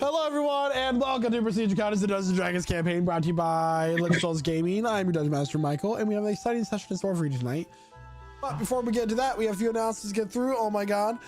Hello everyone and welcome to Procedure Counters, the Dungeons & Dragons campaign brought to you by Legend Souls Gaming. I'm your Dungeon Master Michael and we have an exciting session in store for you tonight. But before we get into that, we have a few announcements to get through. Oh my god.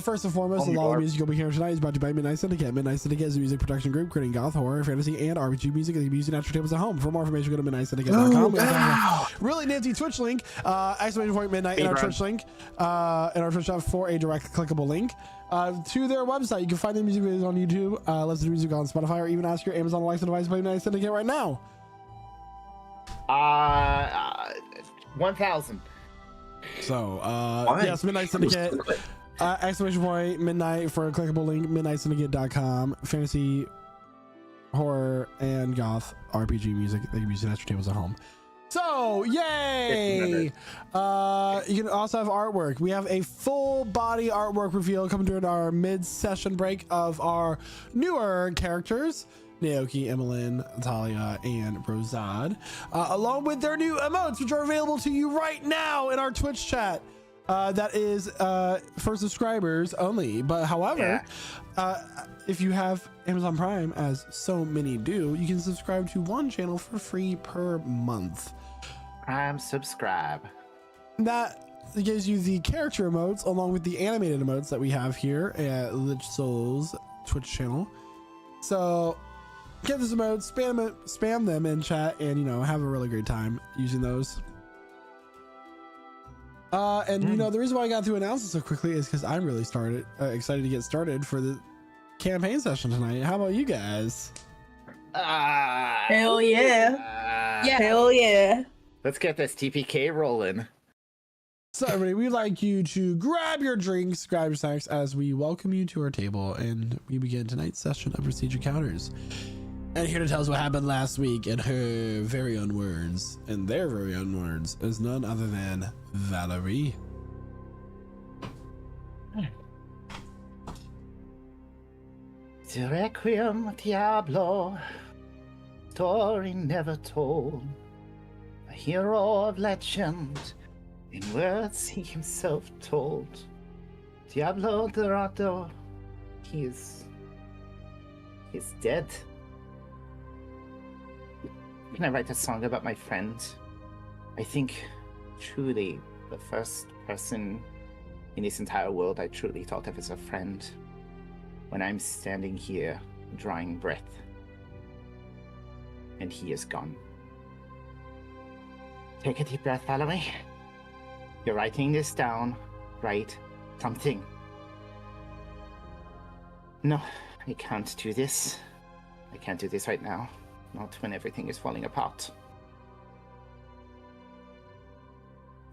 First and foremost, a lot of the music you'll be hearing tonight is brought to you by Midnight Syndicate. Midnight Syndicate is a music production group creating goth, horror, fantasy, and RPG music that can be used in natural tables at home. For more information, go to midnightsyndicate.com. We also have a really nifty Twitch link, !midnight in our Twitch link, in our Twitch chat for a direct clickable link to their website. You can find their music videos on YouTube, listen to music on Spotify, or even ask your Amazon Alexa device to play Midnight Syndicate right now. 1,000. So, yes, Midnight Syndicate, !midnight for a clickable link, midnightsyndicate.com, fantasy, horror, and goth RPG music that can be used in extra tables at home. So, yay! You can also have artwork. We have a full body artwork reveal coming during our mid-session break of our newer characters, Naoki, Emmeline, Talia, and Rosad, along with their new emotes, which are available to you right now in our Twitch chat. That is for subscribers only. But however, if you have Amazon Prime, as so many do, you can subscribe to one channel for free per month. Prime subscribe. That gives you the character emotes along with the animated emotes that we have here at Lich Souls Twitch channel. So get those emotes, spam them in chat, and you know, have a really great time using those. And you know, the reason why I got through announcements so quickly is because I'm really excited to get started for the campaign session tonight. How about you guys? Hell yeah. Hell yeah. Let's get this TPK rolling. So everybody, we'd like you to grab your drinks, grab your snacks as we welcome you to our table and we begin tonight's session of Procedure Counters. And here to tell us what happened last week in her very own words, and their very own words, is none other than Valerie. The Requiem Diablo, story never told. A hero of legend, in words he himself told. Diablo Dorado, he's dead. Can I write a song about my friend? I think truly the first person in this entire world I truly thought of as a friend when I'm standing here drawing breath and he is gone. Take a deep breath, Valerie. You're writing this down. Write something. No, I can't do this. I can't do this right now. Not when everything is falling apart.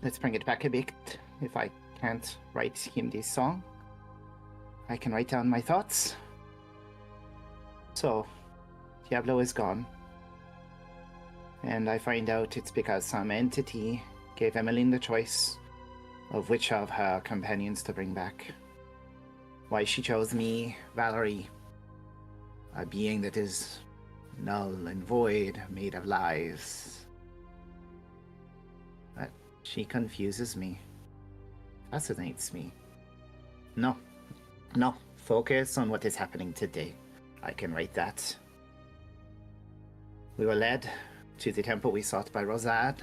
Let's bring it back a bit. If I can't write him this song, I can write down my thoughts. So, Diablo is gone. And I find out it's because some entity gave Emmeline the choice of which of her companions to bring back. Why she chose me, Valerie, a being that is null and void, made of lies. But she confuses me, fascinates me. No, focus on what is happening today. I can write that. We were led to the temple we sought by Rosad.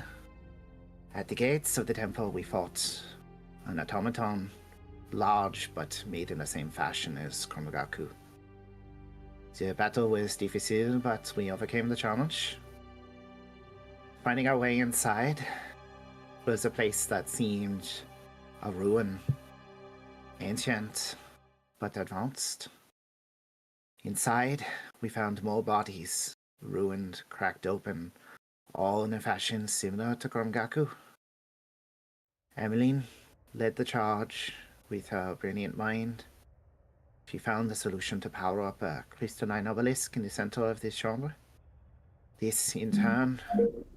At the gates of the temple we fought an automaton, large but made in the same fashion as Kromogaku. The battle was difficile, but we overcame the challenge. Finding our way inside was a place that seemed a ruin. Ancient, but advanced. Inside, we found more bodies, ruined, cracked open, all in a fashion similar to Kromogaku. Emmeline led the charge with her brilliant mind. She found the solution to power up a crystalline obelisk in the center of this chamber. This, in turn,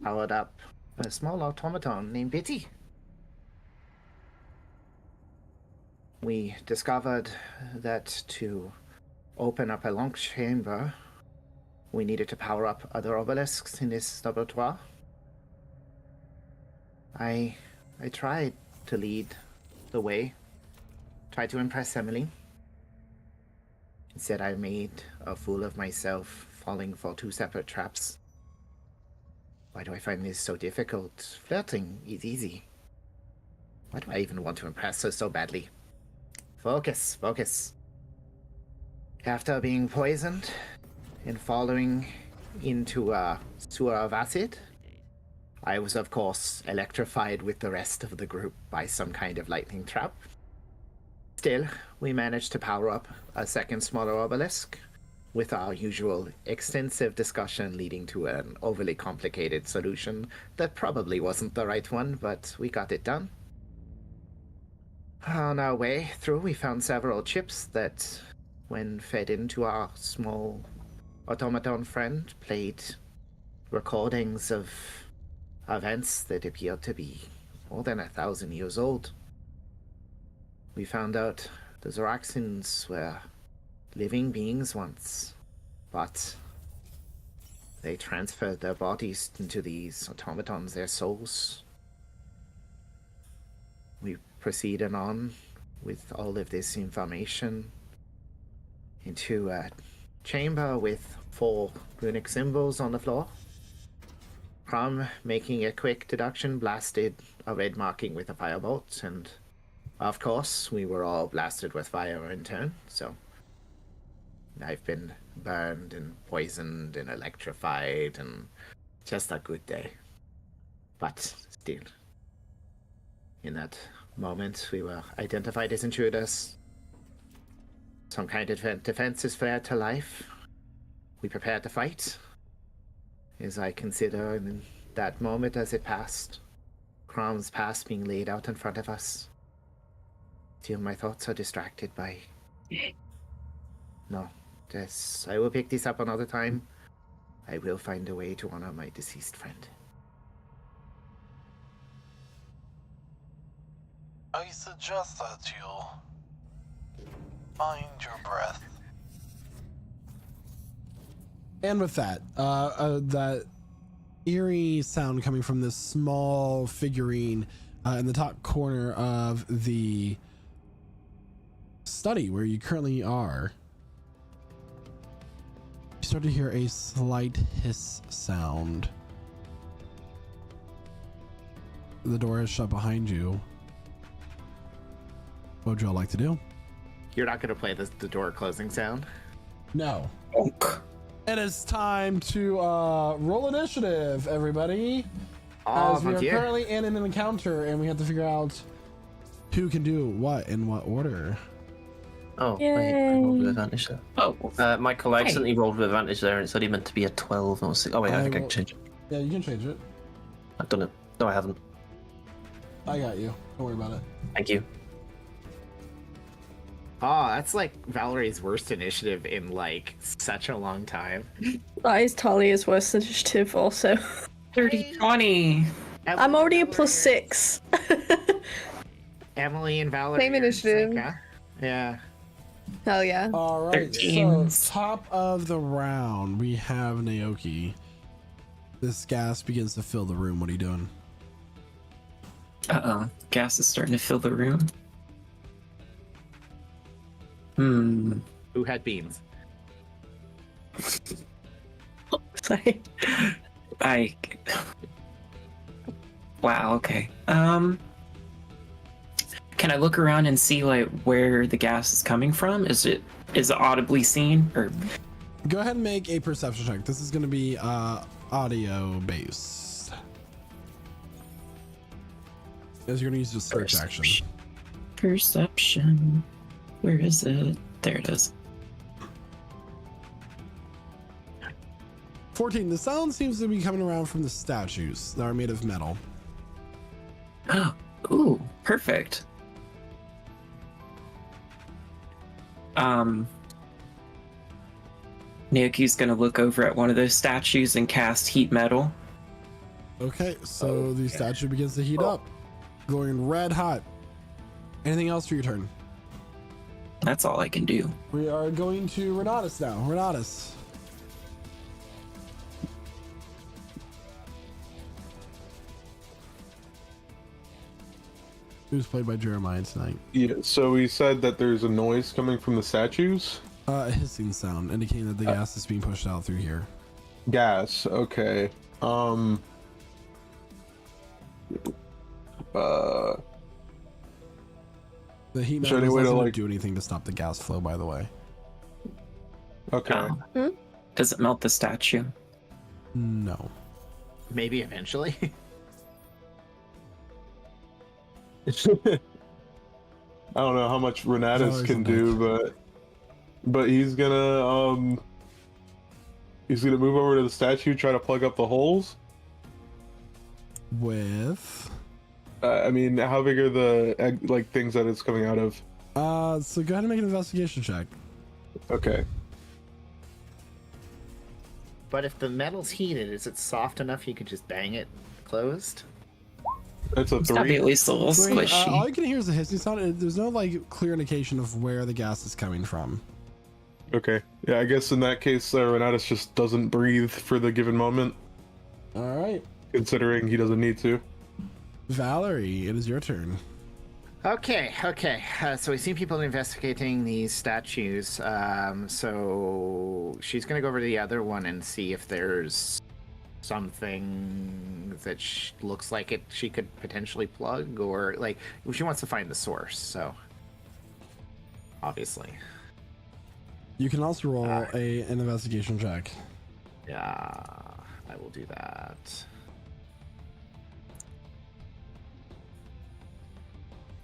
powered up a small automaton named Bitty. We discovered that to open up a long chamber, we needed to power up other obelisks in this laboratory. I tried to lead the way, tried to impress Emily. Instead, I made a fool of myself, falling for 2 separate traps. Why do I find this so difficult? Flirting is easy. Why do I even want to impress her so badly? Focus, focus. After being poisoned and falling into a sewer of acid, I was, of course, electrified with the rest of the group by some kind of lightning trap. Still, we managed to power up a second smaller obelisk, with our usual extensive discussion leading to an overly complicated solution that probably wasn't the right one, but we got it done. On our way through, we found several chips that, when fed into our small automaton friend, played recordings of events that appeared to be more than 1,000 years old. We found out the Zoraxians were living beings once, but they transferred their bodies into these automatons, their souls. We proceeded on with all of this information into a chamber with 4 runic symbols on the floor. Crom, making a quick deduction, blasted a red marking with a firebolt, and of course, we were all blasted with fire in turn, so I've been burned and poisoned and electrified, and just a good day. But still, in that moment, we were identified as intruders. Some kind of defense is flared to life. We prepared to fight. As I consider in that moment as it passed, Crom's past being laid out in front of us. Still, my thoughts are distracted by... No, I will pick this up another time. I will find a way to honor my deceased friend. I suggest that you find your breath. And with that, that eerie sound coming from this small figurine in the top corner of the study where you currently are, you start to hear a slight hiss sound. The door is shut behind you. What would y'all like to do? You're not going to play the door closing sound? No. Bonk. It is time to roll initiative, everybody. As we are currently in an encounter, and we have to figure out who can do what in what order. Oh, wait, I rolled with advantage there. Oh, Michael, I accidentally rolled with advantage there, and it's only meant to be a 12 or 6. Oh, wait, I think I can change it. Yeah, you can change it. I've done it. No, I haven't. I got you. Don't worry about it. Thank you. Oh, that's like Valerie's worst initiative in like such a long time. That is Talia's worst initiative also. 30-20. I'm already a +6. Emily and Valerie. Same initiative. Yeah. Hell yeah. All right. 13s. So top of the round, we have Naoki. This gas begins to fill the room. What are you doing? Gas is starting to fill the room. Who had beans? Sorry. Wow, okay. Can I look around and see like where the gas is coming from? Is it audibly seen, or? Go ahead and make a perception check. This is going to be audio based, as you're going to use the search action. Perception. Where is it? There it is. 14. The sound seems to be coming around from the statues that are made of metal. Ooh, perfect. Naoki's gonna look over at one of those statues and cast heat metal. Okay, so the statue begins to heat up, glowing red hot. Anything else for your turn? That's all I can do. We are going to Renatus now. Renatus. Who's played by Jeremiah tonight? Yeah, so he said that there's a noise coming from the statues. A hissing sound indicating that the gas is being pushed out through here. Gas. Okay. The heat Is there metal any way to, doesn't like- do anything to stop the gas flow, by the way. Okay. Does it melt the statue? No. Maybe eventually. I don't know how much Renatus Valor's can on do, but he's gonna move over to the statue, try to plug up the holes. With I mean, how big are the like things that it's coming out of? so go ahead and make an investigation check. Okay. But if the metal's heated, is it soft enough you could just bang it closed? It's a It's gotta be at 3. least a little Three, squishy. all you can hear is the hissing sound. There's no like clear indication of where the gas is coming from. Okay. Yeah, I guess in that case, Renatus just doesn't breathe for the given moment, All right, considering he doesn't need to. Valerie, it is your turn. Okay. So we've seen people investigating these statues. So she's gonna go over to the other one and see if there's something that looks like it she could potentially plug, or like she wants to find the source. So obviously, You can also roll an investigation check. yeah, I will do that.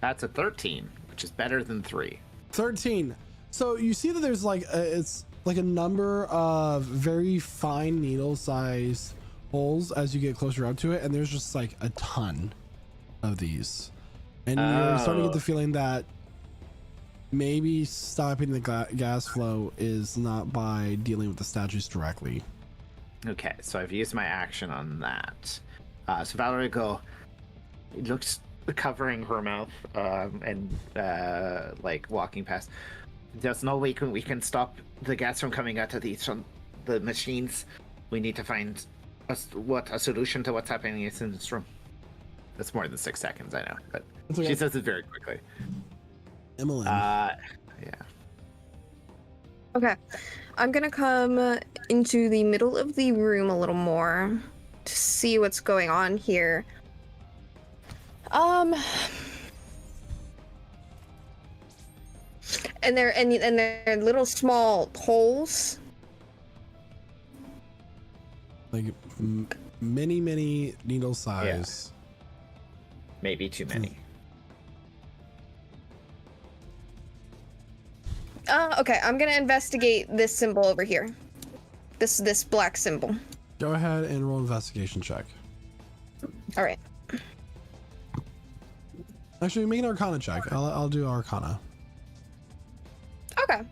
That's a 13, which is better than 3. 13. So you see that there's like it's like a number of very fine needle-sized holes as you get closer up to it, and there's just like a ton of these, and you're starting to get the feeling that maybe stopping the gas flow is not by dealing with the statues directly. Okay, so I've used my action on that. So Valerie go, it looks covering her mouth and like walking past. There's no way we can stop the gas from coming out of the machines. We need to find a solution to what's happening in this room. That's more than 6 seconds, I know, but That's okay. she says it very quickly. Emmeline. Yeah. Okay, I'm gonna come into the middle of the room a little more to see what's going on here. And they're little small holes. Like many needle size. Maybe too many. Okay, I'm gonna investigate this symbol over here. This black symbol. Go ahead and roll an investigation check. All right. Actually, make an Arcana check. I'll do Arcana. Okay,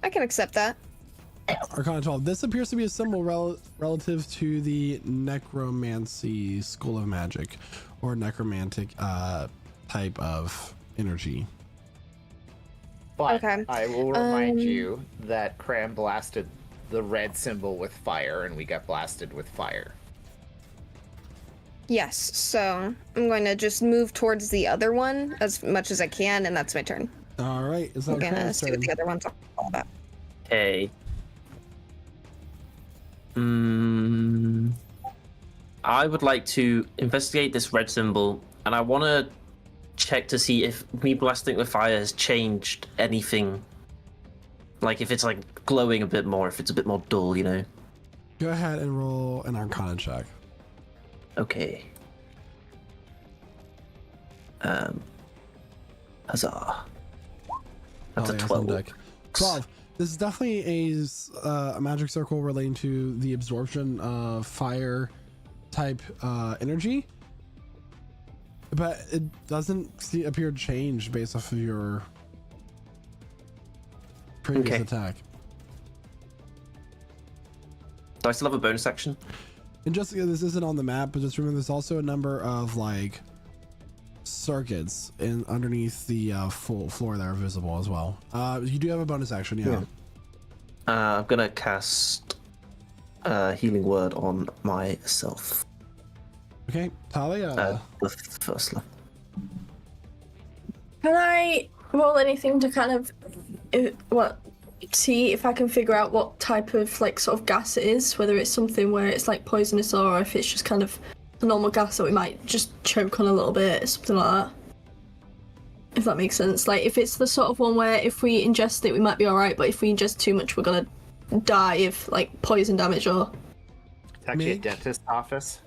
I can accept that. Arcana 12. This appears to be a symbol relative to the necromancy school of magic, or necromantic type of energy. But Okay. I will remind you that Cram blasted the red symbol with fire, and we got blasted with fire. Yes, so I'm going to just move towards the other one as much as I can, and that's my turn. All right, it's I'm not gonna Cram's see turn. what the other one's all about. Okay. I would like to investigate this red symbol, and I want to check to see if me blasting it with fire has changed anything. Like if it's like glowing a bit more, if it's a bit more dull, you know. Go ahead and roll an Arcana check. Okay. Huzzah. That's Oh, a yeah, it's on 12. deck. 12. This is definitely a magic circle relating to the absorption of fire type energy, but it doesn't appear to change based off of your previous Okay. attack. Do I still have a bonus action? And just this isn't on the map, but just remember there's also a number of like circuits in underneath the full floor that are visible as well. You do have a bonus action, yeah. I'm gonna cast Healing Word on myself. Okay, Talia. The first level. Can I roll anything to kind of see if I can figure out what type of like sort of gas it is, whether it's something where it's like poisonous or if it's just kind of a normal gas that we might just choke on a little bit, something like that. If that makes sense. Like if it's the sort of one where if we ingest it we might be alright, but if we ingest too much we're gonna die of like poison damage or... It's actually a Make- dentist office.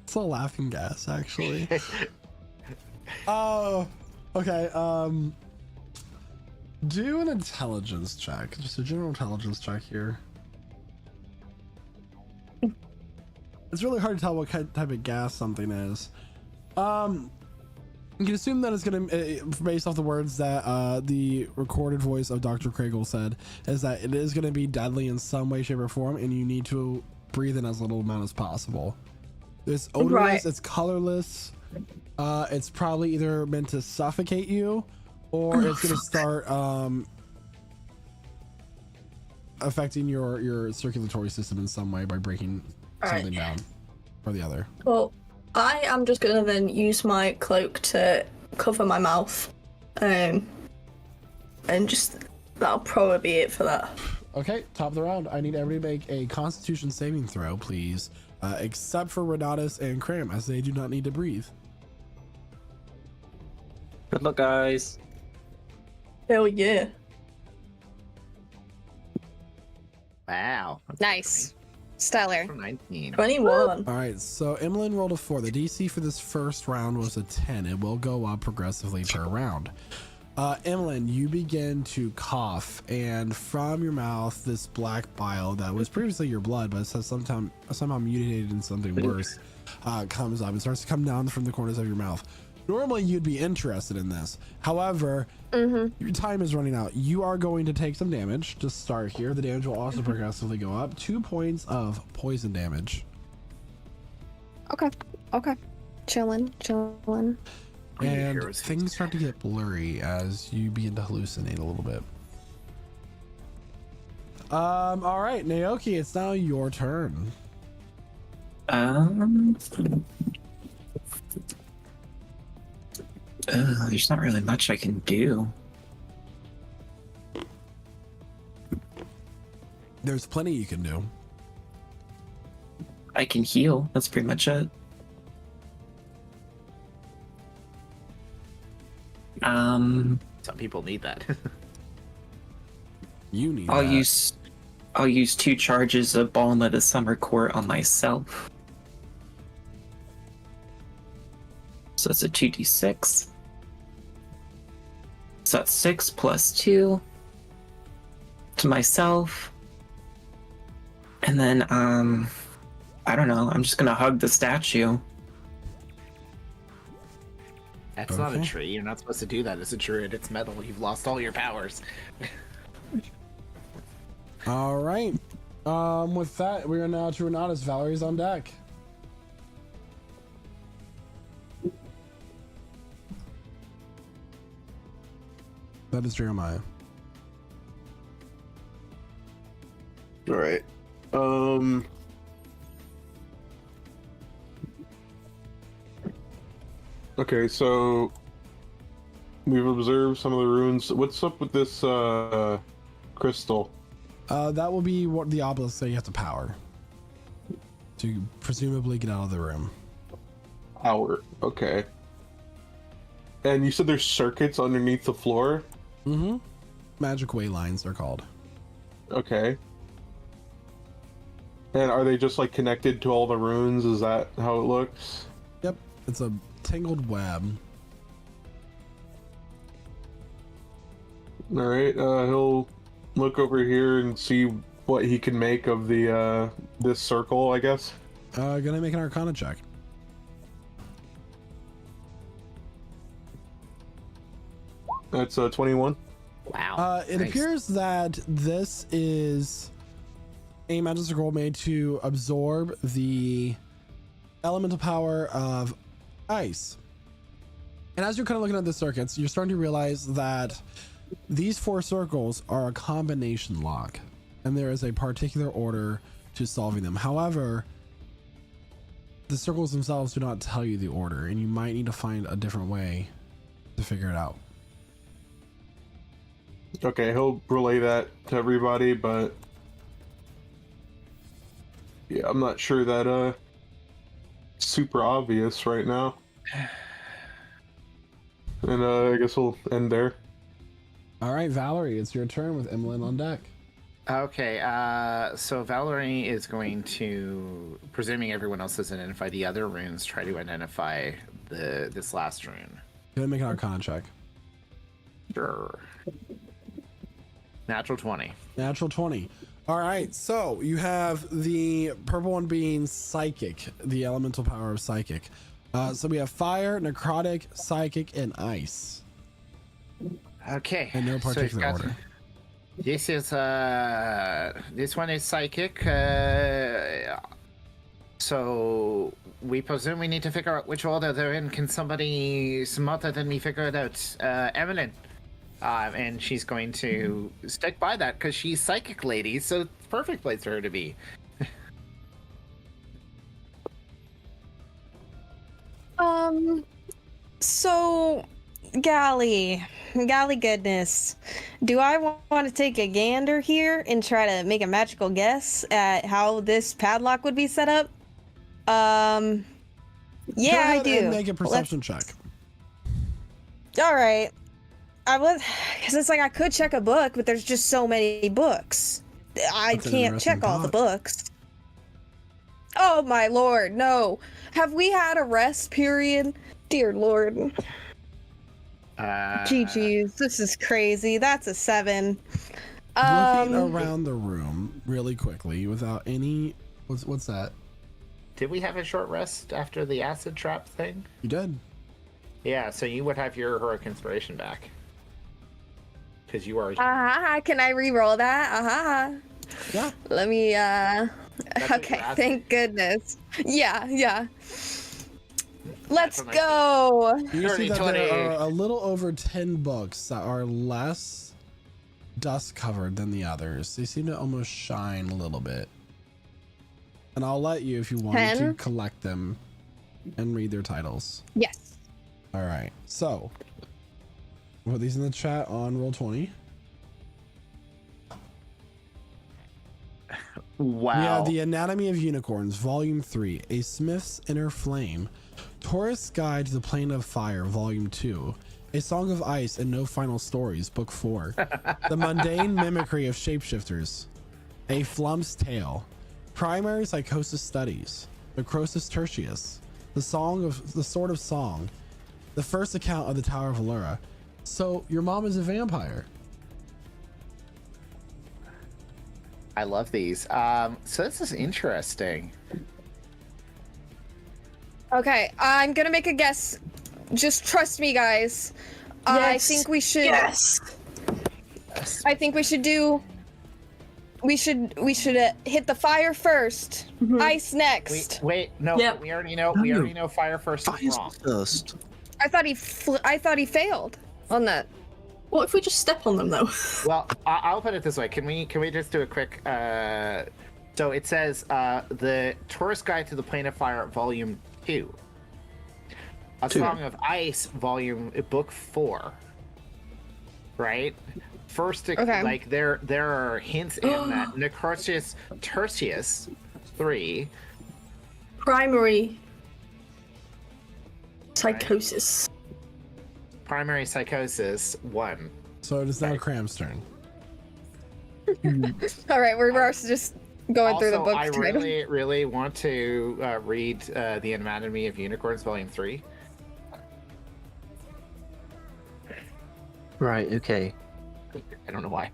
It's a laughing gas, actually. Oh, okay. Do an intelligence check. Just a general intelligence check here. It's really hard to tell what type of gas something is. You can assume that it's gonna, based off the words that the recorded voice of Dr. Craigle said, is that it is gonna be deadly in some way, shape, or form, and you need to breathe in as little amount as possible. It's odorless. Right. It's colorless. It's probably either meant to suffocate you, or it's gonna start affecting your circulatory system in some way by breaking something down or the other. Well, I am just gonna then use my cloak to cover my mouth, and just that'll probably be it for that. Okay, top of the round. I need everybody to make a Constitution saving throw, please, except for Renatus and Cram, as they do not need to breathe. Good luck, guys. Hell yeah! Wow. Nice. Stellar. 19. 21. All right, so Emlyn rolled a 4. The DC for this first round was a 10. It will go up progressively per round. Emlyn, you begin to cough, and from your mouth, this black bile that was previously your blood, but has somehow mutated into something worse, comes up and starts to come down from the corners of your mouth. Normally, you'd be interested in this. However, your time is running out. You are going to take some damage to start here. The damage will also progressively go up. 2 points of poison damage. Okay. Chillin'. And Heroes things start to get blurry as you begin to hallucinate a little bit. All right, Naoki, it's now your turn. There's not really much I can do. There's plenty you can do. I can heal. That's pretty much it. Some people need that. You need I'll that. use 2 charges of Balm of the Summer Court on myself. So that's a 2d6. So that's 6 plus 2 to myself. And then I don't know, I'm just gonna hug the statue. That's not a Okay. tree. You're not supposed to do that as a druid. It's metal. You've lost all your powers. All right. With that, we are now to Renatus. Valerie's on deck. That is Jeremiah. All right. Okay, so we've observed some of the runes. What's up with this crystal? That will be what the obelisk that you have to power to presumably get out of the room. Power. Okay. And you said there's circuits underneath the floor? Mm-hmm. Magic way lines, they're called. Okay. And are they just like connected to all the runes? Is that how it looks? Yep. It's a tangled web. All right. He'll look over here and see what he can make of the this circle, I guess. Gonna make an Arcana check. That's 21. Wow. It Nice. appears that this is a magic scroll made to absorb the elemental power of ice. And as you're kind of looking at the circuits, you're starting to realize that these 4 circles are a combination lock, and there is a particular order to solving them. However, the circles themselves do not tell you the order, and you might need to find a different way to figure it out. Okay, he'll relay that to everybody, but yeah, I'm not sure that super obvious right now. And I guess we'll end there. All right, Valerie, it's your turn with Emlyn on deck. Okay, so Valerie is going to, presuming everyone else has identified the other runes, try to identify this last rune. Go ahead and make an Arcana check. Sure. Natural 20. Natural 20. All right, so you have the purple one being Psychic, the elemental power of Psychic. So we have Fire, Necrotic, Psychic, and Ice. Okay. In no so particular we've got- order. This is this one is psychic. So we presume we need to figure out which order they're in. Can somebody smarter than me figure it out? Evelyn. And she's going to stick by that because she's psychic lady, so it's a perfect place for her to be. So, Gally goodness. Do I want to take a gander here and try to make a magical guess at how this padlock would be set up? Yeah, Go I ahead do. and make a perception check. All right. I was, because it's like I could check a book, but there's just so many books. I That's an can't interesting check all the thought. books. Oh my lord, no. Have we had a rest period? Dear lord. GG's, this is crazy. That's a 7. Looking around the room really quickly without any... What's that? Did we have a short rest after the acid trap thing? You did. Yeah, so you would have your heroic inspiration back. Because you are... Can I re-roll that? Yeah. Let me, what okay, you're asking? thank goodness. Yeah. Let's what I go. You see that 20. there are a little over 10 books that are less dust covered than the others. They seem to almost shine a little bit. And I'll let you, if you want, 10? to collect them and read their titles. Yes. All right. So, put these in the chat on Roll20. Wow. We have The Anatomy of Unicorns, Volume 3, A Smith's Inner Flame, Taurus Guide to the Plane of Fire, Volume 2, A Song of Ice and No Final Stories, Book 4, The Mundane Mimicry of Shapeshifters, A Flump's Tale, Primary Psychosis Studies, Necrosis Tertius, The Sword of Song, The First Account of the Tower of Allura. So, your mom is a vampire. I love these. So this is interesting. Okay, I'm gonna make a guess. Just trust me, guys. I Yes. think we should. Yes. I think we should do. We should hit the fire 1st. Ice next. Wait, no, Yep. we already know. We already know fire first is Fire's wrong. first. I thought he failed on that. What if we just step on them though? Well, I'll put it this way. Can we just do a quick? So it says the Tourist Guide to the Plane of Fire, Volume 2. A Song of Ice, Book 4. Right. First, Okay. like there are hints in that Necrosis Tertius 3. Primary psychosis. Primary Psychosis 1. So it is now Cram's turn. All right, we're just going through the Also, book. I really want to read The Anatomy of Unicorns, Volume 3. Right, okay. I don't know why.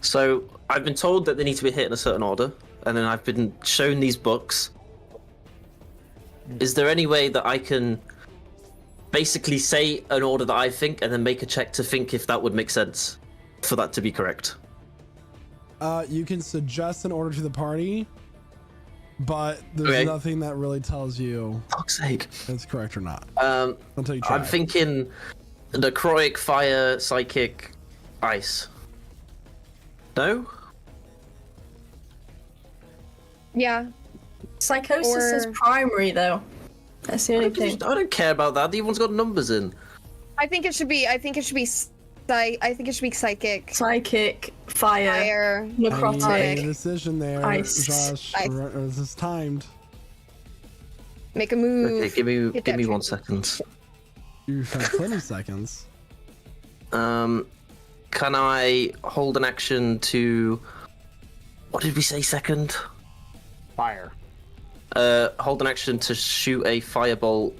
So I've been told that they need to be hit in a certain order, and then I've been shown these books. Is there any way that I can basically say an order that I think and then make a check to think if that would make sense for that to be correct? You can suggest an order to the party, but there's Okay. nothing that really tells you Fuck's sake. if it's correct or not Um, until you try. I'm thinking necrotic, fire, psychic, ice. No? Yeah. Psychosis is Or- primary though. That's the only thing. I don't care about that. The one's got numbers in. I think it should be I think it should be psychic. Psychic, fire, Fire. I need a necrotic. decision there, Ice. Josh. Ice. This is timed. Make a move. Okay, give me Get give that me 1 transition. second. You have 20 seconds. Can I hold an action to? What did we say? Second. Fire. Hold an action to shoot a firebolt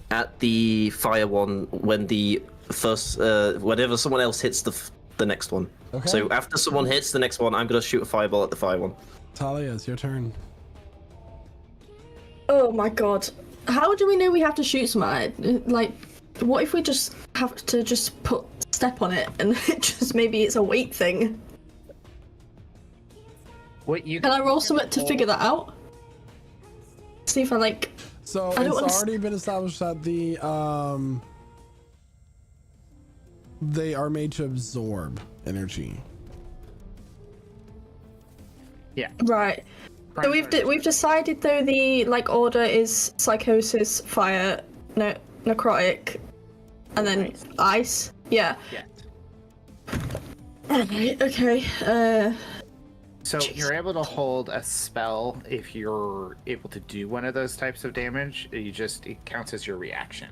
at the fire one when the first, whenever someone else hits the next one. Okay. So after someone hits the next one, I'm gonna shoot a fireball at the fire one. Talia, it's your turn. Oh my god. How do we know we have to shoot somebody? Like, what if we just have to just put step on it and it just maybe it's a weight thing? What you Can I roll something to figure that out? See if I like. So I don't it's underst- already been established that they are made to absorb energy. Yeah. Right. So we've decided though the like order is psychosis, fire, necrotic, and then ice. Yeah. Yeah. Alright. Okay. So you're able to hold a spell if you're able to do one of those types of damage. It counts as your reaction.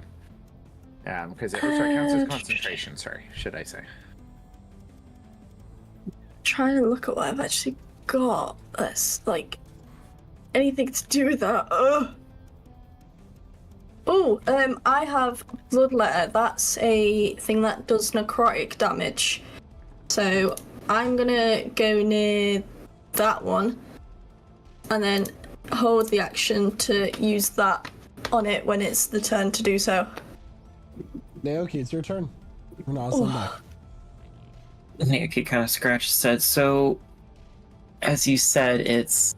Because it counts as concentration. Sorry, should I say? Trying to look at what I've actually got. That's like anything to do with that. Oh, I have Bloodletter. That's a thing that does necrotic damage. So I'm gonna go near that one, and then hold the action to use that on it when it's the turn to do so. Naoki, it's your turn. We're not on deck. Naoki kind of scratched his head. So, as you said, it's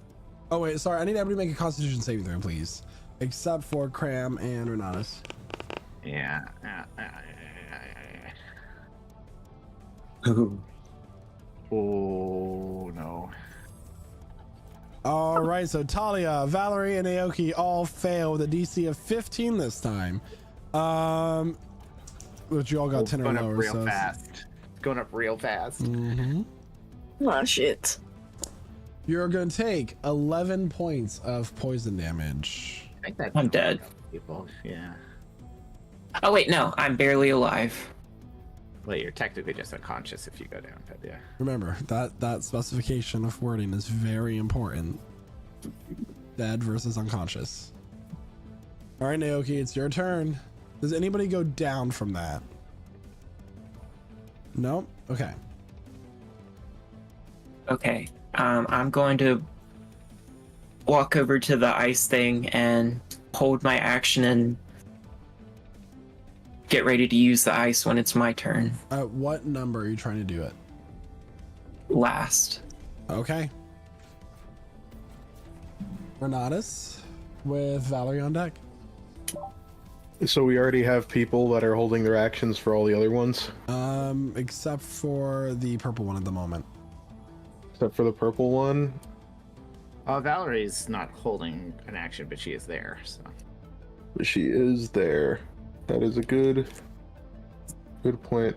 Oh wait, sorry. I need everybody to make a Constitution saving throw, please, except for Cram and Renatus. Yeah. Oh no. All right, so Talia, Valerie, and Aoki all fail with a DC of 15 this time. But you all got 10 or Going up lower. real So fast. Going up real fast. Oh shit. you're going to take 11 points of poison damage. I think that I'm dead. people. Yeah. Oh wait, no, I'm barely alive. Well, you're technically just unconscious if you go down, but yeah. Remember that specification of wording is very important. Dead versus unconscious. All right, Naoki, it's your turn. Does anybody go down from that? Nope. Okay. Okay, I'm going to walk over to the ice thing and hold my action and get ready to use the ice when it's my turn. What number are you trying to do it? Last. Okay. Renatus with Valerie on deck. So we already have people that are holding their actions for all the other ones, Except for the purple one at the moment. except for the purple one. Valerie's not holding an action, but she is there. So She is there. That is a good point.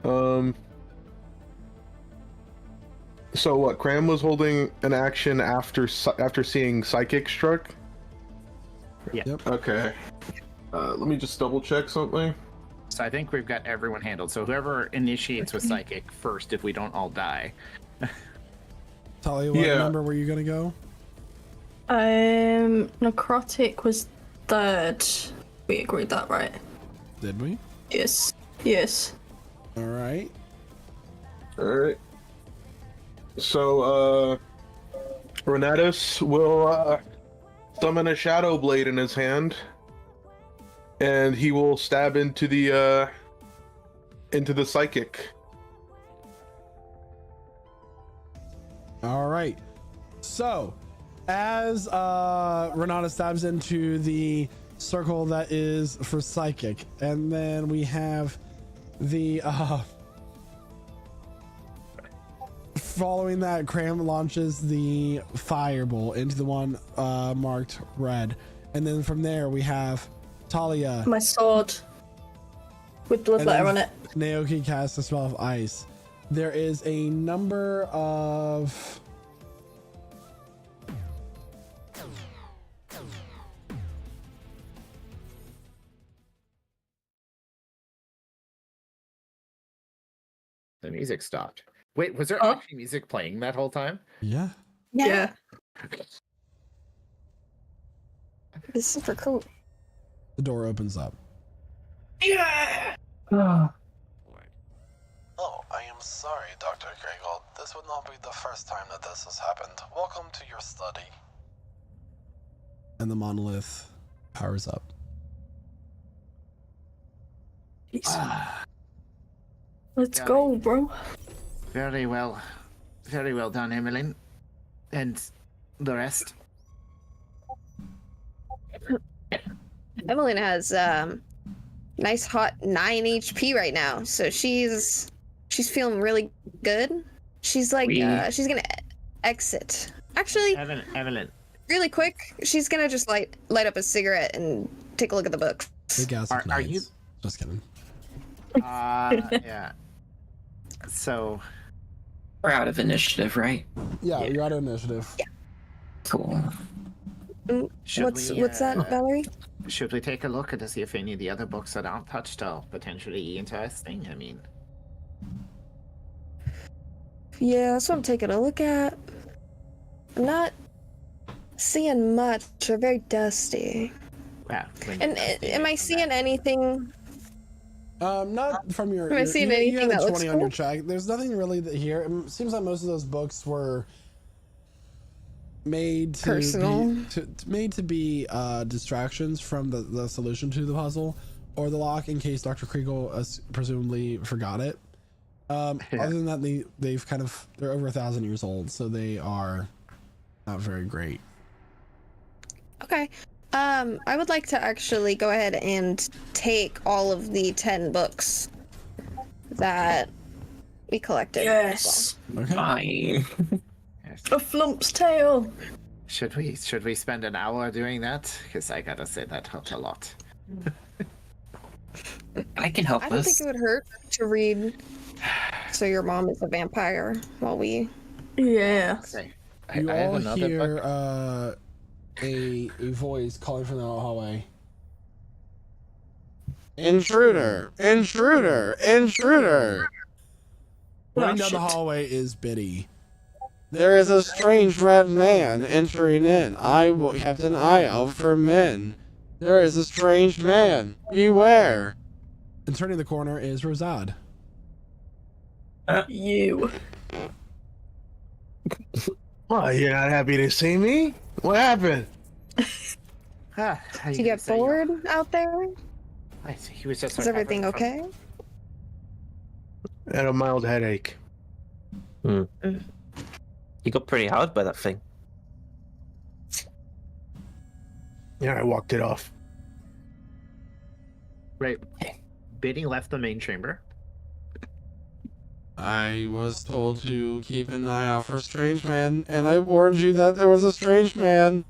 So what? Cram was holding an action after seeing Psychic struck. yeah. Yep. Okay. Let me just double check something. So I think we've got everyone handled. So whoever initiates with psychic first, if we don't all die. Talia, what Yeah. number were you gonna go? Necrotic was third. We agreed that, right? Did we? Yes. Yes. All right. All right. So Renatus will summon a shadow blade in his hand, and he will stab into the psychic. All right. So, as Renata stabs into the circle that is for psychic, and then we have the following that, Cram launches the firebolt into the one marked red, and then from there we have Talia. My sword. with bloodletter on it. Naoki casts a spell of ice. There is a number of The music stopped. Wait, was there Oh. actually music playing that whole time? yeah. Yeah. This is super cool. The door opens up. Oh, I am sorry, Dr. Gregor. This would not be the first time that this has happened. Welcome to your study. And the monolith powers up. Let's go, bro. Very well done, Emmeline, and the rest. Evelyn has nice hot 9 HP right now, so she's feeling really good. She's like she's gonna exit. Actually, Evelyn. really quick, she's gonna just light up a cigarette and take a look at the books. Big gas of Are you? knives. Just kidding. Yeah. So, We're out of initiative, right? Yeah, you're out of initiative. Cool. should we, What's that, Valerie? should we take a look to see if any of the other books that aren't touched are potentially interesting? I mean, Yeah, that's what I'm taking a look at. I'm not seeing much. They're very dusty. well, And am I seeing anything? Not from your. Am I seeing anything you that have a looks 20 on your cool? check. There's nothing really here. It seems like most of those books were made to Personal. be distractions from the solution to the puzzle or the lock, in case Dr. Kriegel presumably forgot it. Other than that, they're over 1,000 years old, so they are not very great. Okay. I would like to actually go ahead and take all of the 10 books that we collected. Yes. Okay. Fine. A Flump's tail. should we spend an hour doing that? Because I gotta say that helped a lot. I can help I don't us. think it would hurt to read So Your Mom is a Vampire while we... Yeah. Okay. You I have all another hear book. a voice calling from the hallway. Intruder! Intruder! Intruder! Running down shit. the hallway is Biddy. There is a strange red man entering in. I will kept an eye out for men. There is a strange man. Beware! And turning the corner is Rosad. You. Oh, you're not happy to see me? What happened? How Did you get say, bored out there? I see. He was just Is everything okay? I had a mild headache. You got pretty hard by that thing. Yeah, I walked it off. Right. Biddy left the main chamber. I was told to keep an eye out for strange man, and I warned you that there was a strange man.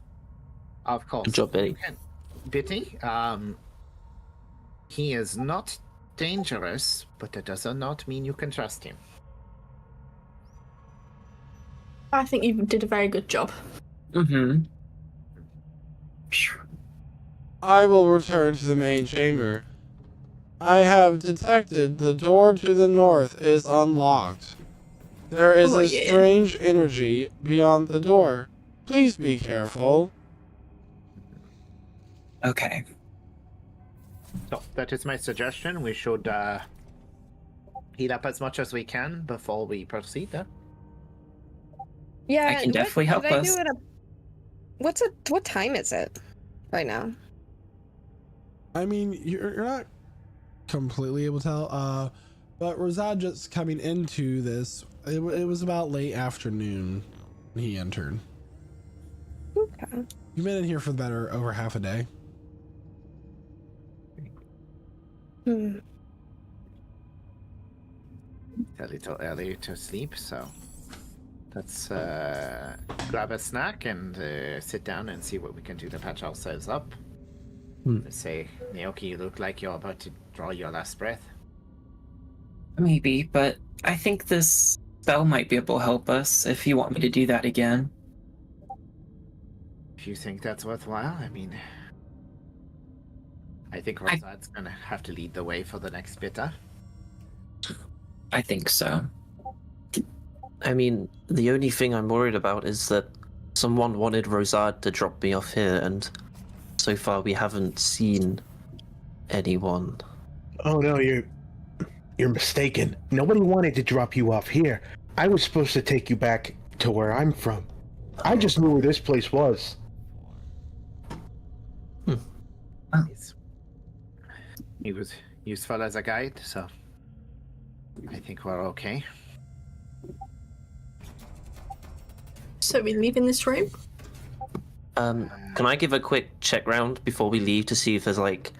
Of course. Good job, Biddy. Biddy, he is not dangerous, but that does not mean you can trust him. I think you did a very good job. Mm-hmm. I will return to the main chamber. I have detected the door to the north is unlocked. There is Oh, a yeah. strange energy beyond the door. Please be careful. Okay. So that is my suggestion. We should heat up as much as we can before we proceed. Yeah, I can definitely help did I do us. it what time is it right now? I mean, you're not completely able to tell, but Rosad just coming into this, it was about late afternoon when he entered. Okay. You've been in here for better over half a day. Hmm. A little early to sleep, so let's grab a snack and sit down and see what we can do to patch ourselves up. Let's say, Naoki, you look like you're about to draw your last breath. Maybe, but I think this spell might be able to help us if you want me to do that again. If you think that's worthwhile, I mean, I think Rosad's gonna have to lead the way for the next bit, huh? I think so. I mean, the only thing I'm worried about is that someone wanted Rosard to drop me off here, and so far we haven't seen anyone. Oh no, you're mistaken. Nobody wanted to drop you off here. I was supposed to take you back to where I'm from. I just knew where this place was. He was useful as a guide, so I think we're okay. So we leaving this room? Can I give a quick check round before we leave to see if there's like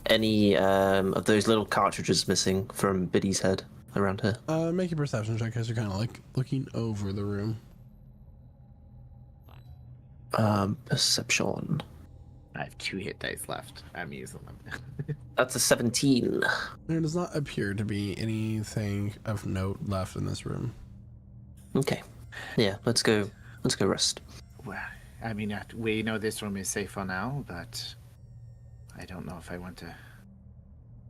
any of those little cartridges missing from Biddy's head around here? Make a perception check because you're kind of like looking over the room. Perception. I have 2 hit dice left. I'm using them. That's a 17. There does not appear to be anything of note left in this room. Okay. Yeah, let's go rest. Well, I mean, we know this room is safe for now, but I don't know if I want to head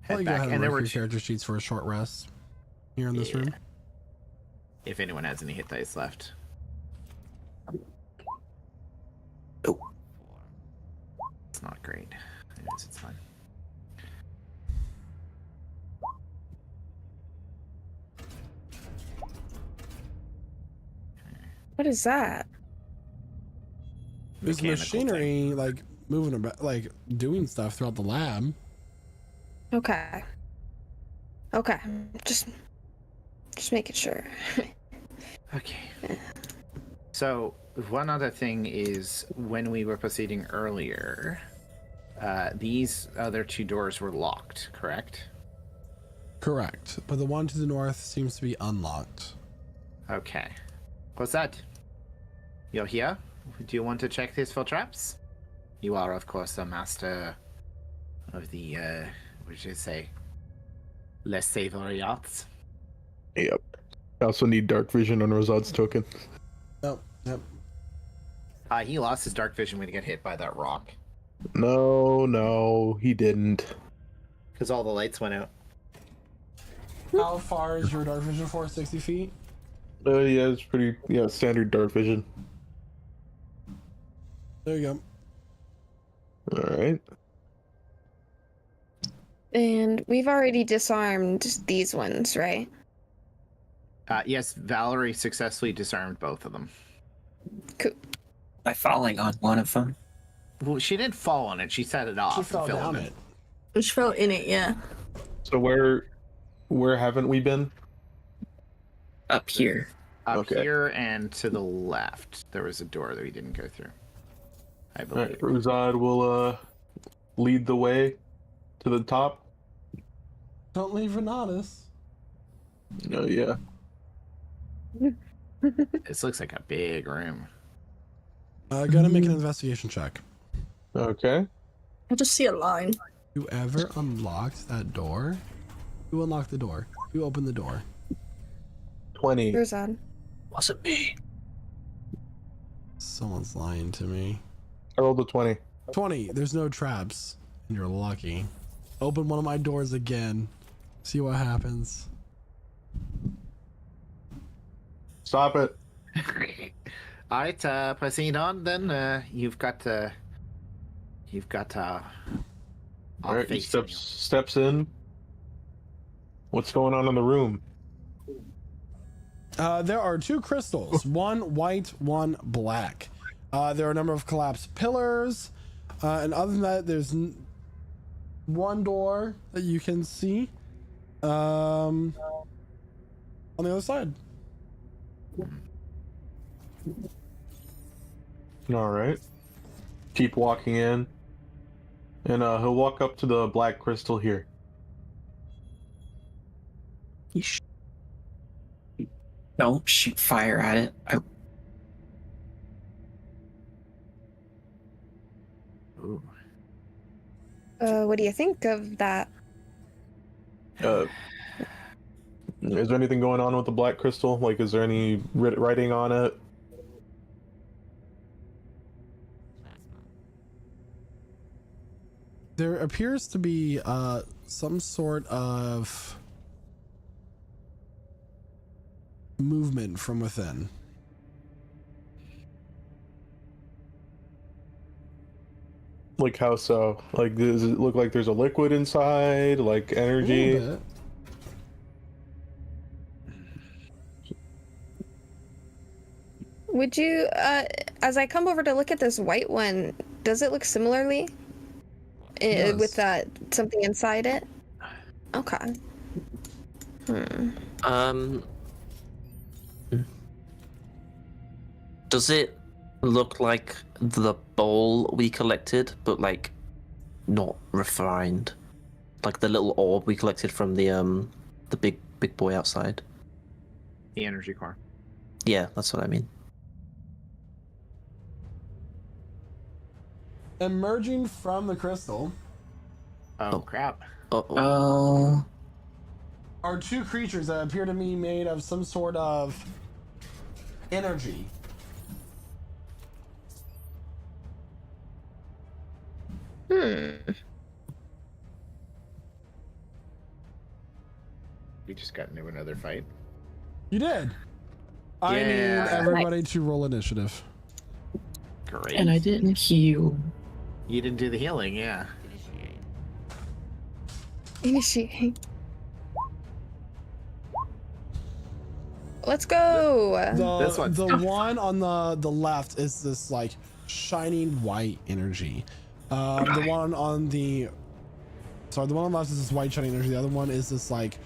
Well, you go back. ahead and And there mark were your character sheets for a short rest here in this room. If anyone has any hit dice left. Oh. It's not great. It's fine. What is that? There's Mechanical machinery like moving about, like doing stuff throughout the lab. Okay. Okay. Just making sure. Okay. So, one other thing is when we were proceeding earlier, these other 2 doors were locked, correct? Correct, but the one to the north seems to be unlocked. Okay. What's that? You're here? Do you want to check this for traps? You are, of course, a master of the, what did you say? Less savory arts. Yep. I also need dark vision on Rosad's token. Oh, yep. He lost his dark vision when he got hit by that rock. No, he didn't. Because all the lights went out. How far is your dark vision for? 60 feet? Yeah, it's pretty, standard dark vision. There you go. Alright. And we've already disarmed these ones, right? Yes, Valerie successfully disarmed both of them. Cool. By falling on one of them. Well, she didn't fall on it. She set it off. She fell and fell down in it. Which felt in it, yeah. So where haven't we been? Up here. Up Okay. here and to the left, there was a door that we didn't go through. I believe. Alright, Rosad will lead the way to the top. Don't leave Renatus. Oh yeah. This looks like a big room. Gotta make an investigation check. Okay. I just see a line. Whoever unlocked that door, who unlocked the door? Who opened the door? 20. Rosad. Wasn't me. Someone's lying to me. I rolled a 20. 20. There's no traps. You're lucky. Open one of my doors again. See what happens. Stop it. All right, proceed on then. You've got Alright, he face in you. steps in. What's going on in the room? There are 2 crystals, one white, one black. There are a number of collapsed pillars, and other than that, there's one door that you can see on the other side. All right. Keep walking in, and he'll walk up to the black crystal here. Don't shoot fire at it. Ooh. What do you think of that? Is there anything going on with the black crystal? Like, is there any writing on it? There appears to be some sort of movement from within. Like, how so? Like, does it look like there's a liquid inside? Like, A energy? little bit. Would you, as I come over to look at this white one, does it look similarly? It With does. that something inside it? Okay. Does it look like the bowl we collected, but like not refined, like the little orb we collected from the big boy outside? The energy core. Yeah, that's what I mean. Emerging from the crystal Oh, crap. Oh. are two creatures that appear to me made of some sort of energy. We just got into another fight. You did. I need Yeah. everybody to roll initiative. Great. And I didn't heal. You didn't do the healing, yeah. Initiate. Let's go. This one's The tough. one on the left is this like shining white energy. The one on the the one on the left is this white shining energy. The other one is this like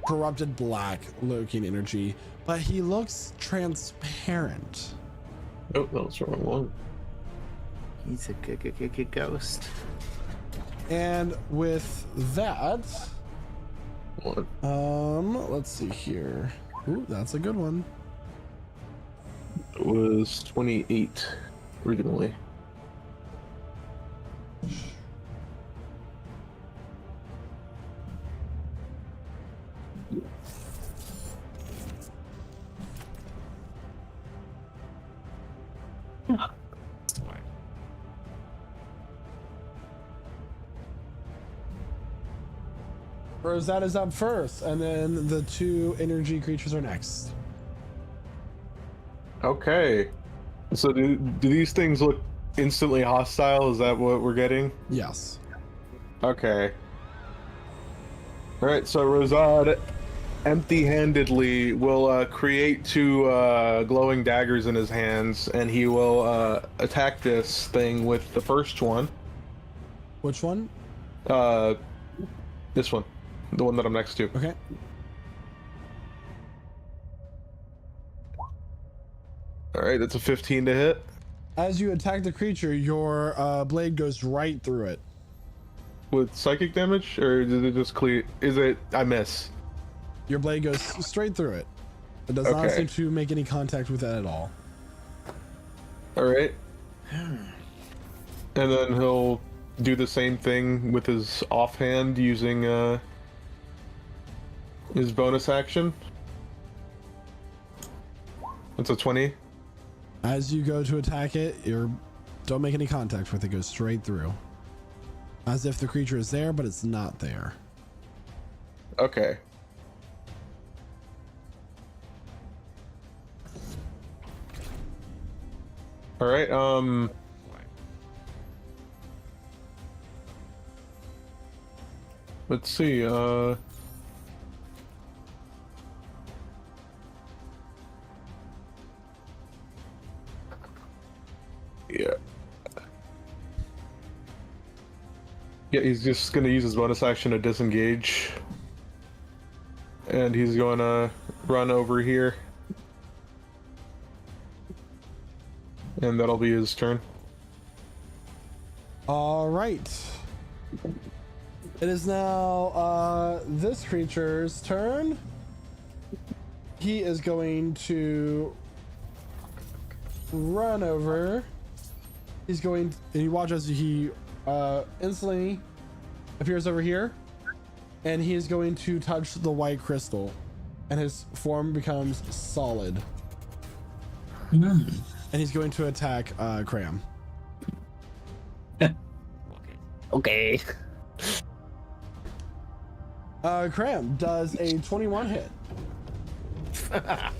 corrupted black looking energy, but he looks transparent. Oh, that was the wrong one. He's a good ghost. And with that, What? let's see here. Ooh, that's a good one. It was 28 originally. Rosette is up first, and then the two energy creatures are next. Okay. So do these things look instantly hostile? Is that what we're getting? Yes. Okay. Alright, so Rosad empty-handedly will create two glowing daggers in his hands, and he will attack this thing with the first one. Which one? This one. The one that I'm next to. Okay. Alright, that's a 15 to hit. As you attack the creature, your blade goes right through it. With psychic damage? Or did it just clear? Is it? I miss. Your blade goes straight through it. It does not Okay. seem to make any contact with it at all. Alright. And then he'll do the same thing with his offhand using his bonus action. That's a 20. As you go to attack it, don't make any contact with it. Goes straight through, as if the creature is there, but it's not there. Okay. Alright, let's see, yeah. Yeah, he's just gonna use his bonus action to disengage. And he's gonna run over here. And that'll be his turn. All right. It is now this creature's turn. He is going to run over. He's going, and you watch as he instantly appears over here. and he is going to touch the white crystal, and his form becomes solid. And he's going to attack Cram. Okay. Cram does a 21 hit.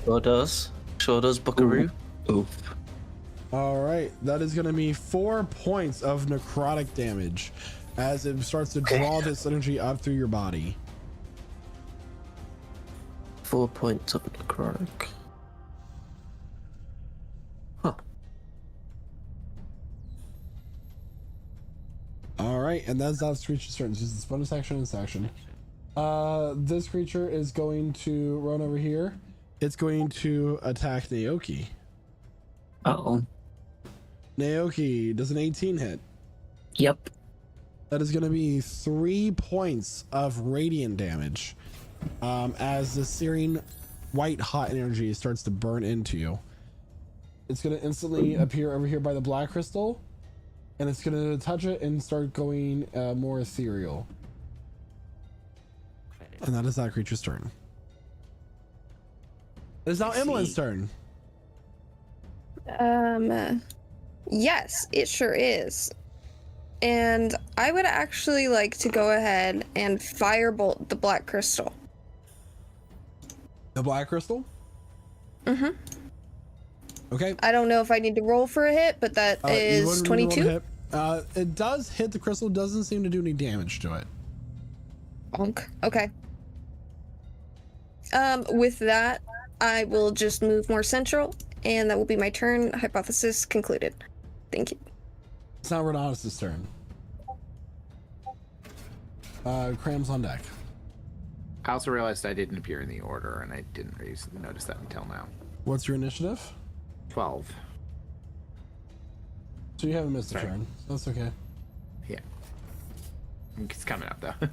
Sure does, Buckaroo. Oof. All right, that is going to be 4 points of necrotic damage as it starts to draw this energy up through your body. 4 points of necrotic. Huh. All right, and that's that creature's turn. This is its bonus action and section. This creature is going to run over here. It's going to attack Naoki. Uh-oh. Naoki, does an 18 hit? Yep. That is going to be 3 points of radiant damage as the searing white hot energy starts to burn into you. It's going to instantly appear over here by the black crystal, and it's going to touch it and start going more ethereal. And that is that creature's turn. It is now Emmeline's turn. Yes, it sure is. And I would actually like to go ahead and firebolt the black crystal. The black crystal? Mm-hmm. Okay. I don't know if I need to roll for a hit, but that is 22. It does hit the crystal, doesn't seem to do any damage to it. Bonk. Okay. With that, I will just move more central, and that will be my turn. Hypothesis concluded. Thank you. It's now Renatus' turn. Cram's on deck. I also realized I didn't appear in the order, and I didn't notice that until now. What's your initiative? 12. So you haven't missed a Sorry. turn. That's okay. Yeah. It's coming up, though.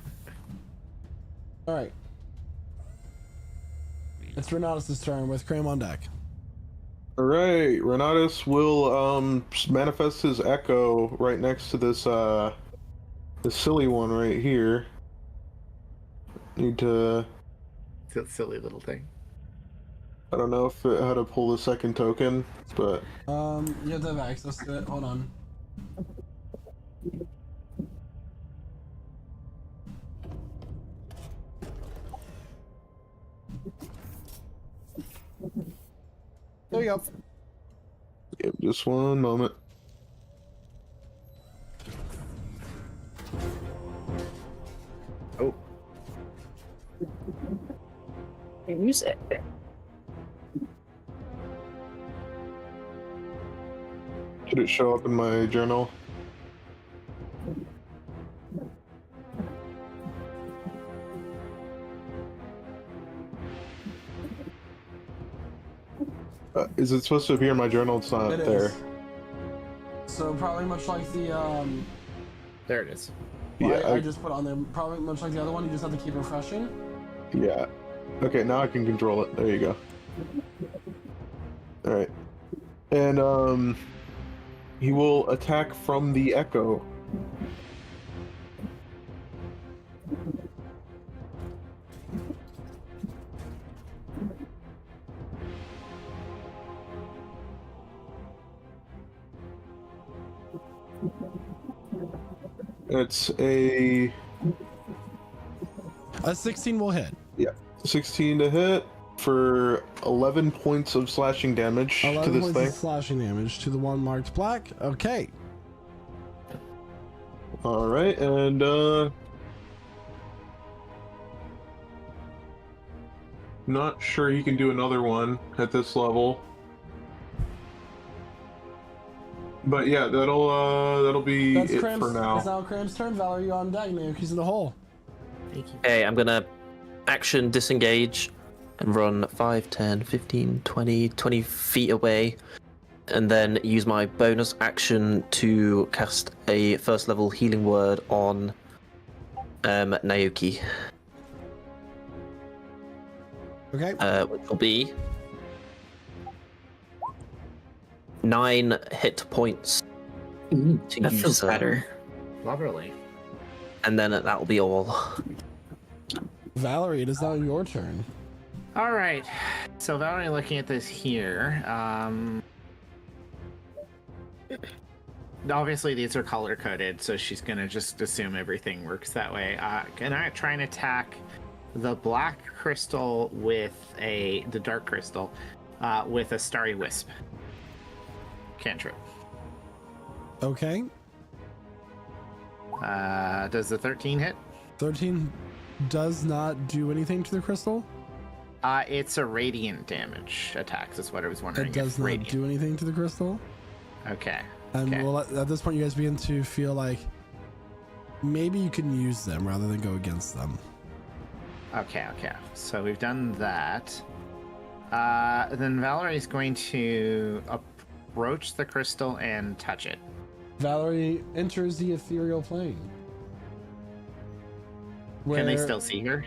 All right. It's Renatus' turn with Cram on deck. All right, Renatus will manifest his echo right next to this this silly one right here. Need to. It's a silly little thing. I don't know if how to pull the second token, but You have to have access to it. Hold on. There you go. give just one moment. Oh. Use it. Should it show up in my journal? Is it supposed to appear in my journal? It's not It there. is. So probably much like the There it is. Yeah, I just put on there. Probably much like the other one. You just have to keep refreshing. yeah. Okay, now I can control it. There you go. All right, and he will attack from the echo. It's a 16 will hit. 16 to hit for 11 points of slashing damage 11 to this points thing. of slashing damage to the one marked black. Okay. All right, and not sure he can do another one at this level. But yeah, that'll be That's it Cram's, for now. It's now Cram's turn. Valerie, you on deck. Naoki's in the hole. Thank you. Okay, I'm gonna action disengage and run 5, 10, 15, 20 feet away, and then use my bonus action to cast a first level healing word on Naoki, Okay. which will be 9 hit points. Ooh, To that use, feels better. Lovely. And then that will be all. Valerie, it is now your turn. All right. So Valerie, looking at this here, obviously these are color coded, so she's gonna just assume everything works that way. Can I try and attack the black crystal with the dark crystal with a starry wisp cantrip? Okay. Does the 13 hit? 13 does not do anything to the crystal. It's a radiant damage attack. That's what I was wondering. It does not radiant. do anything to the crystal. Okay. And Okay. well, at this point, you guys begin to feel like maybe you can use them rather than go against them. Okay. So we've done that. Then Valerie's going to approach the crystal and touch it. Valerie enters the ethereal plane. Can they where- still see her?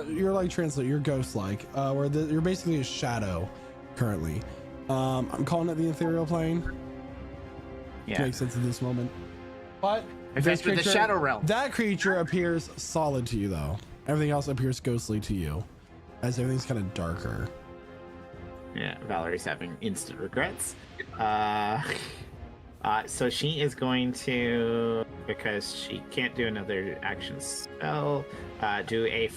You're like translate. You're ghost-like. You're basically a shadow currently. I'm calling it the ethereal plane. Yeah. Makes sense in this moment. But I've this entered the creature- shadow realm. That creature appears solid to you, though. Everything else appears ghostly to you, as everything's kind of darker. Yeah, Valerie's having instant regrets. So she is going to, because she can't do another action spell, do a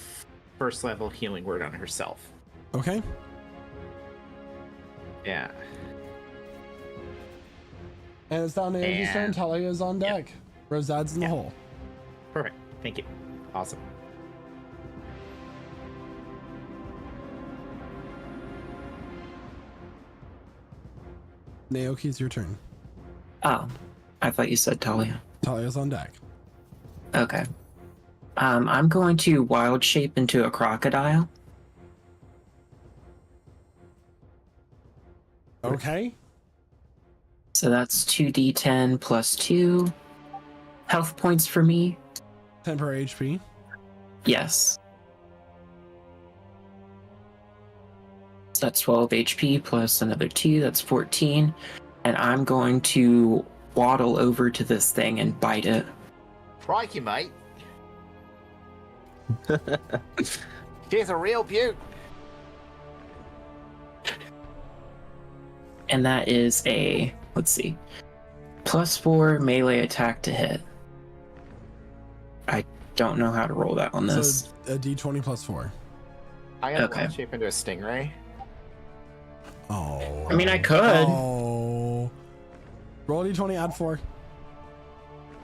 first level healing word on herself. Okay. Yeah. And it's down to Angie's turn. And- Talia's on deck. Rosad's in the hole. Perfect. Thank you. Awesome. Naoki's your turn. Oh, I thought you said Talia. Talia's on deck. Okay. I'm going to wild shape into a crocodile. Okay. So that's 2d10 plus 2 health points for me. 10 per HP. Yes. So that's 12 HP plus another 2, that's 14. And I'm going to waddle over to this thing and bite it. Crikey, mate. She's a real beaut. And that is a, let's see, +4 melee attack to hit. I don't know how to roll that on this. So a D20 plus 4. I gotta Okay. shape into a stingray. Oh. I mean, I could. Oh. Roll a D20, add 4.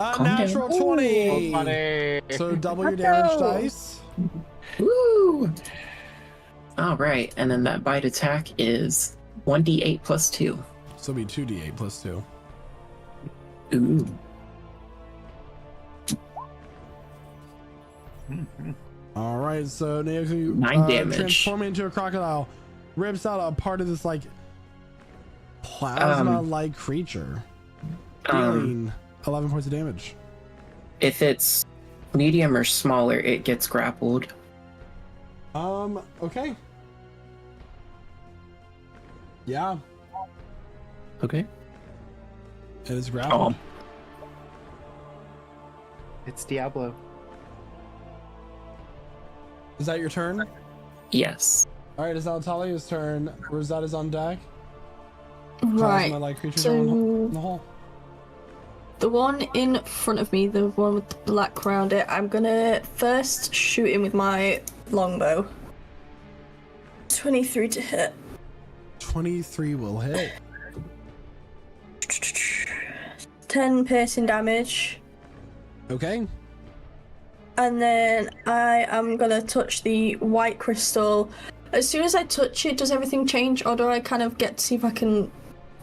A Calm down. natural Ooh. 20. Funny. So double your damage dice. Woo! All right, and then that bite attack is 1d8 plus 2. So it'll be 2d8 plus 2. Ooh. All right, so Naoki 9 damage. transforming into a crocodile, rips out a part of this like plasma-like creature, dealing 11 points of damage. If it's medium or smaller, it gets grappled. Okay. Yeah, Okay. it is grappled. Oh, It's Diablo. Is that your turn? yes. All right, it's now Talia's turn. Rosetta's on deck. Right. Plasma-like creatures So- are in the hole. The one in front of me, the one with the black around it, I'm gonna first shoot him with my longbow. 23 to hit. 23 will hit. 10 piercing damage. Okay. And then I am gonna touch the white crystal. As soon as I touch it, does everything change, or do I kind of get to see if I can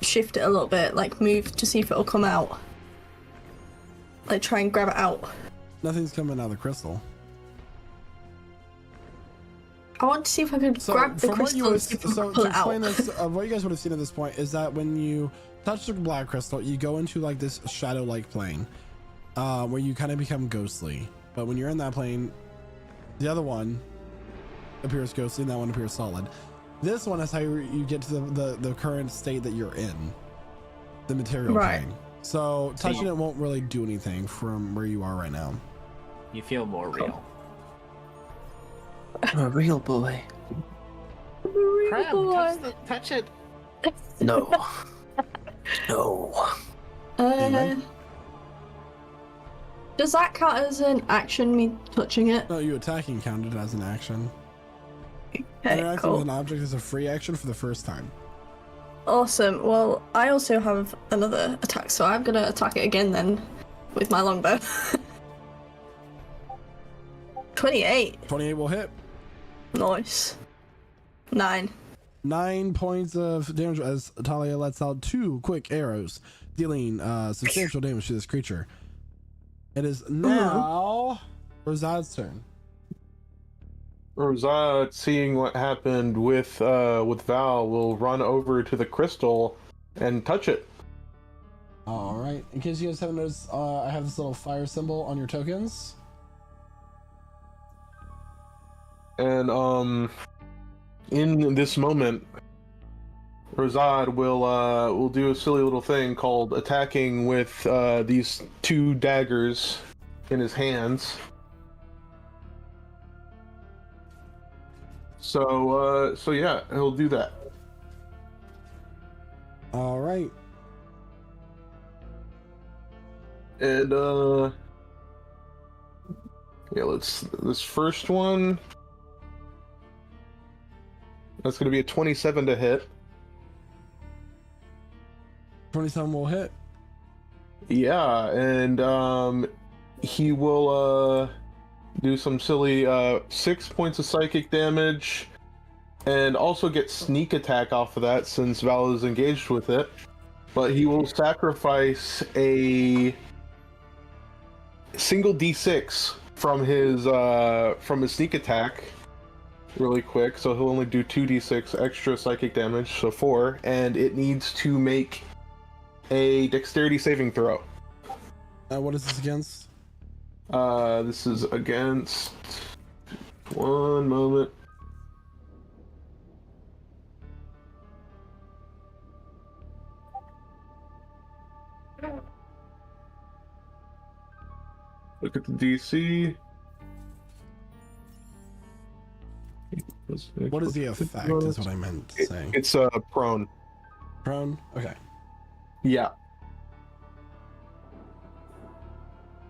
shift it a little bit, like move to see if it'll come out? Like try and grab it out. Nothing's coming out of the crystal. I want to see if I can So grab the from what you crystal would, and see if I so can pull to it out. explain this, what you guys would have seen at this point is that when you touch the black crystal, you go into like this shadow-like plane, where you kind of become ghostly. But when you're in that plane, the other one appears ghostly, and that one appears solid. This one is how you get to the current state that you're in, the material Right. plane. So touching it won't really do anything from where you are right now. You feel more real. I'm a real boy. Crab, touch it. No. No. Does that count as an action, me touching it? No, you attacking counted as an action. Okay, Interacting with cool. an object is a free action for the first time. Awesome. Well, I also have another attack, so I'm gonna attack it again then with my longbow. 28. 28 will hit. Nice. 9. 9 points of damage as Talia lets out 2 quick arrows, dealing substantial damage to this creature. It is now Rosad's turn. Rosad, seeing what happened with Val, will run over to the crystal and touch it. All right. In case you guys haven't noticed, I have this little fire symbol on your tokens. And in this moment, Rosad will do a silly little thing called attacking with these 2 daggers in his hands. So yeah, he'll do that. All right. And yeah, this first one. That's going to be a 27 to hit. 27 will hit. Yeah, and he will do some silly 6 points of psychic damage, and also get sneak attack off of that since Val is engaged with it. But he will sacrifice a single d6 from his sneak attack really quick, so he'll only do 2d6 extra psychic damage, so 4, and it needs to make a dexterity saving throw. What is this against? This is against... One moment. Look at the DC. What is the effect is what I meant to say. It's prone. Prone? Okay. Yeah.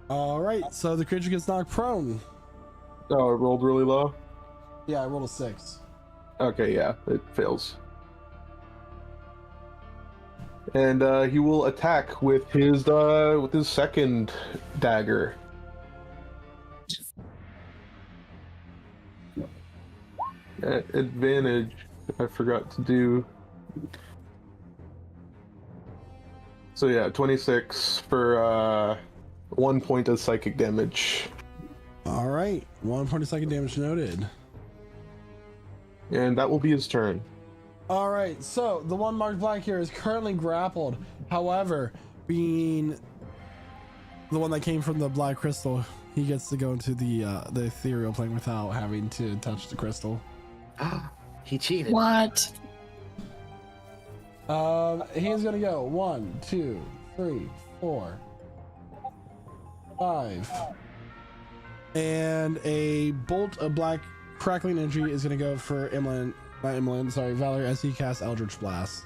All right, so the creature gets knocked prone. Oh, it rolled really low? Yeah, I rolled a 6. Okay, yeah, it fails. And he will attack with his second dagger. At advantage, I forgot to do. So yeah, 26 for 1 point of psychic damage. All right, 1 point of psychic damage noted. And that will be his turn. All right, so the one marked black here is currently grappled. However, being the one that came from the black crystal, he gets to go into the ethereal plane without having to touch the crystal. Ah, he cheated. What? He's gonna go 1, 2, 3, 4, 5, and a bolt of black crackling energy is gonna go for Valerie, as he casts Eldritch Blast.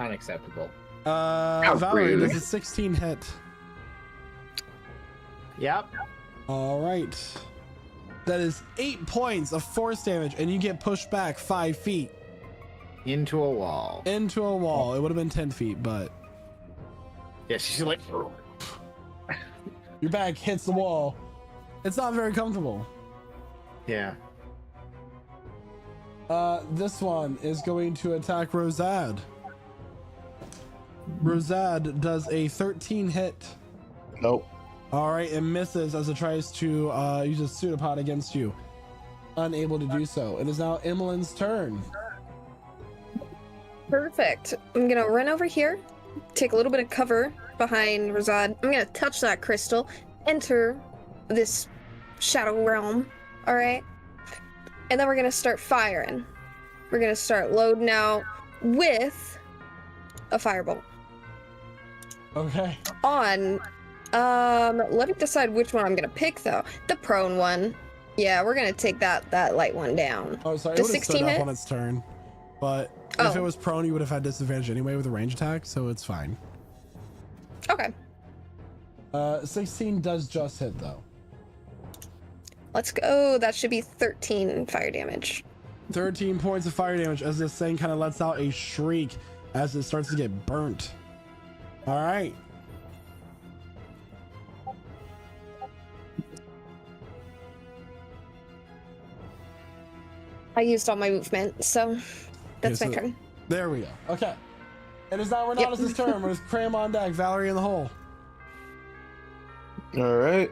Unacceptable. Valerie, rude. does a 16 hit? Yep. All right. That is 8 points of force damage, and you get pushed back 5 feet. Into a wall. Into a wall. It would have been 10 feet, but Yeah, she's like... your back hits the wall. It's not very comfortable. Yeah. This one is going to attack Rosad. Rosad does a 13 hit. Nope. All right, it misses as it tries to use a pseudopod against you. Unable to do so. It is now Emmeline's turn. Perfect. I'm gonna run over here, take a little bit of cover behind Rosad. I'm gonna touch that crystal, enter this shadow realm. All right, and then we're gonna start firing. We're gonna start loading out with a firebolt Okay. on. Let me decide which one I'm gonna pick though. The prone one. Yeah, we're gonna take that light one down. Oh, sorry. It Does would have 16 stood up hit? on its turn, but if Oh. it was prone, you would have had disadvantage anyway with a range attack, so it's fine. Okay, 16 does just hit though. let's go. That should be 13 fire damage. 13 points of fire damage as this thing kind of lets out a shriek as it starts to get burnt. All right. I used all my movement, so that's Okay, my so- turn. There we go. Okay. It is now Renatus' turn with Cram on deck. Valerie in the hole. All right.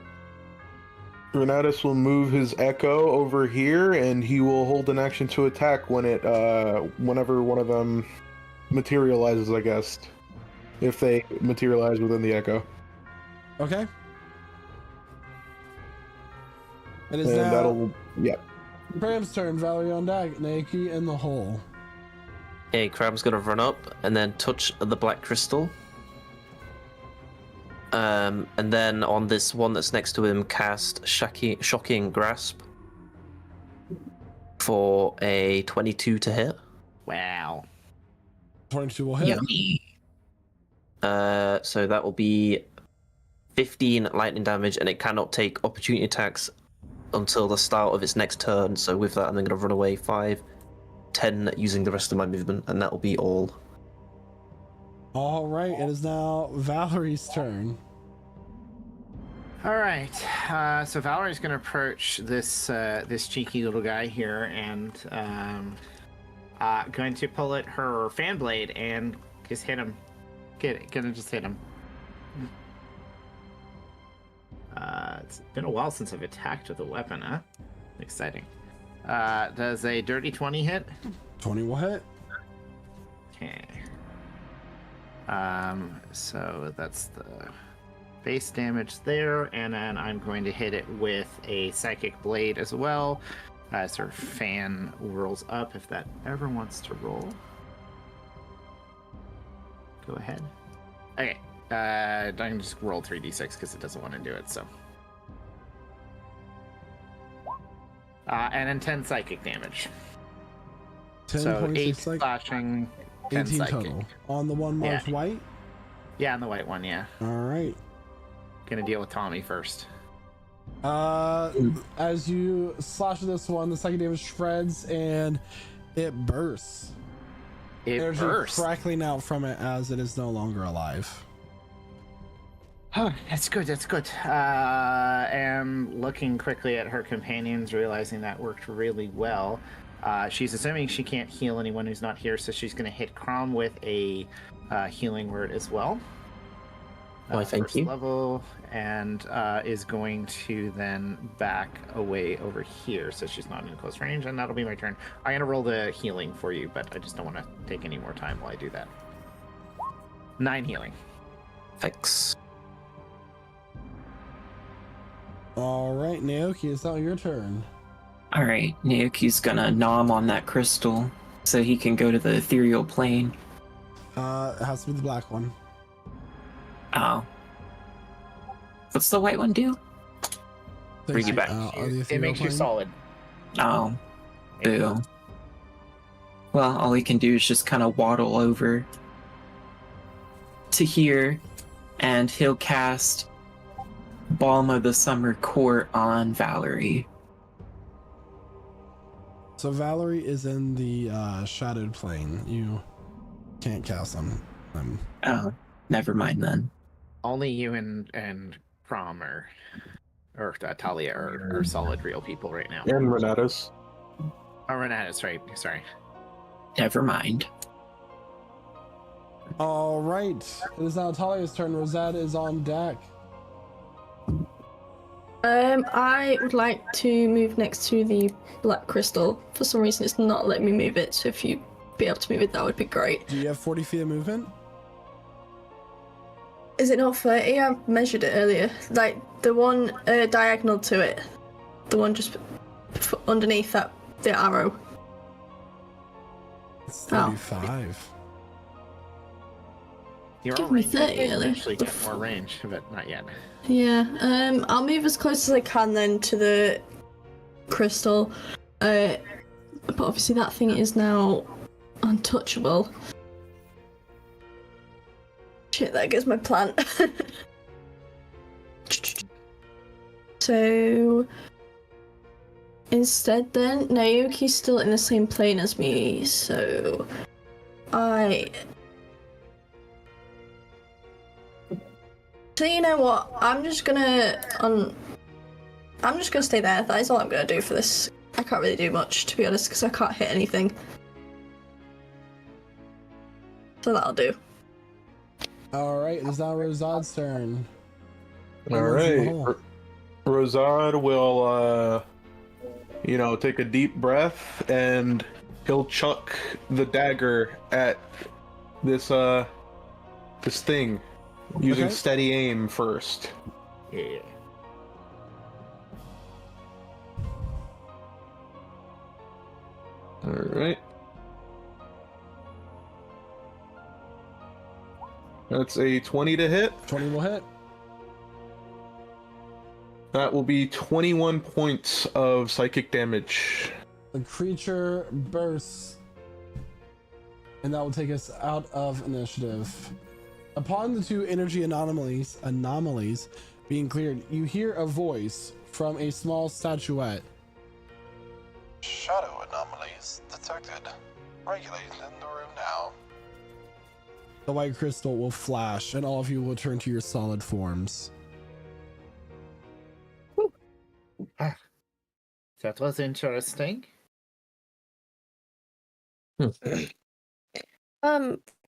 Renatus will move his echo over here, and he will hold an action to attack when it, whenever one of them materializes, I guess. If they materialize within the echo. Okay. It is And now that'll, yeah. Cram's turn. Valerie on deck. Naoki in the hole. Okay, Crab's gonna run up and then touch the black crystal. And then on this one that's next to him, cast Shocking Grasp for a 22 to hit. Wow. 22 will hit. Yummy. So that will be 15 lightning damage, and it cannot take opportunity attacks until the start of its next turn. So with that, I'm then going to run away 5, 10 using the rest of my movement, and that will be all. All right. It is now Valerie's turn. All right. So Valerie's going to approach this cheeky little guy here and going to pull at her fan blade and just hit him. Gonna just hit him. It's been a while since I've attacked with a weapon, huh? Exciting. Does a dirty 20 hit? 20 will hit. Okay. So that's the base damage there, and then I'm going to hit it with a psychic blade as well. As her fan whirls up, if that ever wants to roll. Go ahead. Okay. I can just roll 3d6 because it doesn't want to do it, so. And then 10 psychic damage. 10 So points 8 of psych. slashing, 10 18 psychic. total. On the one marked white. Yeah, on the white one, yeah. All right. Gonna deal with Tommy first. As you slash this one, the second damage shreds and it bursts. It There's bursts. crackling out from it as it is no longer alive. Oh, that's good, that's good. And looking quickly at her companions, realizing that worked really well, she's assuming she can't heal anyone who's not here, so she's going to hit Crom with a healing word as well. Why, thank first you. level, and is going to then back away over here, so she's not in close range, and that'll be my turn. I'm going to roll the healing for you, but I just don't want to take any more time while I do that. 9 healing. Thanks. All right, Naoki, it's now your turn. Alright, Naoki's gonna nom on that crystal so he can go to the ethereal plane. It has to be the black one. Oh. What's the white one do? Bring you back. It makes you solid. Oh. Boo. Well, all he can do is just kind of waddle over to here, and he'll cast Balm of the Summer Court on Valerie. So Valerie is in the shadowed plane. You can't cast them. Oh, never mind then. Only you and Crom or Talia are solid real people right now. And Renatus. Oh, Renatus, right. Sorry. Never mind. All right, it is now Talia's turn. Rosette is on deck. I would like to move next to the black crystal. For some reason, it's not letting me move it. So if you'd be able to move it, that would be great. Do you have 40 feet of movement? Is it not 30? I measured it earlier. Like the one diagonal to it, the one just underneath that the arrow. It's Oh. 35. You're Give all me range. 30 You earlier. actually get more range, but not yet. Yeah. I'll move as close as I can then to the crystal. But obviously that thing is now untouchable. Shit, there goes my plant. So instead then, Naoki's still in the same plane as me, so So you know what? I'm just gonna stay there. That is all I'm gonna do for this. I can't really do much, to be honest, because I can't hit anything. So that'll do. All right, it's now Rosad's turn. All right. Rosad will, take a deep breath, and he'll chuck the dagger at this thing, using Okay. steady aim first. Yeah. All right. That's a 20 to hit. 20 will hit. That will be 21 points of psychic damage. The creature bursts, and that will take us out of initiative. Upon the two energy anomalies being cleared, you hear a voice from a small statuette. Shadow anomalies detected. Regulating the room now. The white crystal will flash, and all of you will turn to your solid forms. That was interesting.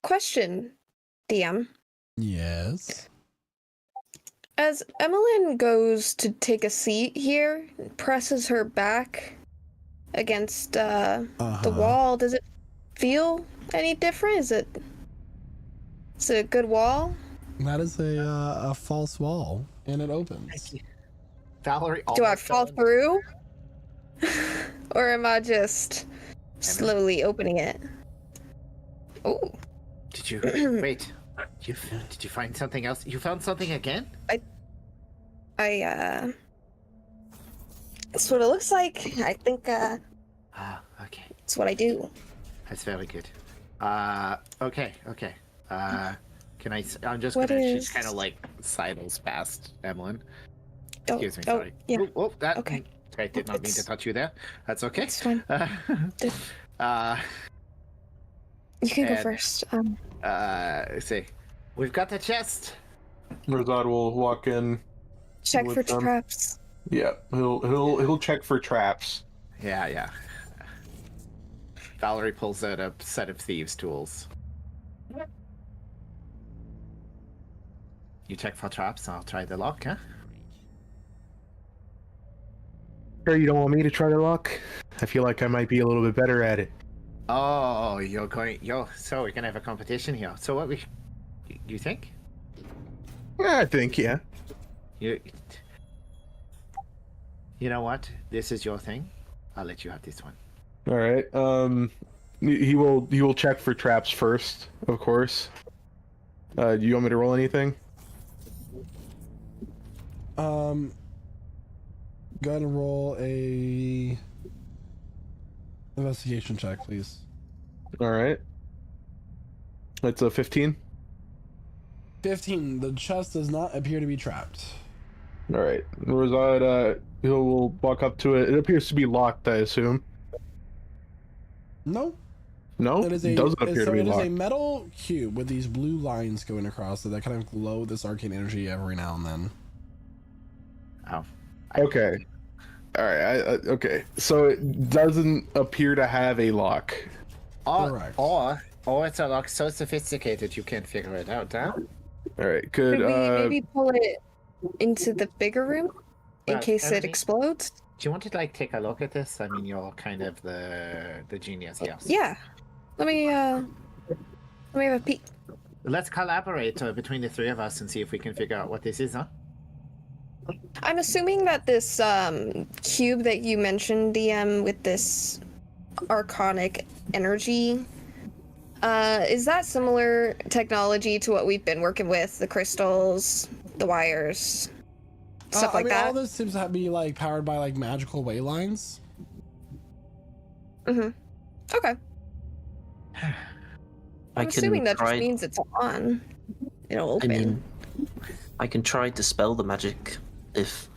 Question, DM. Yes. As Emmeline goes to take a seat here, presses her back against the wall, does it feel any different? Is it a good wall? That is a false wall, and it opens. Valerie, Do I almost fall fell through? Or am I just slowly opening it? Oh. Did you wait? Did you find something else? You found something again? That's what it looks like. I think Okay. that's what I do. That's very good. Okay. Can I? I'm just What gonna. is- She's kind of like sidles past Emmeline. Oh, Excuse me. oh, Sorry. yeah. Oh, that. Okay. I did not mean to touch you there. That's okay. It's fine. Uh, You can go and- first. let's see. We've got the chest. Rosad will walk in. Check with for them. traps. Yeah, he'll check for traps. Yeah. Valerie pulls out a set of thieves' tools. You check for traps, I'll try the lock, huh? Sure, you don't want me to try the lock? I feel like I might be a little bit better at it. Oh, so we're gonna have a competition here. So what you think? Yeah, I think, yeah. You know what? This is your thing. I'll let you have this one. All right. He will check for traps first, of course. Do you want me to roll anything? Go ahead and roll a investigation check, please. All right. It's a 15. 15. The chest does not appear to be trapped. All right. Rosad, he'll walk up to it. It appears to be locked, I assume. No. No, It is it doesn't appear to be it is a locked. metal cube with these blue lines going across it that kind of glow this arcane energy every now and then. Oh. Okay. All right. Okay. So it doesn't appear to have a lock. Correct. Or it's a lock so sophisticated you can't figure it out, huh? All right. Could Could we maybe pull it into the bigger room in Well, case it Emily- explodes? Do you want to take a look at this? I mean, you're kind of the genius here. Yeah. Let me have a peek. Let's collaborate between the three of us and see if we can figure out what this is, huh? I'm assuming that this cube that you mentioned, DM, with this archonic energy, is that similar technology to what we've been working with? The crystals, the wires? stuff like All that. this seems to be like powered by like magical way lines. Mm-hmm. Okay. I'm assuming that just try. means it's on. It'll open. I mean, I can try dispel the magic if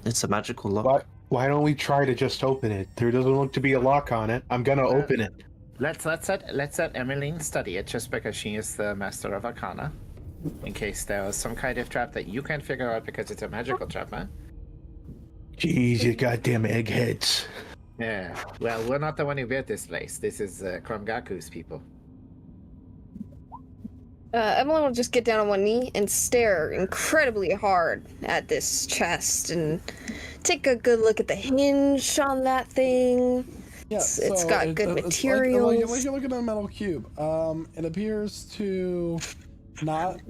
it's a magical lock. Why don't we try to just open it? There doesn't look to be a lock on it. I'm gonna open it. Let's let Emmeline study it just because she is the master of Arcana. In case there was some kind of trap that you can't figure out because it's a magical trap, man. Jeez, you goddamn eggheads. Yeah. Well, we're not the one who built this place. This is Kromgaku's people. Evelyn will just get down on one knee and stare incredibly hard at this chest and take a good look at the hinge on that thing. Yeah, It's got good Like materials. you're looking at a metal cube. It appears to not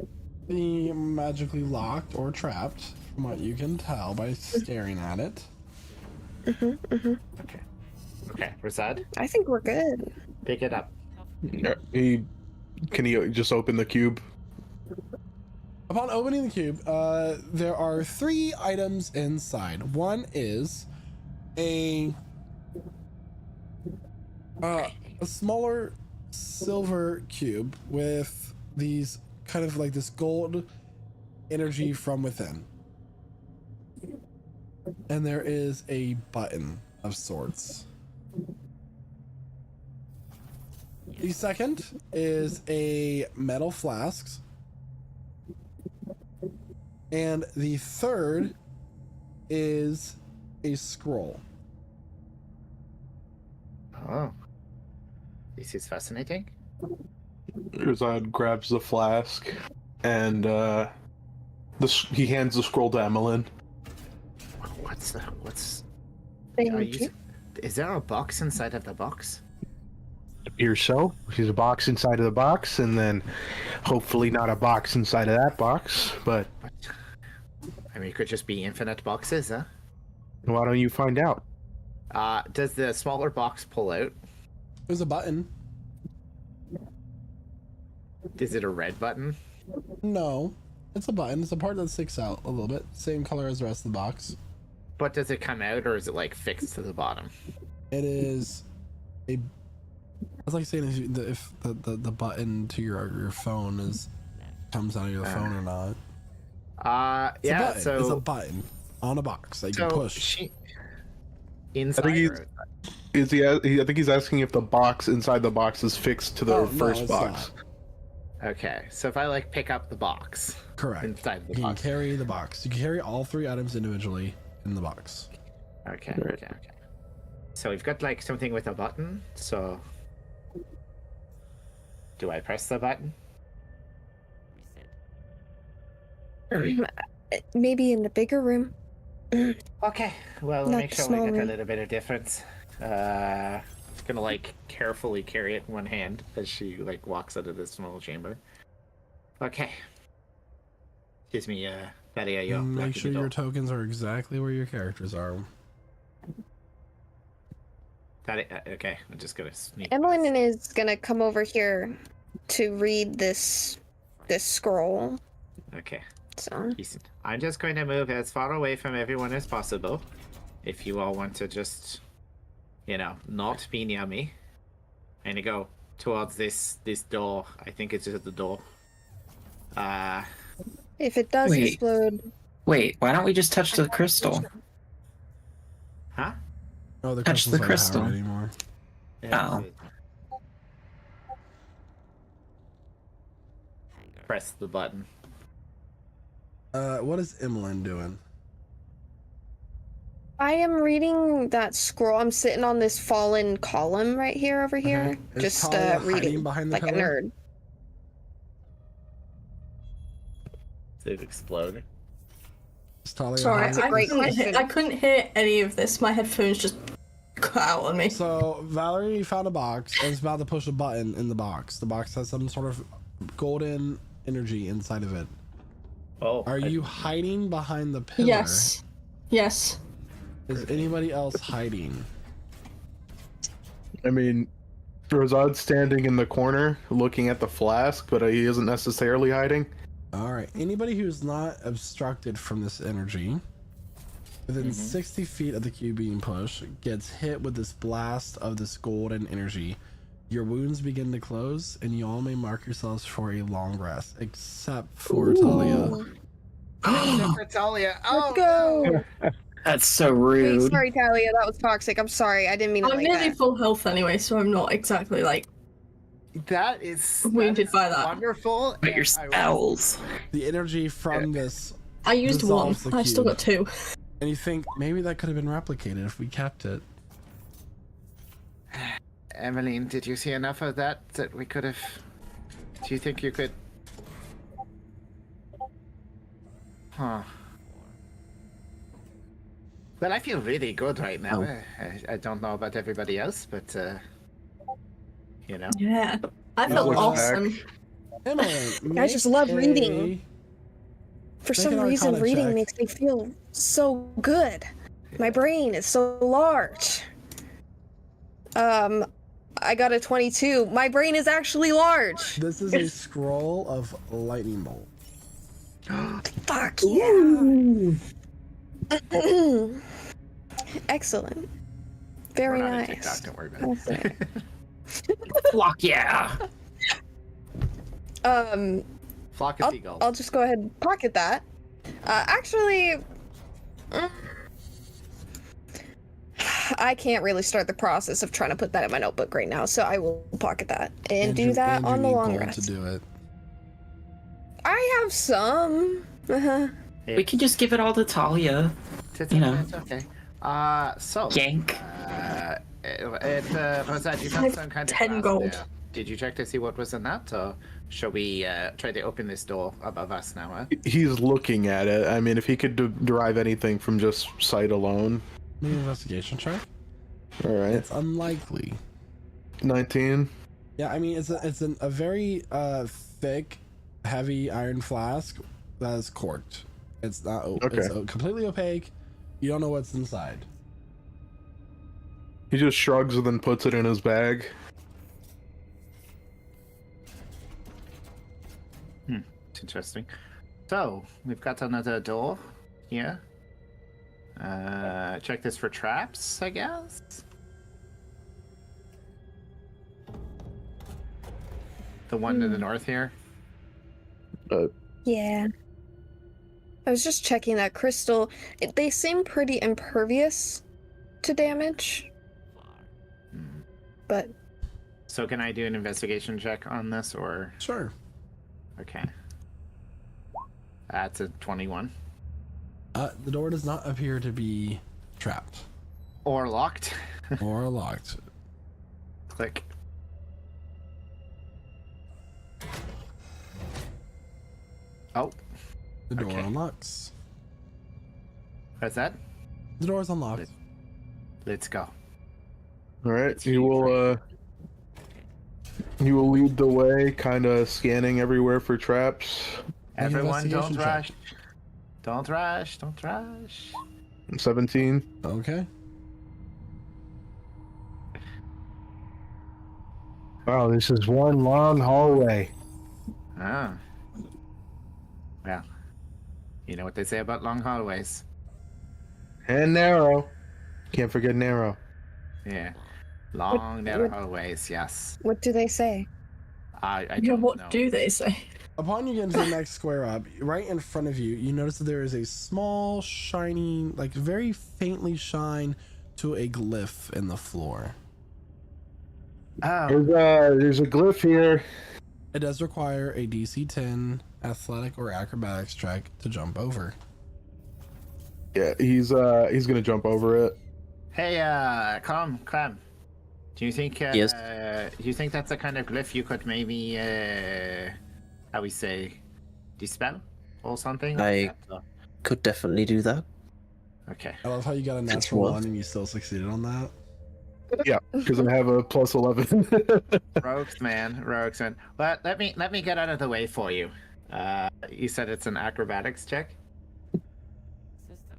be magically locked or trapped, from what you can tell by staring at it. Okay, Rosad, I think we're good. pick it up. Can he just open the cube? Upon opening the cube, there are 3 items inside. One is a smaller silver cube with these kind of like this gold energy from within. And there is a button of sorts. The second is a metal flask. And the third is a scroll. Oh. This is fascinating. Rosad grabs the flask and he hands the scroll to Emmeline. What's Thank are you. is there a box inside of the box? Appears so. There's a box inside of the box, and then hopefully not a box inside of that box, but What? I mean, it could just be infinite boxes, huh? why don't you find out? Does the smaller box pull out? There's a button. Is it a red button? No, it's a button. It's a part that sticks out a little bit. Same color as the rest of the box. But does it come out, or is it like fixed to the bottom? It is a. It's like saying if the button to your phone comes out of your phone or not. It's a Yeah. button. So it's a button on a box that you can push. She, inside. I think he's- or- I think he's asking if the box inside the box is fixed to the Oh, no, first it's box. Okay, so if I like pick up the box Correct. inside the You can box. carry the box. You can carry all 3 items individually in the box. Okay, Right. okay. So we've got like something with a button. So do I press the button? Maybe in the bigger room. Okay. Well, Not make sure small we get a room. little bit of difference. Gonna like carefully carry it in one hand as she like walks out of this small chamber. Okay. Excuse me, Valia, yo. Make sure your tokens are exactly where your characters are. Okay, I'm just gonna sneak. Emmeline is gonna come over here to read this scroll. Okay. So Decent. I'm just going to move as far away from everyone as possible. If you all want to just, not be near me. And to go towards this door. I think it's just the door. if it does Wait. explode, Wait, why don't we just touch the crystal? Huh? Oh, the Touch crystal's the not crystal. powered anymore. Oh. Press the button. What is Emmeline doing? I am reading that scroll. I'm sitting on this fallen column right here over here, Is just Talia hiding reading behind the like a pillar? nerd. Did it explode? Is Talia Sorry, hiding? That's a great question. I couldn't hear any of this. My headphones just cut out on me. So Valerie found a box and is about to push a button in the box. The box has some sort of golden energy inside of it. Oh. Are you hiding behind the pillar? Yes. Yes. Is anybody else hiding? I mean, Rosad's standing in the corner looking at the flask, but he isn't necessarily hiding. All right. Anybody who's not obstructed from this energy within 60 feet of the cube being pushed gets hit with this blast of this golden energy. Your wounds begin to close, and you all may mark yourselves for a long rest, except for Talia. Except for Talia. Oh, Let's go. That's so Wait, rude. sorry, Talia. That was toxic. I'm sorry. I didn't mean it I'm like nearly that. full health anyway, so I'm not exactly like that is wounded by that. wonderful. But your and I was- spells. The energy from this, I used one. Dissolves the I still cube. got 2. and you think maybe that could have been replicated if we kept it. Emmeline, did you see enough of that we could have? Do you think you could? Huh. Well, I feel really good right now. I don't know about everybody else, but you know. Yeah. I felt looks awesome. Emily, I just love make reading. For Make some an reason, Arcana reading check. makes me feel so good. My brain is so large. I got a 22. My brain is actually large. This is a scroll of lightning bolt. Fuck yeah. Excellent. Very We're not a nice. TikTok, don't worry about it. Fuck yeah. Flock of seagulls. I'll just go ahead and pocket that. Actually, I can't really start the process of trying to put that in my notebook right now, so I will pocket that and do that on the long to rest. do it. I have some. Uh-huh. We can just give it all to Talia. you know. It's okay. So. Yank. Rosette, you I found have some kind 10 of gold. there. Did you check to see what was in that, or shall we try to open this door above us now? Huh? He's looking at it. I mean, if he could derive anything from just sight alone. Make an investigation check. All right. It's unlikely. 19. Yeah, I mean it's a very thick, heavy iron flask that is corked. It's not. It's completely opaque. You don't know what's inside. He just shrugs and then puts it in his bag. It's interesting. So we've got another door here. Check this for traps, I guess. The one to the north here. Yeah. I was just checking that crystal. They seem pretty impervious to damage. But So can I do an investigation check on this, or Sure. okay? That's a 21. The door does not appear to be trapped Or locked. or locked. Click. Oh, The door Okay. unlocks. what's that? The door is unlocked. Let's go. All right. He will lead the way, kind of scanning everywhere for traps. Make an Everyone, don't investigation rush. check. Don't rush. Don't rush. 17. Okay. Wow, this is one long hallway. Ah. Well, you know what they say about long hallways. And narrow. Can't forget narrow. Yeah. Long, narrow hallways, yes. what do they say? I Yeah, don't what know. do they say? Upon you get into the next square up, right in front of you, you notice that there is a small, shining, like very faintly shine to a glyph in the floor. Oh, There's a glyph here. It does require a DC 10 athletic or acrobatics check to jump over. Yeah, he's gonna jump over it. hey, Clam. Do you think? Yes. Do you think that's a kind of glyph you could maybe, how we say, dispel or something? I- Could definitely do that. Okay. I love how you got a natural one. 1 and you still succeeded on that. Yeah, because I have a plus 11. Rogues, man. Well, let me get out of the way for you. You said it's an acrobatics check.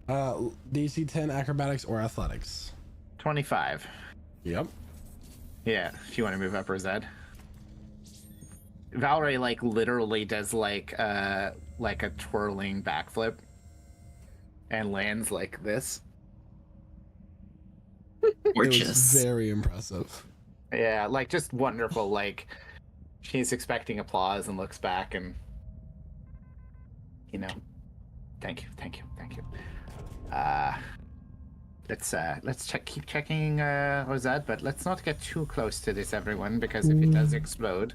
DC 10 acrobatics or athletics. 25. Yep. Yeah, if you want to move up, Rosette. Valerie like literally does like a twirling backflip and lands like this. It was Gorgeous. very impressive. Yeah, like just wonderful. Like she's expecting applause and looks back and thank you. Let's keep checking Rosette, but let's not get too close to this, everyone, because if it does explode,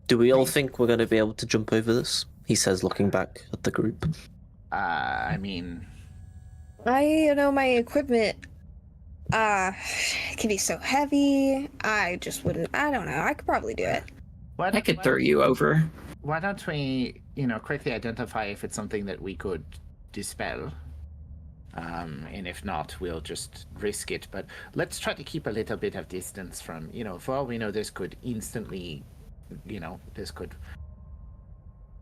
Do we all think we're going to be able to jump over this? He says, looking back at the group. I mean, my equipment can be so heavy. I just wouldn't. I don't know. I could probably do it. I could throw you over. Why don't we, quickly identify if it's something that we could dispel? And if not, we'll just risk it. But let's try to keep a little bit of distance from, for all we know, this could instantly, this could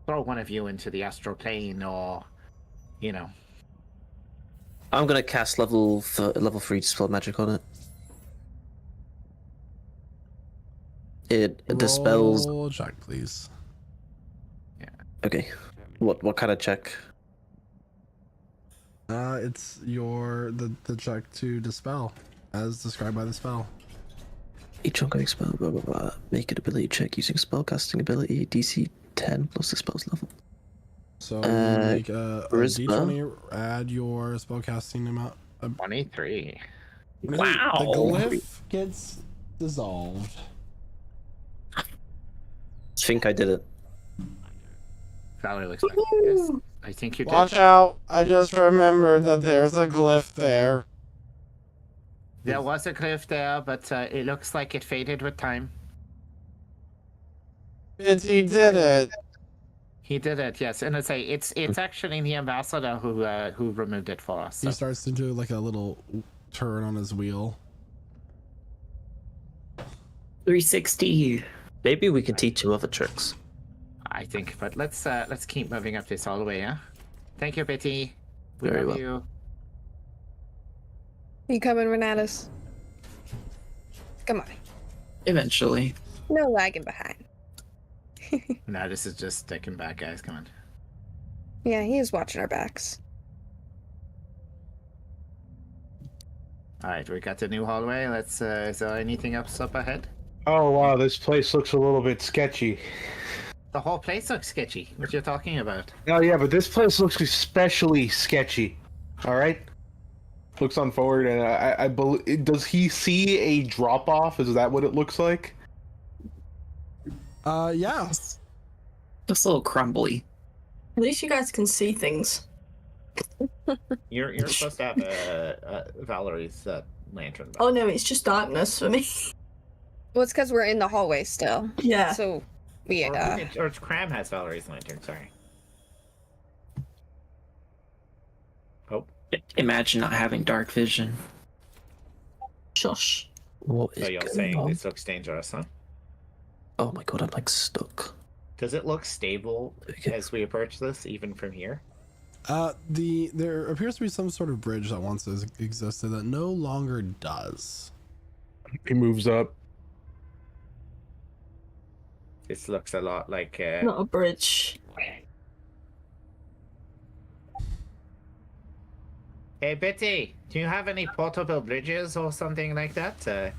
throw one of you into the astral plane or, I'm going to cast level 3 Dispel Magic on it. It dispels... Roll check, please. Okay. What kind of check? It's the check to dispel, as described by the spell. Each ongoing spell, blah blah blah. Make an ability check using spellcasting ability, DC 10 plus the spell's level. So you make a charisma. D20, add your spellcasting amount. 23. Wow. The glyph gets dissolved. I think I did it. Valerie looks like yes. I think you did. Watch out! I just remembered that there's a glyph there. There was a glyph there, but it looks like it faded with time. He did it. He did it, yes. And it's actually the ambassador who removed it for us. He starts to do like a little turn on his wheel. 360. Maybe we can teach him other tricks. I think, but let's keep moving up this hallway, yeah? Thank you, Betty. We Very love well. you. You coming, Renatus? Come on. Eventually. No lagging behind. No, this is just sticking back, guys. Come on. Yeah, he is watching our backs. Alright, we got the new hallway. Let's is there anything else up ahead? Oh wow, this place looks a little bit sketchy. The whole place looks sketchy. What you talking about? Oh yeah, but this place looks especially sketchy. All right. Looks on forward, and I believe. Does he see a drop off? Is that what it looks like? Yeah. Just a little crumbly. At least you guys can see things. You're supposed to have Valerie's lantern. Oh no, it's just darkness for me. Well, it's because we're in the hallway still. Yeah. So, yeah. Or Cram has Valerie's lantern. Sorry. Oh. Imagine not having dark vision. Shush. What is So you're going saying on? this looks dangerous, huh? Oh my god, I'm like stuck. Does it look stable Okay. as we approach this, even from here? There appears to be some sort of bridge that once existed that no longer does. He moves up. This looks a lot like. Not a bridge. Hey Betty, do you have any portable bridges or something like that?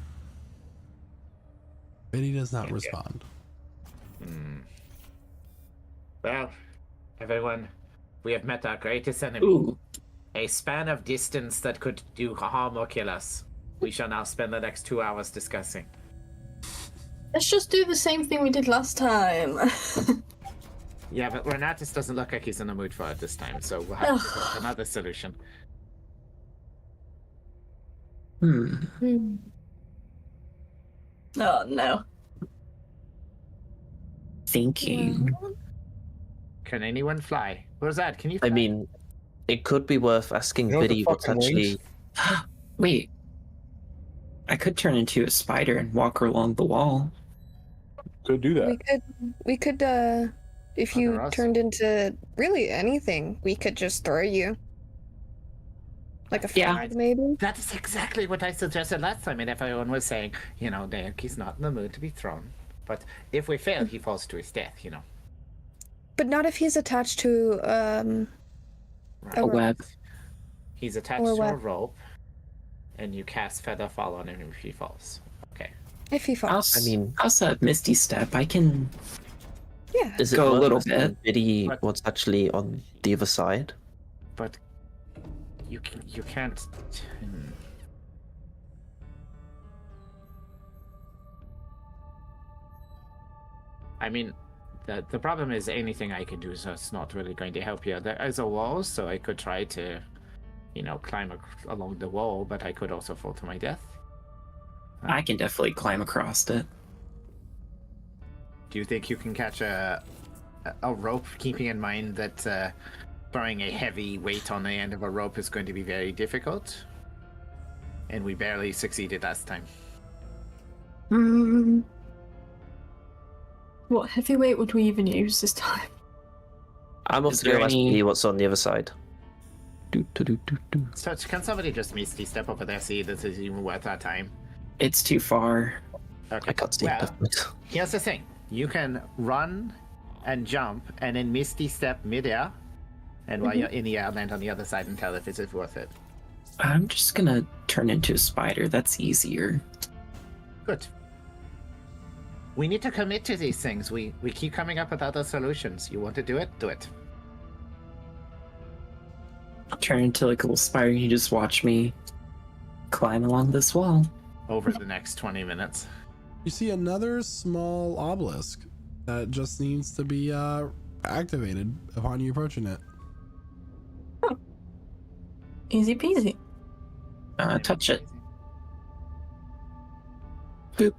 Betty does not Okay. respond. Well, everyone, we have met our greatest enemy. Ooh. A span of distance that could do harm or kill us. We shall now spend the next 2 hours discussing. Let's just do the same thing we did last time. Yeah, but Renatus doesn't look like he's in the mood for it this time, so we'll have to go with another solution. Hmm. Oh no. Thinking. Can anyone fly? Rosad, can you fly? I mean, it could be worth asking You know what the Biddy what's fucking actually. wings? Wait. I could turn into a spider and walk along the wall. Could do that. We could, if you Under us? turned into really anything, we could just throw you. Like a Yeah. flag, maybe? That is exactly what I suggested last time, and everyone was saying, you know, he's not in the mood to be thrown. But if we fail, he falls to his death, you know. But not if he's attached to Right. A web. He's attached Or to a what? rope, and you cast Feather Fall on him if he falls. Okay. if he falls. I mean, I also have Misty Step. I can. yeah. is it Go a worth little asking bit. Biddy But- what's actually on the other side? But you can't. I mean, the problem is anything I can do is just not really going to help you. There is a wall, so I could try to, you know, climb along the wall, but I could also fall to my death. I can definitely climb across it. Do you think you can catch a rope, keeping in mind that throwing a heavy weight on the end of a rope is going to be very difficult? And we barely succeeded last time. What heavyweight would we even use this time? I'm off Is to go there ask any- Biddy what's on the other side. So can somebody just Misty step over there, see if this is even worth our time? It's too far. Okay. I can't see Well, it. here's the thing. You can run and jump and then Misty step midair, and while you're in the air, land on the other side and tell if it's worth it. I'm just gonna turn into a spider. That's easier. Good. We need to commit to these things. We keep coming up with other solutions. You want to do it? Do it. Turn into like a little spider. You just watch me climb along this wall. Over the next 20 minutes. You see another small obelisk that just needs to be activated upon you approaching it. Easy peasy. Touch it. Boop.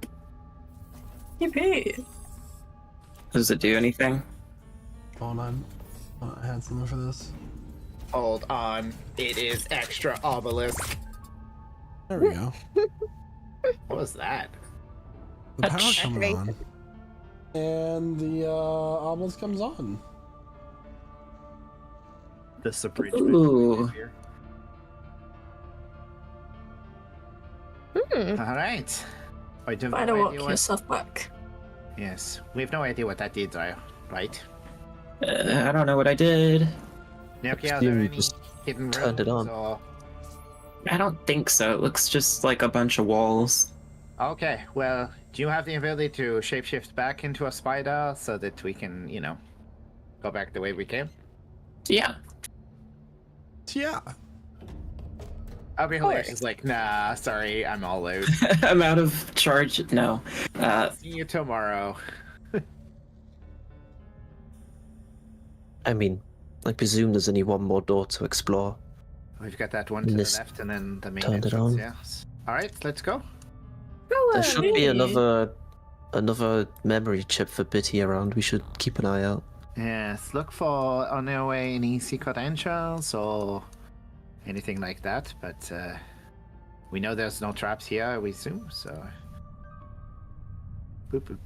Yippee. Does it do anything? Hold on. I had something for this. Hold on. It is extra obelisk. There we go. What was that? The power Touch. coming on. And the obelisk comes on. This abridged. Ooh. Hmm. All right. I have Try no to walk idea what. yourself back. Yes, we have no idea what that did, though, right? I don't know what I did. Naoki, are You there any just hidden turned it rooms on. or? I don't think so. It looks just like a bunch of walls. Okay, well, do you have the ability to shapeshift back into a spider so that we can, you know, go back the way we came? Yeah. Yeah. I'll be hilarious. course. Like, nah, sorry, I'm all out. I'm out of charge. No. See you tomorrow. I mean, I presume there's only one more door to explore. We've got that one to the This- left and then the main turned it entrance, on. yes. Alright, let's go. There should be Hey. another memory chip for Bitty around. We should keep an eye out. Yes, look for on our way any secret entrance or anything like that, but we know there's no traps here, we assume, so. Boop boop.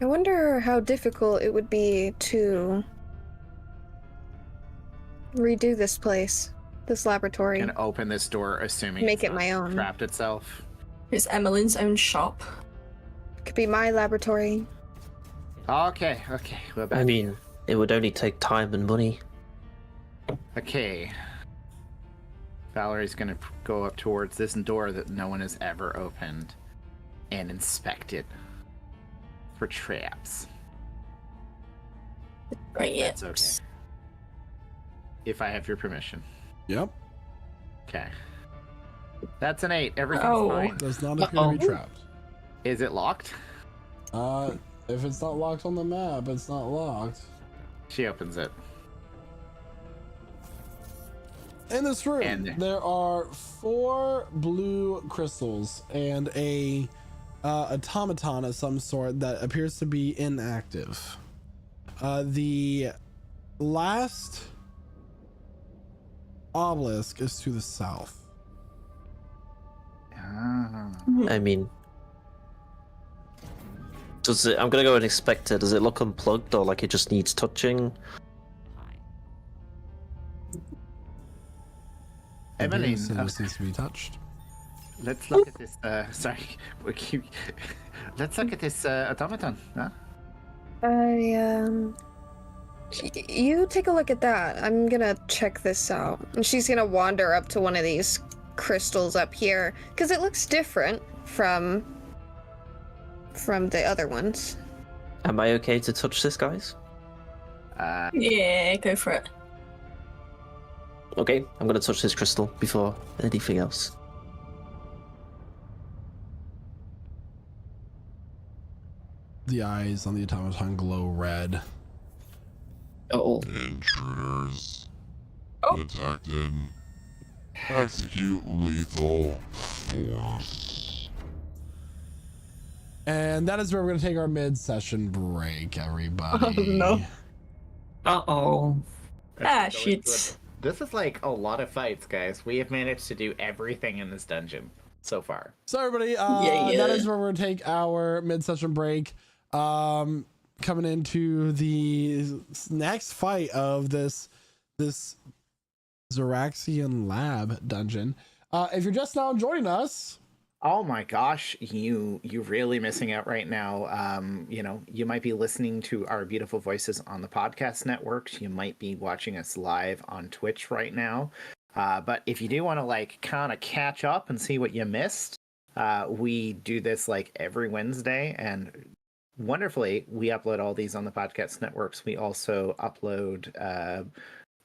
I wonder how difficult it would be to redo this place, this laboratory. Can open this door assuming Make it's it not my own. trapped itself. It's Emmeline's own shop. Could be my laboratory. Okay, we're back. I mean, it would only take time and money. Okay. Valerie's gonna go up towards this door that no one has ever opened and inspect it for traps. Right, yeah. That's okay. If I have your permission. Yep. Okay. That's an 8. Everything's Oh. fine. Does not appear to be trapped. Is it locked? If it's not locked on the map, it's not locked. She opens it. In this room, And- there are 4 blue crystals and a automaton of some sort that appears to be inactive. The last obelisk is to the south. Ah. I mean, does it? I'm gonna go and inspect it. Does it look unplugged or like it just needs touching? Emmeline, It seems to be touched. let's look at this. Sorry, let's look at this automaton. Huh? You take a look at that. I'm gonna check this out. And she's gonna wander up to one of these crystals up here because it looks different from the other ones. Am I okay to touch this, guys? Yeah, go for it. Okay, I'm gonna touch this crystal before anything else. The eyes on the automaton glow red. Oh. Intruders detected. Execute lethal force. And that is where we're going to take our mid-session break, everybody. Oh, no. Uh-oh. Shit. This is like a lot of fights, guys. We have managed to do everything in this dungeon so far. So everybody, Yeah. that is where we're going to take our mid-session break. Coming into the next fight of this Zoraxian lab dungeon. If you're just now joining us, Oh my gosh, you're really missing out right now. You might be listening to our beautiful voices on the podcast networks. You might be watching us live on Twitch right now. But if you do want to like kind of catch up and see what you missed, we do this like every Wednesday, and wonderfully, we upload all these on the podcast networks. We also upload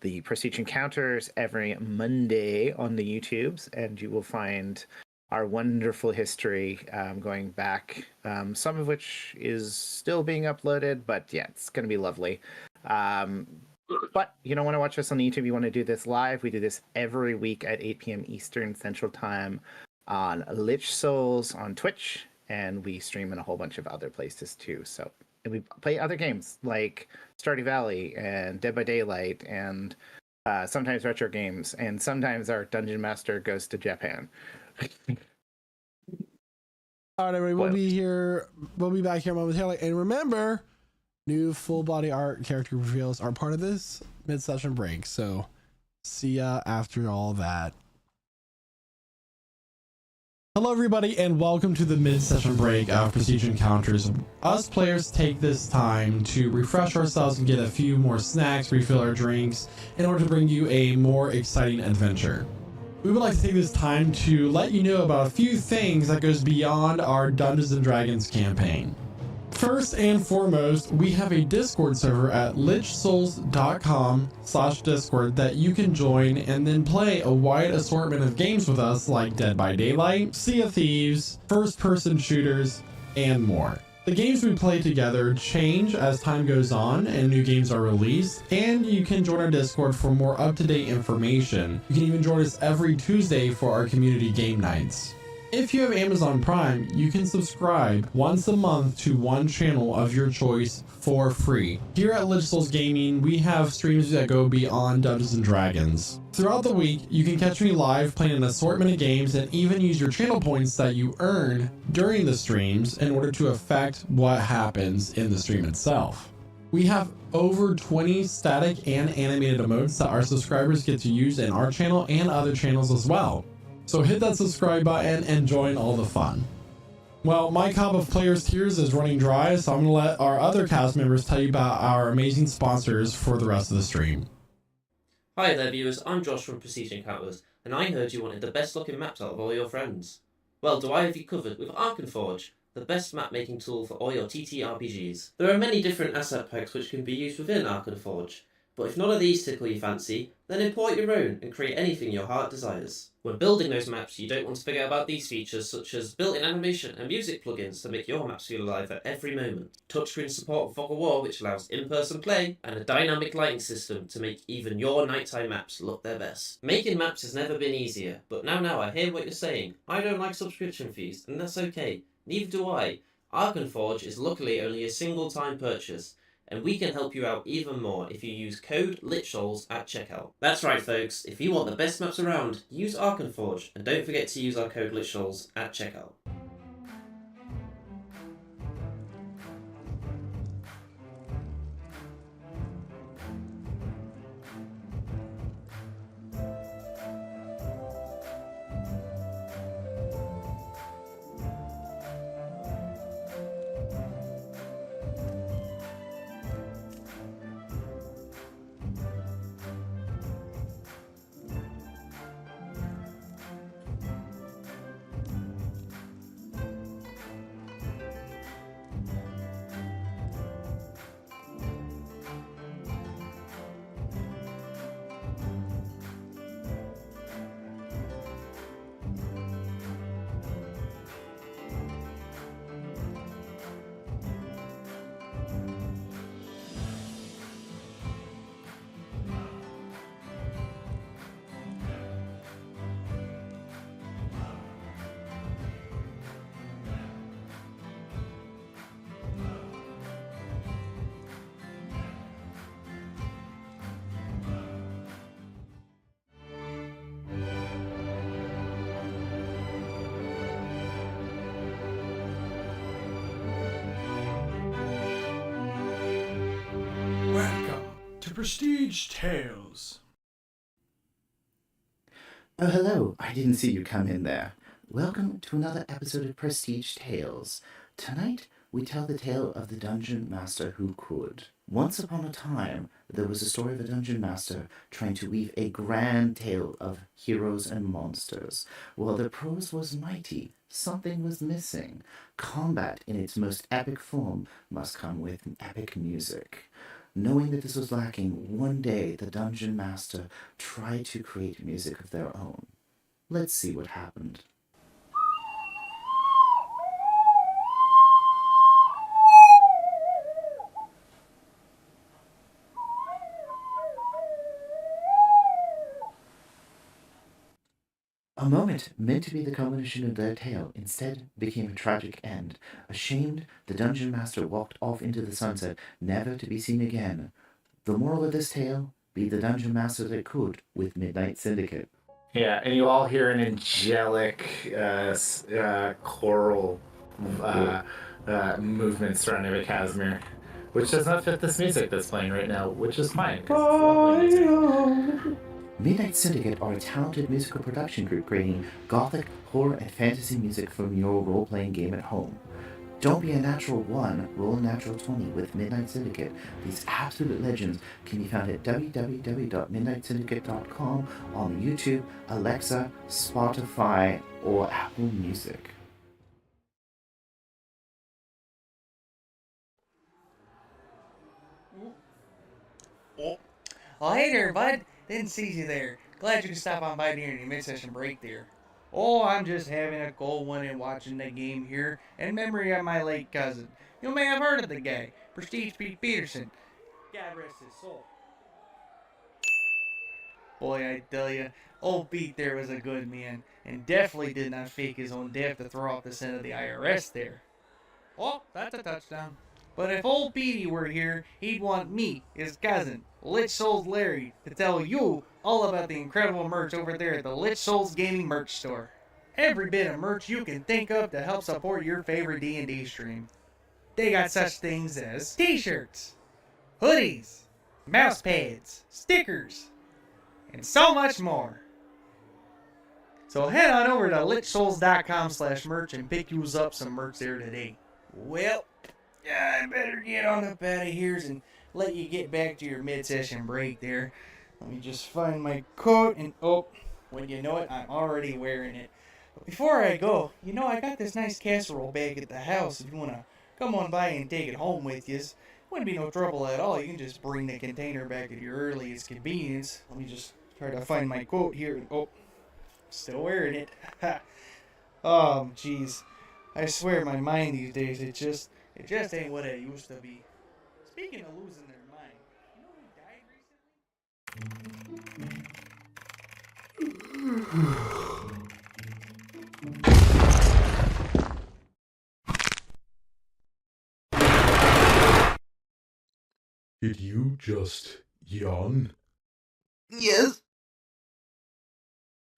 the Prestige Encounters every Monday on the YouTubes, and you will find our wonderful history going back, some of which is still being uploaded, but yeah, it's going to be lovely. But you don't want to watch us on YouTube, you want to do this live. We do this every week at 8 p.m. Eastern Central Time on Lich Souls on Twitch, and we stream in a whole bunch of other places too. So, and we play other games like Stardew Valley and Dead by Daylight, and sometimes retro games, and sometimes our Dungeon Master goes to Japan. all right, everybody, we'll be here. We'll be back here momentarily. And remember, new full body art character reveals are part of this mid-session break. So, see ya after all that. Hello, everybody, and welcome to the mid-session break of Prestige Encounters. Us players take this time to refresh ourselves and get a few more snacks, refill our drinks, in order to bring you a more exciting adventure. We would like to take this time to let you know about a few things that goes beyond our Dungeons & Dragons campaign. First and foremost, we have a Discord server at lichsouls.com/Discord that you can join and then play a wide assortment of games with us like Dead by Daylight, Sea of Thieves, first-person shooters, and more. The games we play together change as time goes on and new games are released, and you can join our Discord for more up-to-date information. You can even join us every Tuesday for our community game nights. If you have Amazon Prime, you can subscribe once a month to one channel of your choice for free. Here at Lich Souls Gaming, we have streams that go beyond Dungeons & Dragons. Throughout the week, you can catch me live playing an assortment of games and even use your channel points that you earn during the streams in order to affect what happens in the stream itself. We have over 20 static and animated emotes that our subscribers get to use in our channel and other channels as well. So hit that subscribe button and join all the fun. Well, my cup of players' tears is running dry, so I'm going to let our other cast members tell you about our amazing sponsors for the rest of the stream. Hi there viewers, I'm Josh from Prestige Encounters, and I heard you wanted the best looking maps out of all your friends. Well, do I have you covered with Arkenforge, the best map making tool for all your TTRPGs. There are many different asset packs which can be used within Arkenforge, but if none of these tickle your fancy, then import your own and create anything your heart desires. When building those maps, you don't want to forget about these features such as built-in animation and music plugins to make your maps feel alive at every moment, touchscreen support Fog of War which allows in-person play, and a dynamic lighting system to make even your nighttime maps look their best. Making maps has never been easier, but now I hear what you're saying. I don't like subscription fees, and that's okay. Neither do I. Arkenforge is luckily only a single time purchase, and we can help you out even more if you use code LICHSOULS at checkout. That's right folks, if you want the best maps around, use Arkenforge, and don't forget to use our code LICHSOULS at checkout. Prestige Tales. Oh, hello. I didn't see you come in there. Welcome to another episode of Prestige Tales. Tonight, we tell the tale of the Dungeon Master who could. Once upon a time, there was a story of a Dungeon Master trying to weave a grand tale of heroes and monsters. While the prose was mighty, something was missing. Combat in its most epic form must come with epic music. Knowing that this was lacking, one day the Dungeon Master tried to create music of their own. Let's see what happened. A moment meant to be the culmination of their tale instead became a tragic end. Ashamed, the Dungeon Master walked off into the sunset, never to be seen again. The moral of this tale, be the Dungeon Master that could with Midnight Syndicate. Yeah, and you all hear an angelic choral movement surrounding the Casimir, which does not fit this music that's playing right now, which is fine. 'Cause it's lovely music. Midnight Syndicate are a talented musical production group creating gothic, horror, and fantasy music from your role-playing game at home. Don't be a natural 1, roll a natural 20 with Midnight Syndicate. These absolute legends can be found at www.midnightsyndicate.com on YouTube, Alexa, Spotify, or Apple Music. Oh, hey there, bud. Didn't see you there. Glad you could stop on by during your mid-session break there. Oh, I'm just having a cold one and watching the game here in memory of my late cousin. You may have heard of the guy, Prestige Pete Peterson. God rest his soul. Boy, I tell ya, old Pete there was a good man, and definitely did not fake his own death to throw off the scent of the IRS there. Oh, that's a touchdown. But if old Petey were here, he'd want me, his cousin, Lich Souls Larry, to tell you all about the incredible merch over there at the Lich Souls Gaming Merch Store. Every bit of merch you can think of to help support your favorite D&D stream. They got such things as t-shirts, hoodies, mouse pads, stickers, and so much more. So head on over to lichsouls.com/merch and pick you up some merch there today. Well, I better get on up out of here and let you get back to your mid-session break there. Let me just find my coat and when you know it, I'm already wearing it. But before I go, you know I got this nice casserole bag at the house if you want to come on by and take it home with you. Wouldn't be no trouble at all. You can just bring the container back at your earliest convenience. Let me just try to find my coat here. Still wearing it. Oh, jeez. I swear my mind these days, it just ain't what it used to be. Speaking of losing their mind, you know Did you just yawn? Yes.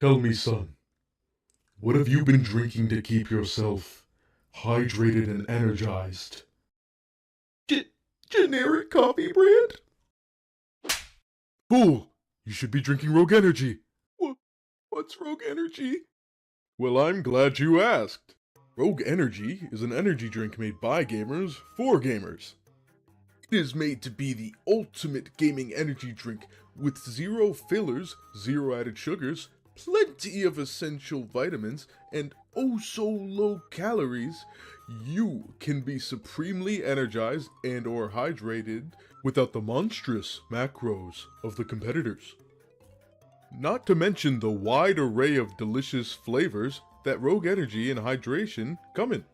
Tell me, son, what have you been drinking to keep yourself hydrated and energized? Generic coffee brand? Fool! You should be drinking Rogue Energy. What's Rogue Energy? Well, I'm glad you asked. Rogue Energy is an energy drink made by gamers for gamers. It is made to be the ultimate gaming energy drink with 0 fillers, 0 added sugars, plenty of essential vitamins, and oh so low calories. You can be supremely energized and or hydrated without the monstrous macros of the competitors. Not to mention the wide array of delicious flavors that Rogue Energy and Hydration come in.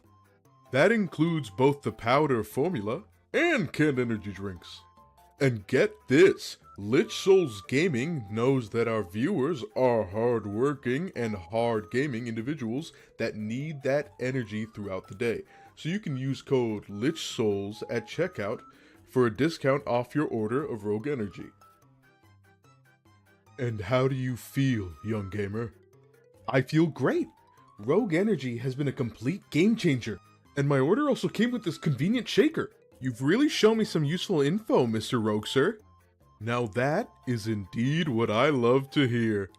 That includes both the powder formula and canned energy drinks. And get this, Lich Souls Gaming knows that our viewers are hard-working and hard-gaming individuals that need that energy throughout the day. So you can use code LichSouls at checkout for a discount off your order of Rogue Energy. And how do you feel, young gamer? I feel great! Rogue Energy has been a complete game changer, and my order also came with this convenient shaker. You've really shown me some useful info, Mr. Rogue, sir. Now that is indeed what I love to hear.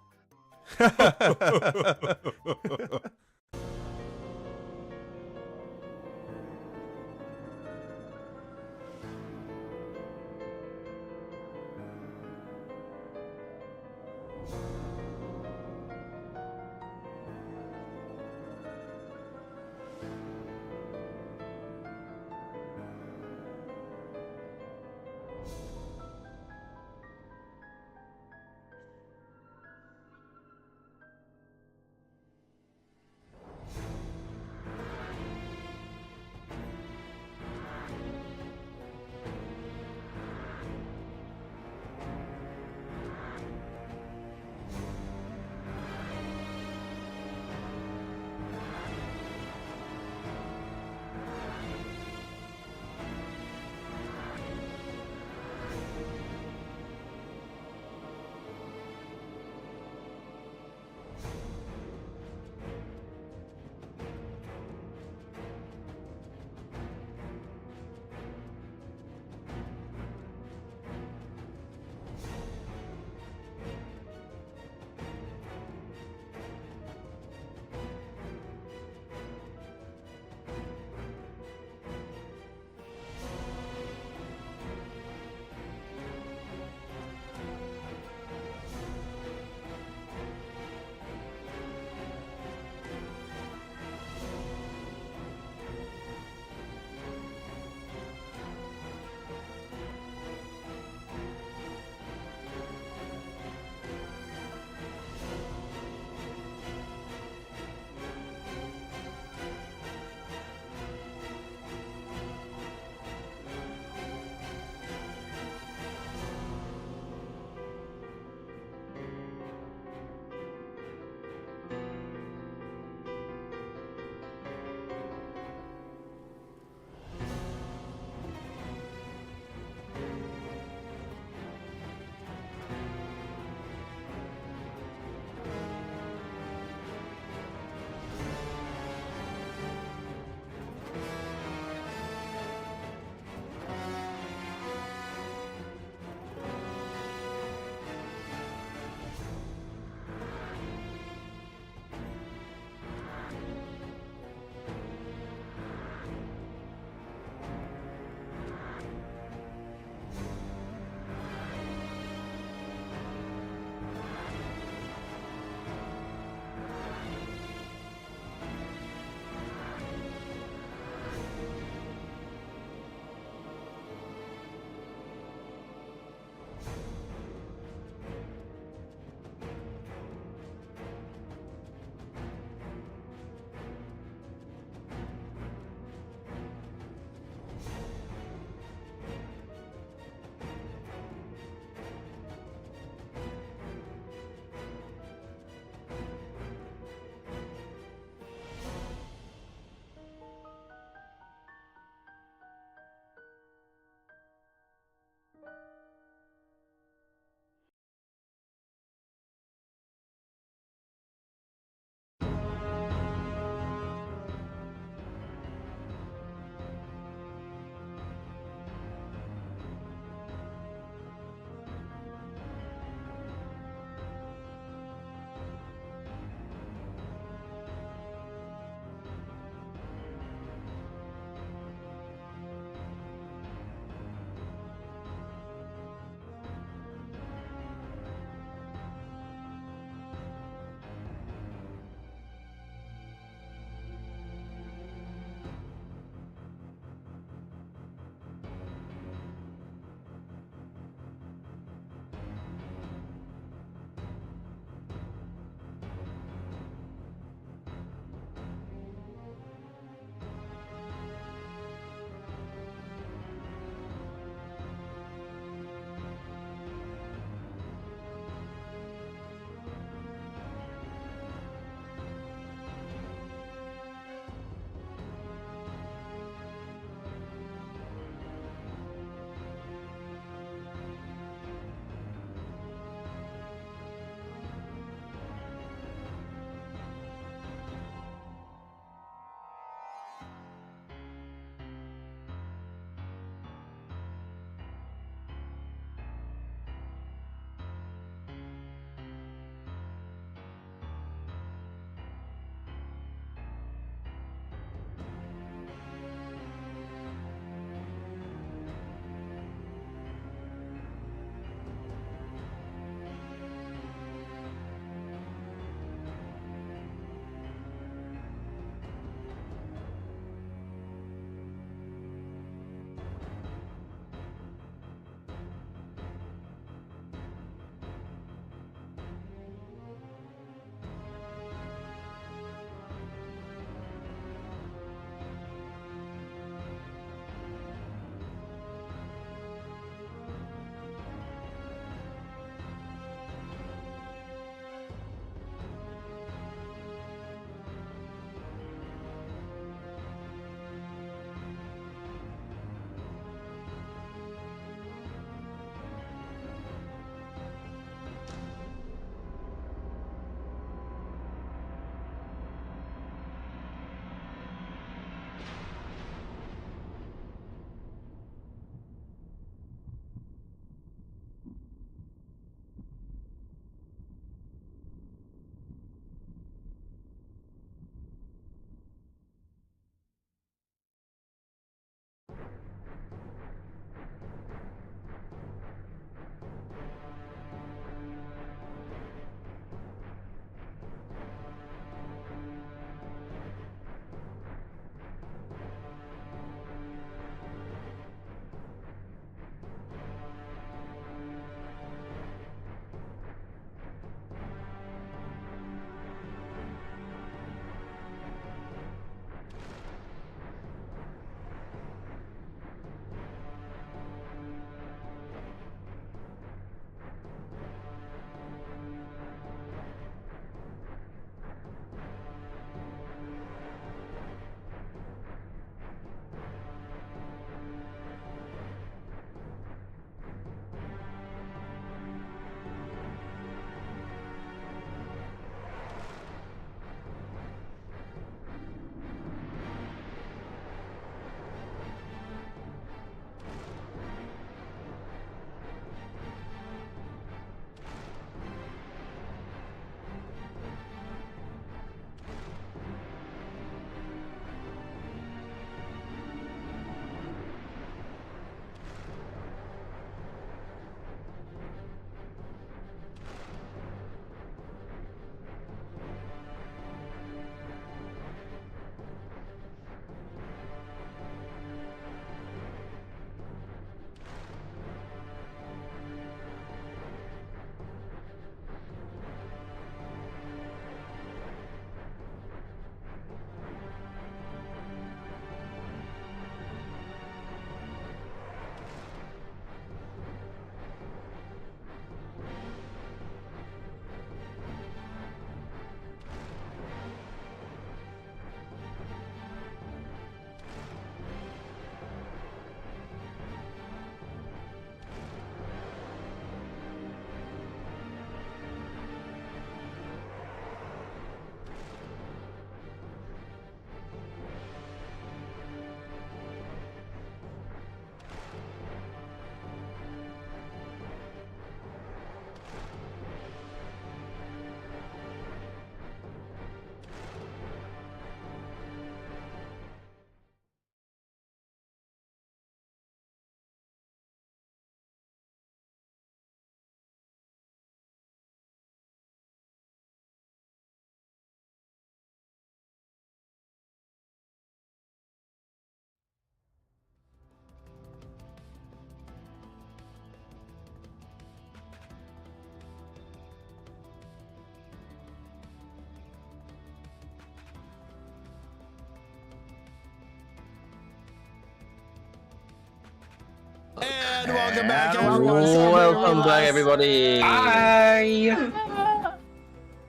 Welcome back, everyone. So Welcome back, everybody. Bye.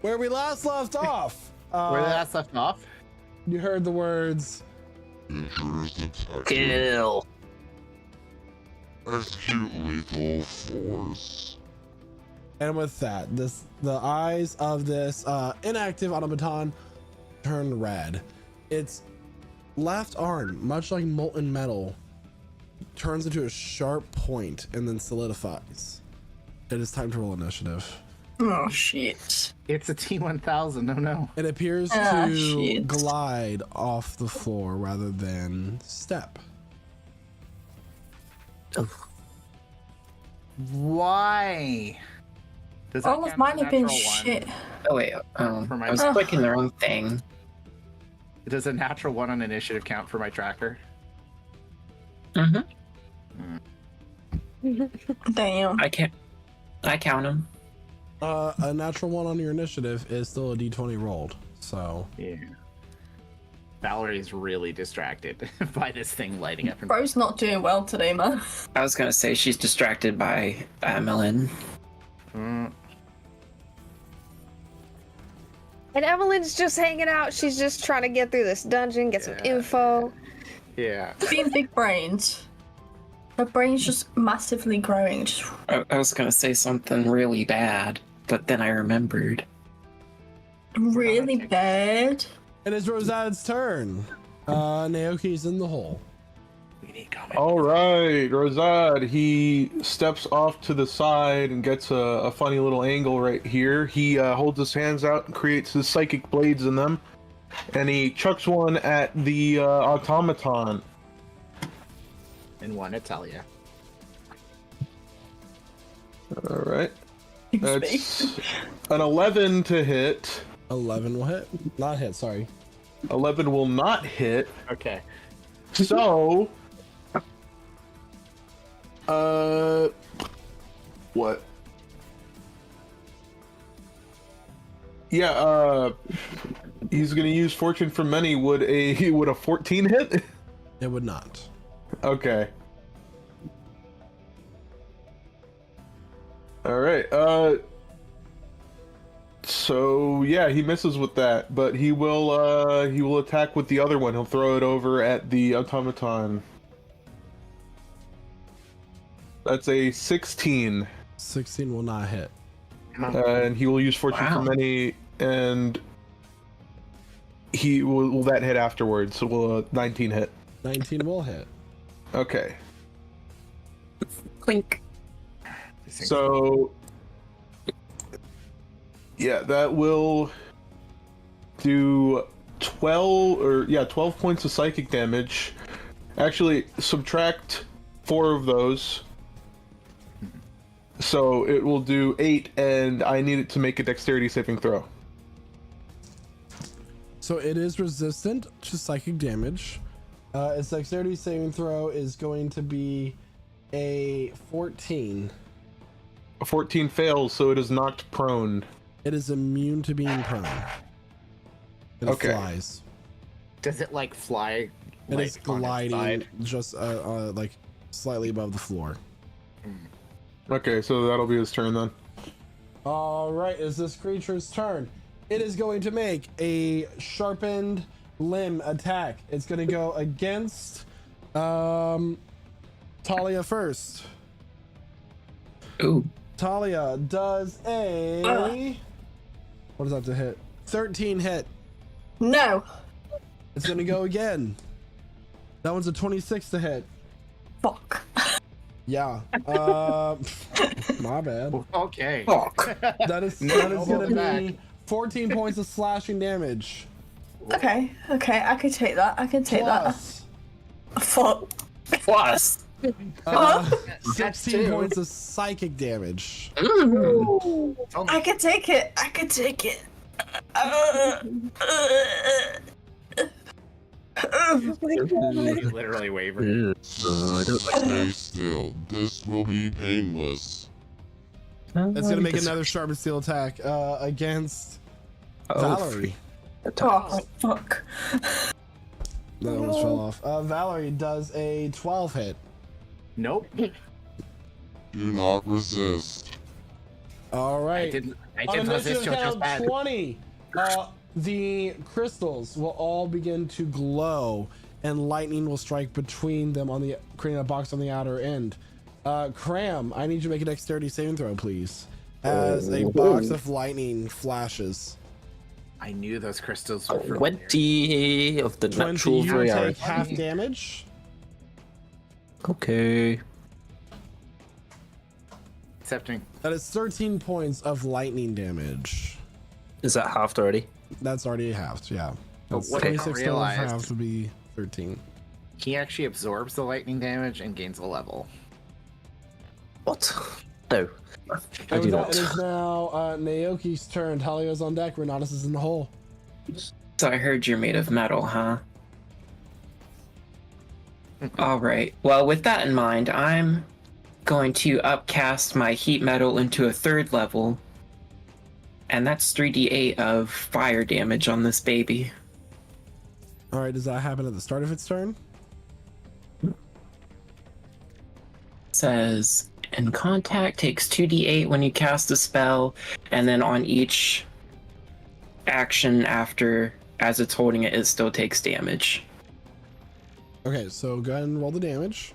Where we last left off. Where the last left off? You heard the words. Kill. Execute lethal force. And with that, the eyes of this inactive automaton turn red. Its left arm, much like molten metal, turns into a sharp point and then solidifies. It is time to roll initiative. Oh shit. It's a T1000. Oh no. It appears to glide off the floor rather than step. Why? Does that All of count mine as a have been natural one? shit. Oh wait, For my- I was clicking the wrong thing. Does a natural one on initiative count for my tracker? Mm-hmm. Damn. I count them. A natural one on your initiative is still a D20 rolled. So yeah. Valerie's really distracted by this thing lighting up. Bro's not doing well today, man. I was gonna say she's distracted by Evelyn. And Evelyn's just hanging out. She's just trying to get through this dungeon, get some info. Yeah. Being big brains. Her brain's just massively growing. Just I was gonna say something really bad, but then I remembered. really bad. it is Rosad's turn. Naoki's in the hole. All right, Rosad. He steps off to the side and gets a funny little angle right here. He holds his hands out and creates his psychic blades in them, and he chucks one at the automaton. And one at Talia. All right. That's an 11 to hit. 11 will hit. Not hit, sorry. 11 will not hit. Okay. So, what? Yeah, he's gonna use Fortune for Many. Would a 14 hit? It would not. Okay. All right. So yeah, he misses with that, but he will attack with the other one. He'll throw it over at the automaton. That's a 16. 16 will not hit. And he will use Fortune for Many, and he will that hit afterwards. So will 19 hit? 19 will hit. Okay. Clink. So yeah, that will do 12 points of psychic damage. Actually, subtract 4 of those. So it will do 8, and I need it to make a dexterity saving throw. So it is resistant to psychic damage. Its dexterity saving throw is going to be a 14. A 14 fails, so it is knocked prone. It is immune to being prone. It Okay. flies. Does it like fly? It is on its gliding side? just like slightly above the floor. Okay, so that'll be his turn then. All right, is this creature's turn? It is going to make a sharpened limb attack. It's going to go against Talia first. Ooh. Talia does a what is that to hit? 13 hit. No. It's going to go again. That one's a 26 to hit. Fuck. Yeah. My bad. Okay. That is going to be 14 points of slashing damage. Okay, I can take that. I can take that. Fuck. Plus. 16 points of psychic damage. I can take it. I can take it. Literally wavered. Stay still. This will be painless. It's gonna make another sharpened steel attack against Valerie. Oh, fuck. That almost fell off. Valerie does a 12 hit. Nope. Do not resist. All right. I didn't On resist initiative your count bad. 20, the crystals will all begin to glow, and lightning will strike between them on the creating a box on the outer end. Cram, I need you to make a dexterity saving throw, please, as a box of lightning flashes. I knew those crystals were familiar. 20 of the 20, natural you three. take half damage. Okay. Accepting. That is 13 points of lightning damage. Is that halved already? That's already halved, yeah. But That's what I don't 26 realize- halved would be 13. He actually absorbs the lightning damage and gains a level. What? No. I And do with that, not. it is now Naoki's turn. Talio's on deck. Renatus is in the hole. So I heard you're made of metal, huh? Alright, well, with that in mind, I'm going to upcast my heat metal into a 3rd level. And that's 3d8 of fire damage on this baby. All right, does that happen at the start of its turn? Says, in contact takes 2d8 when you cast a spell, and then on each action after, as it's holding it, it still takes damage. Okay, so go ahead and roll the damage.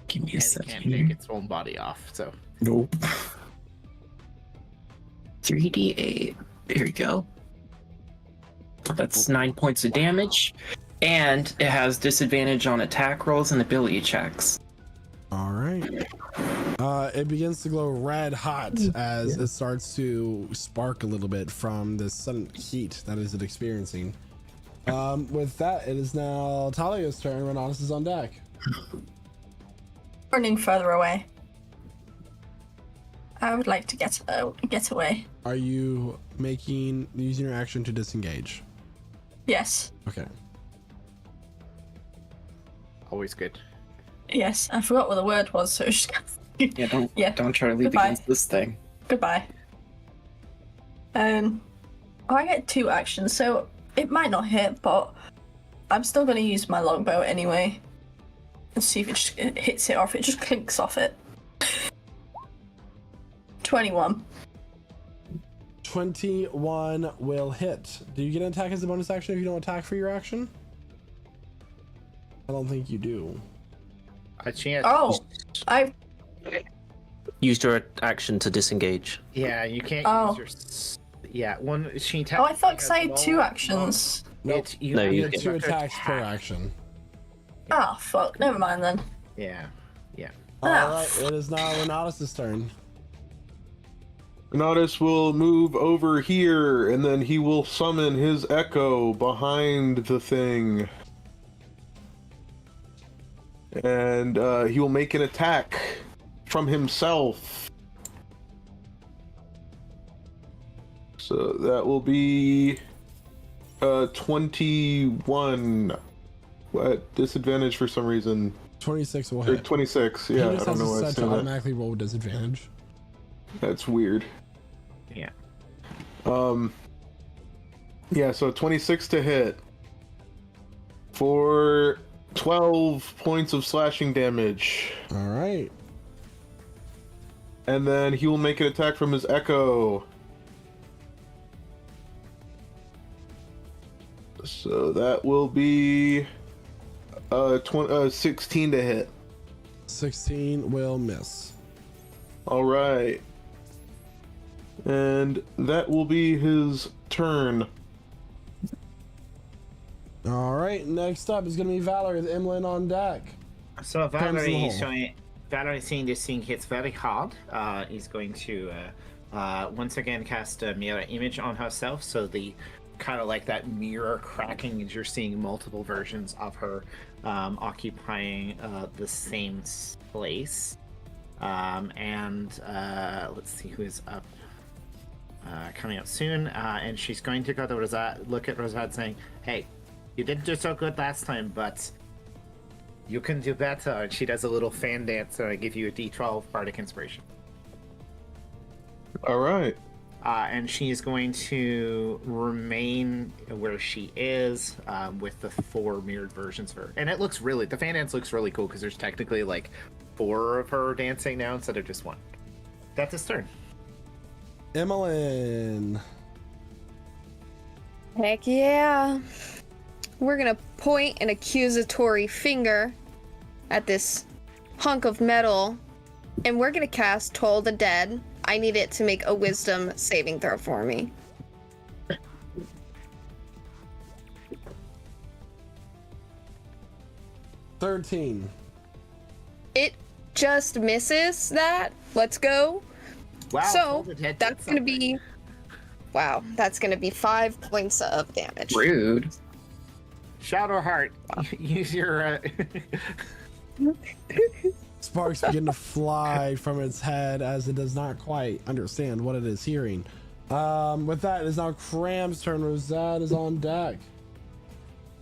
Give me a And it second. can't take its own body off, so. Nope. 3d8. There you go. That's 9 points of damage. And it has disadvantage on attack rolls and ability checks. All right. It begins to glow red hot as it starts to spark a little bit from the sudden heat that is it experiencing. With that, it is now Talia's turn. Renatus is on deck. Running further away. I would like to get away. Are you using your action to disengage? Yes. Okay. Always good. Yes. I forgot what the word was, so it's just Don't try to leap Goodbye. against this thing. Goodbye. I get 2 actions, so it might not hit, but I'm still going to use my longbow anyway. And see if it just hits it or if it just clinks off it. 21. 21 will hit. Do you get an attack as a bonus action if you don't attack for your action? I don't think you do. I chance. Oh, I. Used your action to disengage. Yeah, you can't Oh. use your. Yeah, one. She Oh, I thought because I had 2 actions. Nope. You No, have you to get 2 have to attacks per attack. action. Ah, fuck. Never mind then. Yeah, yeah. All right, it is now Renatus' turn. Renatus will move over here, and then he will summon his echo behind the thing. And he will make an attack from himself. So that will be 21 at disadvantage for some reason. 26 will Or hit. 26, He yeah, I just don't has know it why set it's to doing that. automatically roll with disadvantage. That's weird. Yeah. Yeah, so 26 to hit for 12 points of slashing damage. All right. And then he will make an attack from his echo. So that will be 16 to hit. 16 will miss. All right. And that will be his turn. All right, next up is going to be Valerie with Emlyn on deck. So Comes in the hole. Valerie seeing this thing hits very hard, is going to once again cast a mirror image on herself. So the kind of like that mirror cracking as you're seeing multiple versions of her occupying the same place. And let's see who is up. Coming up soon, and she's going to go to Rosad, look at Rosad saying, "Hey, you didn't do so good last time, but you can do better." And she does a little fan dance, so I give you a D12 bardic inspiration. All right. and she's going to remain where she is with the 4 mirrored versions of her. And it looks really, the fan dance looks really cool because there's technically like 4 of her dancing now instead of just 1. That's his turn. Emmeline. Heck yeah. We're gonna point an accusatory finger at this hunk of metal, and we're gonna cast Toll the Dead. I need it to make a wisdom saving throw for me. 13. It just misses that. Let's go. Wow. So that's gonna be. Wow, that's gonna be 5 points of damage. Rude. Shadowheart, use your. Sparks begin to fly from its head as it does not quite understand what it is hearing. With that, it is now Cram's turn. Rosette is on deck.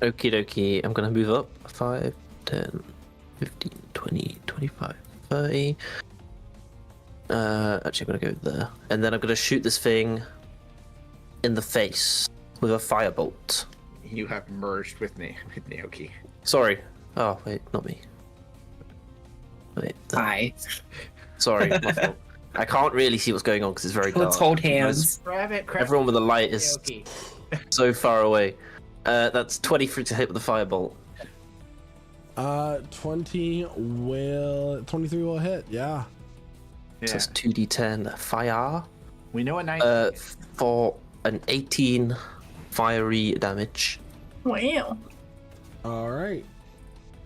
Okie dokie. I'm going to move up 5, 10, 15, 20, 25, 30. Actually, I'm going to go there. And then I'm going to shoot this thing in the face with a firebolt. You have merged with me, with Naoki. Sorry. Oh, wait, not me. Wait. Hi. Sorry, my fault. I can't really see what's going on because it's very dark. Let's hold hands. Everyone with the light is so far away. That's 23 to hit with the firebolt. 23 will hit. Yeah. So that's 2d10 fire. We know what 19 for an 18 fiery damage. Wow. All right.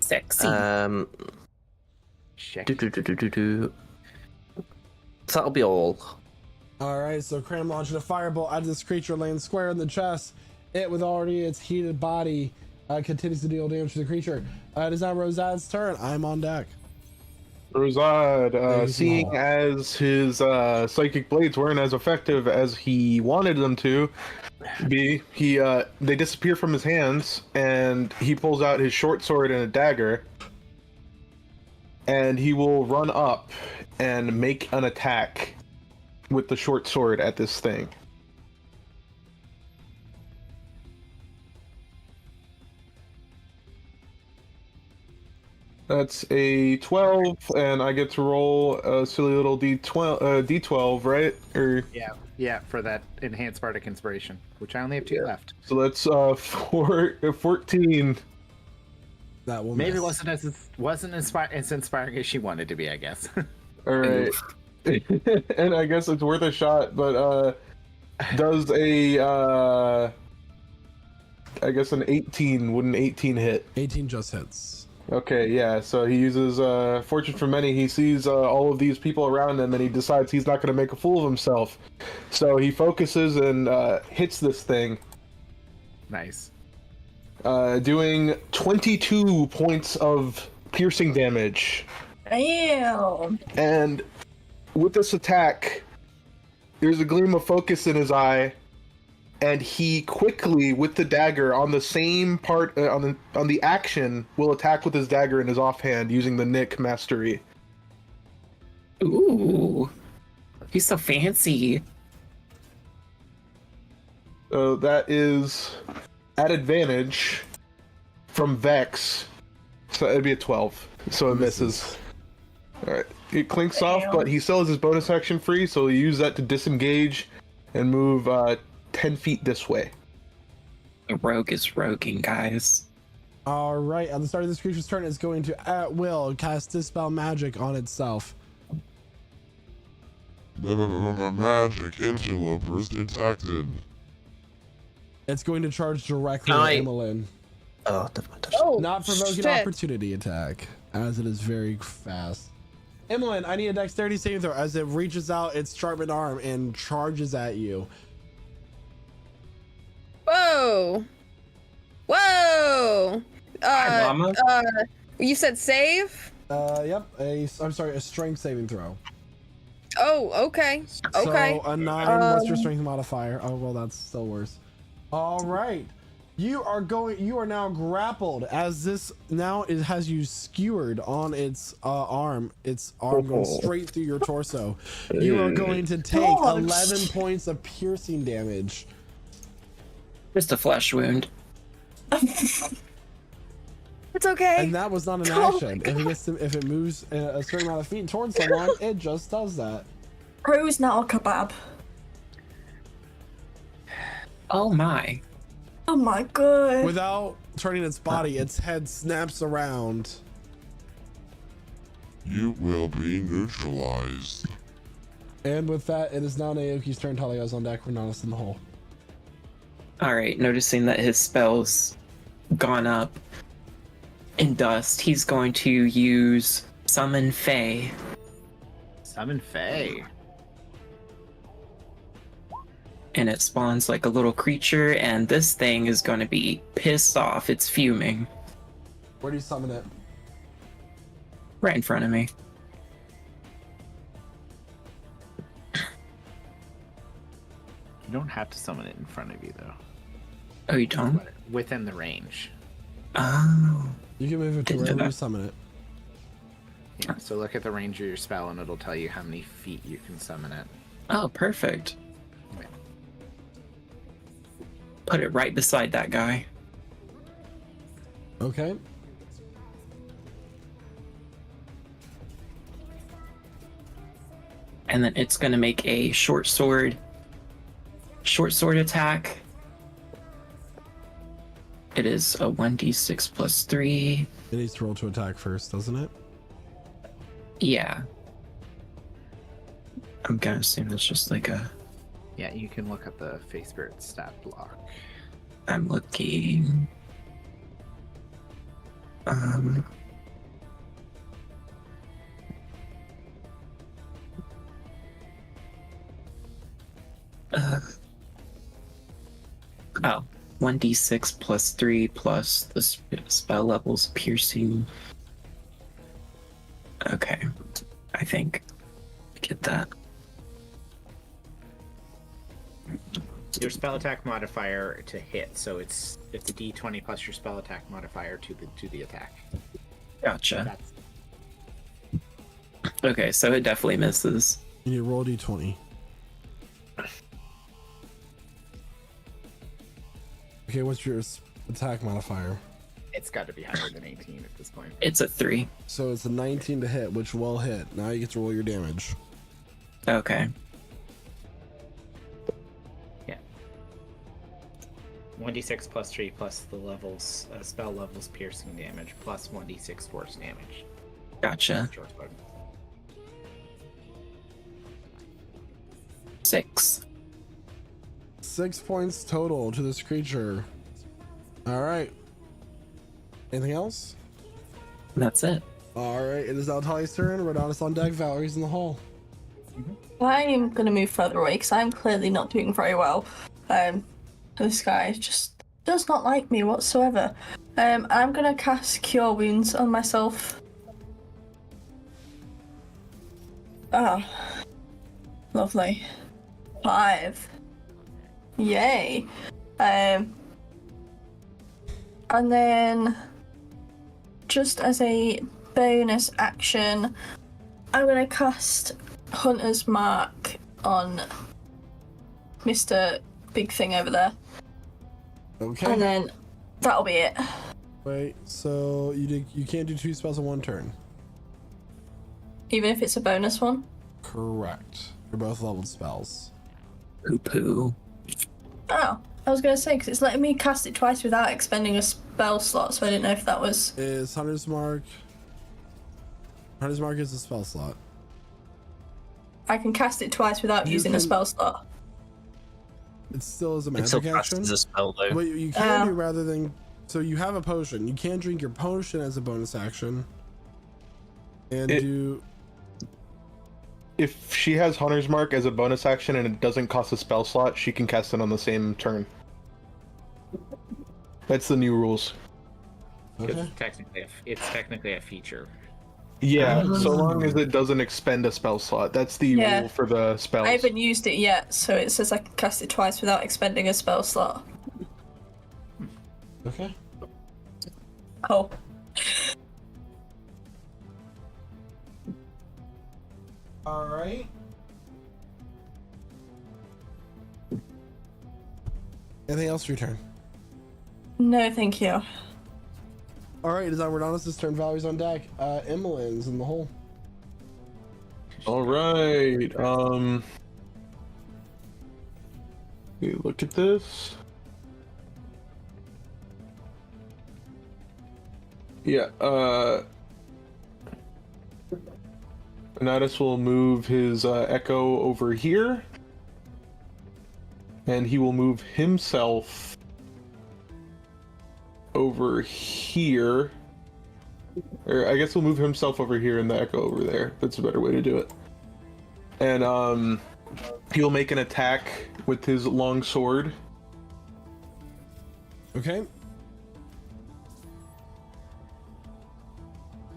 Sexy. That'll be all. All right. So Cram launching a firebolt at this creature, lands square in the chest. It, with already its heated body, continues to deal damage to the creature. It is now Rosad's turn. I'm on deck. Rosad, seeing as his psychic blades weren't as effective as he wanted them to be, they disappear from his hands, and he pulls out his short sword and a dagger, and he will run up and make an attack with the short sword at this thing. That's a 12, and I get to roll a silly little D12, right? Or yeah, for that enhanced bardic inspiration, which I only have 2 left. So that's 14. That will maybe miss. wasn't as inspiring as she wanted to be, I guess. All right, and I guess it's worth a shot. But does a I guess an 18? Would an 18 hit? 18 just hits. Okay, yeah, so he uses Fortune for Many. He sees all of these people around him, and he decides he's not going to make a fool of himself. So he focuses and hits this thing. Nice. Doing 22 points of piercing damage. Damn. And with this attack, there's a gleam of focus in his eye, and he quickly, with the dagger on the same part on the action, will attack with his dagger in his offhand using the Nick mastery. Ooh, he's so fancy. So that is at advantage from Vex. So it'd be a 12. So it misses. Alright. It clinks off, but he still has his bonus action free, so he'll use that to disengage and move 10 feet this way. The rogue is roguing, guys. All right. At the start of this creature's turn, it's going to, at will, cast Dispel Magic on itself. Magic interlopers detected. It's going to charge directly Can at I- Emmeline. Oh, never mind. Oh, Not provoking shit. opportunity attack, as it is very fast. Emmeline, I need a dexterity saving throw as it reaches out its sharpened arm and charges at you. Whoa. Whoa. Hi, Mama. You said save? Yep. I'm sorry, a strength saving throw. Oh, okay. Okay. So a 9, what's your strength modifier? Oh, well, that's still worse. All right. You are now grappled as this now it has you skewered on its arm. Its arm going straight through your torso. You are going to take 11 points of piercing damage. Just a flesh wound. It's okay. And that was not an action. If it moves a certain amount of feet towards someone, it just does that. Who's now a kebab? Oh my. Oh my god. Without turning its body, its head snaps around. You will be neutralized. And with that, it is now Naoki's turn. Talia's on deck. Renatus in the hole. Alright, noticing that his spell's gone up in dust, he's going to use Summon Fae. Summon Fae. And it spawns like a little creature, and this thing is going to be pissed off. It's fuming. Where do you summon it? Right in front of me. You don't have to summon it in front of you, though. Oh, you don't? Within the range. Oh. You can move it to wherever you summon it. Yeah, so look at the range of your spell, and it'll tell you how many feet you can summon it. Oh, perfect. Put it right beside that guy. Okay. And then it's going to make a short sword attack. It is a 1d6 plus 3. It needs to roll to attack first, doesn't it? Yeah. I'm gonna assume it's just like a... Yeah, you can look at the Face Spirit stat block. I'm looking... Oh, 1d6 plus 3 plus the spell levels piercing. Okay, I think get that. Your spell attack modifier to hit, so it's a d20 plus your spell attack modifier to the attack. Gotcha. Okay, so it definitely misses. You need to roll d20. Okay, what's your attack modifier? It's got to be higher than 18 at this point. It's a 3. So it's a 19 to hit, which will hit. Now you get to roll your damage. Okay. Yeah. 1d6 plus 3 plus the levels, spell levels piercing damage, plus 1d6 force damage. Gotcha. 6. 6 points total to this creature. All right. Anything else? That's it. All right. It is now Tali's turn. Renatus on deck. Valerie's in the hole. I'm gonna move further away because I'm clearly not doing very well. This guy just does not like me whatsoever. I'm gonna cast Cure Wounds on myself. Ah, lovely. 5. Yay. And then, just as a bonus action, I'm gonna cast Hunter's Mark on Mr. Big Thing over there. Okay. And then that'll be it. Wait, so you can't do 2 spells in 1 turn. Even if it's a bonus one? Correct. They're both leveled spells. Poo-poo. Oh, I was gonna say, because it's letting me cast it twice without expending a spell slot, so I didn't know if that was... Is Hunter's Mark... Hunter's Mark is a spell slot. I can cast it twice without using a spell slot. It still is a It still magic casts action. as a spell, though. What you can do rather than... So you have a potion. You can drink your potion as a bonus action. And do... If she has Hunter's Mark as a bonus action and it doesn't cost a spell slot, she can cast it on the same turn. That's the new rules. Okay. It's technically a feature. Yeah, so long as it doesn't expend a spell slot. That's the rule for the spells. I haven't used it yet, so it says I can cast it twice without expending a spell slot. Okay. Oh. All right. Anything else for your turn? No, thank you. All right, it is on Renatus' turn. Valerie's on deck. Emmeline's in the hole. All right. You look at this. Yeah. Renatus will move his Echo over here, and he will move himself over here. Or I guess he'll move himself over here and the Echo over there. That's a better way to do it. And he'll make an attack with his long sword. Okay.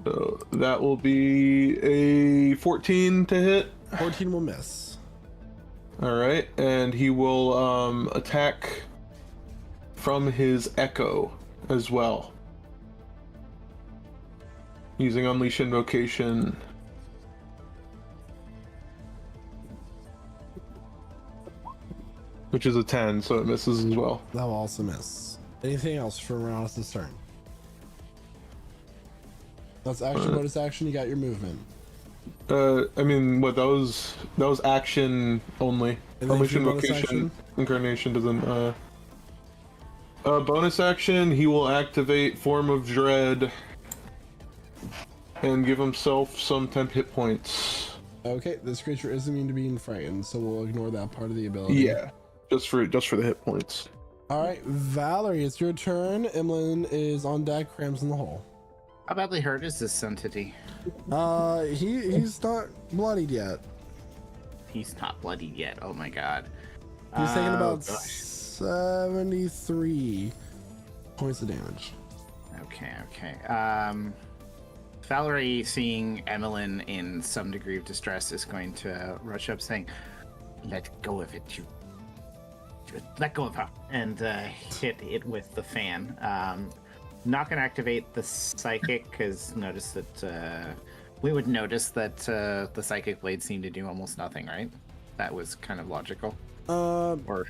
So that will be a 14 to hit. 14 will miss. All right, and he will attack from his Echo as well, using Unleash Invocation. Which is a 10, so it misses as well. That will also miss. Anything else for Renatus' turn? That's action, bonus action. You got your movement. I mean, what that was action only. Unleash Invocation. Incarnation doesn't. Bonus action. He will activate Form of Dread and give himself some temp hit points. Okay, this creature is immune to being frightened, so we'll ignore that part of the ability. Yeah, just for the hit points. All right, Valerie, it's your turn. Emlyn is on deck. Cram's in the hole. How badly hurt is this entity? He's not bloodied yet. He's not bloodied yet. Oh my god. He's taking about gosh. 73 points of damage. Okay. Valerie, seeing Emmeline in some degree of distress, is going to rush up, saying, "Let go of it, you. Let go of her," and hit it with the fan. Not going to activate the psychic, because notice that we would notice that the psychic blade seemed to do almost nothing, right? That was kind of logical. Or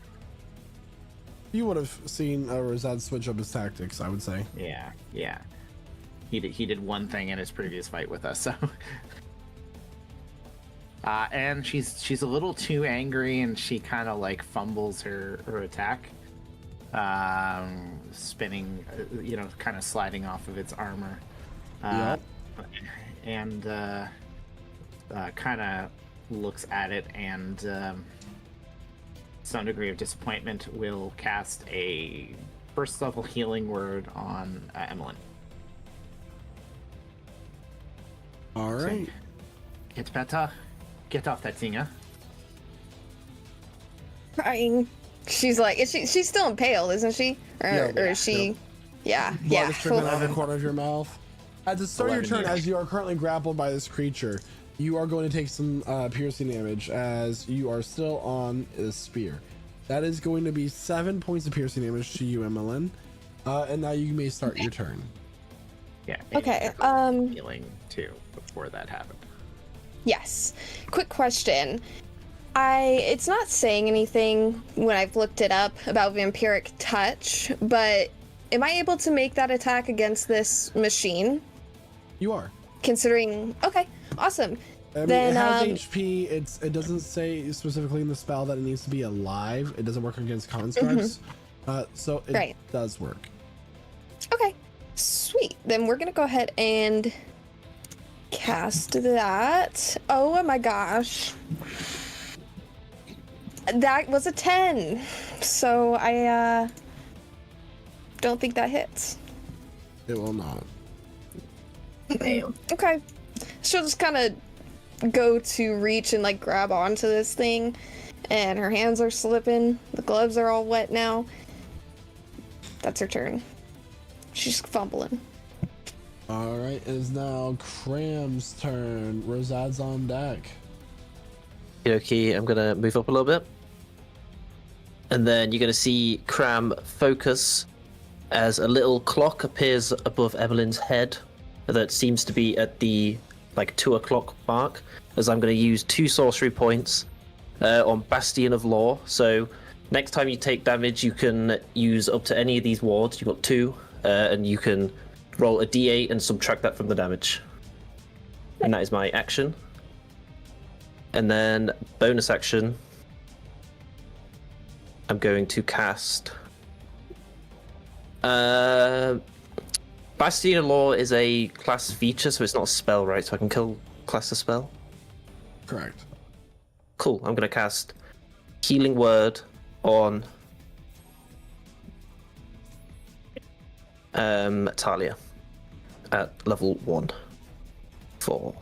you would have seen Rosad switch up his tactics, I would say. Yeah. He did one thing in his previous fight with us, so. And she's a little too angry, and she kind of like fumbles her attack. Spinning, kind of sliding off of its armor. And kind of looks at it, and some degree of disappointment will cast a first level healing word on Emmeline. All right. So, get better. Get off that thing, huh? Crying. She's like, she's still impaled, isn't she? Or is she? Yeah. Blood is trickling out of the corner of your mouth. At the start of your turn, as you are currently grappled by this creature, you are going to take some piercing damage as you are still on a spear. That is going to be 7 points of piercing damage to you, Emmeline. And now you may start your turn. Yeah. Okay. Healing too before that happened. Yes. Quick question. It's not saying anything when I've looked it up about vampiric touch, but am I able to make that attack against this machine? You are. Considering, okay, awesome. I mean, then it has HP. It doesn't say specifically in the spell that it needs to be alive. It doesn't work against constructs, so it does work. Okay, sweet. Then we're gonna go ahead and cast that. Oh my gosh. That was a 10, so I don't think that hits. It will not. Okay, she'll just kind of go to reach and like grab onto this thing, and her hands are slipping. The gloves are all wet now. That's her turn. She's fumbling. All right, it is now Cram's turn. Rosad's on deck. Okay, I'm gonna move up a little bit. And then you're gonna see Cram focus as a little clock appears above Evelyn's head that seems to be at the 2 o'clock mark, as I'm going to use 2 sorcery points on Bastion of Law. So next time you take damage, you can use up to any of these wards. You've got 2, and you can roll a d8 and subtract that from the damage. And that is my action. And then bonus action, I'm going to cast Bastion of Law is a class feature, so it's not a spell, right? So I can class a spell? Correct. Cool. I'm going to cast Healing Word on Talia at level 1 for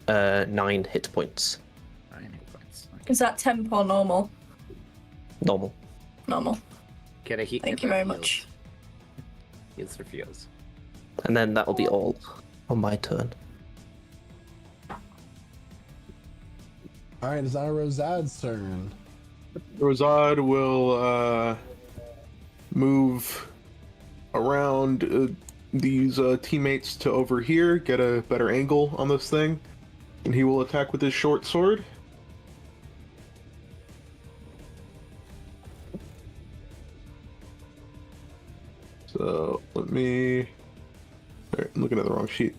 9 hit points. 9 hit points. Is that temp or normal? Normal. Normal. Get a heat. Thank you very much. Heals for feels. And then that'll be all on my turn. Alright, it's now Rosad's turn. Rosad will move around these teammates to over here, get a better angle on this thing, and he will attack with his short sword. So let me. Alright, I'm looking at the wrong sheet.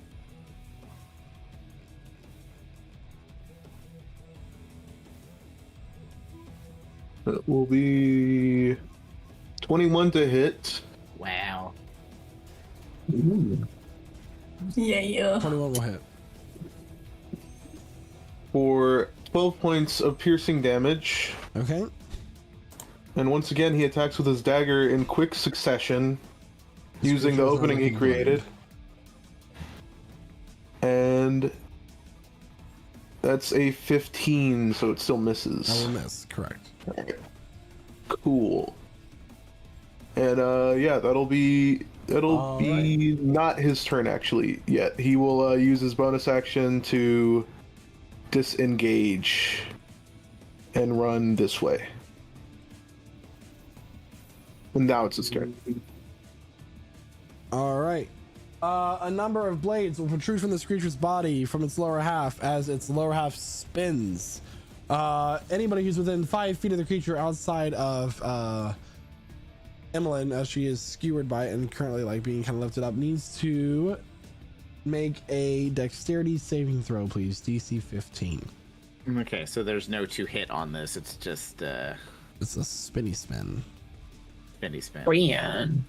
That will be 21 to hit. Wow. Yeah. 21 will hit. For 12 points of piercing damage. Okay. And once again, he attacks with his dagger in quick succession, using the opening he created. And that's a 15, so it still misses. I will miss, correct. Cool. And yeah, that'll be not his turn actually yet. He will use his bonus action to disengage and run this way. And now it's his turn. Alright. A number of blades will protrude from this creature's body from its lower half as its lower half spins. Anybody who's within 5 feet of the creature outside of Emmeline, as she is skewered by it and currently being kind of lifted up, needs to make a dexterity saving throw, please. DC 15. Okay, so there's no 2 hit on this. It's just it's a spinny spin. Spinny spin. Brian.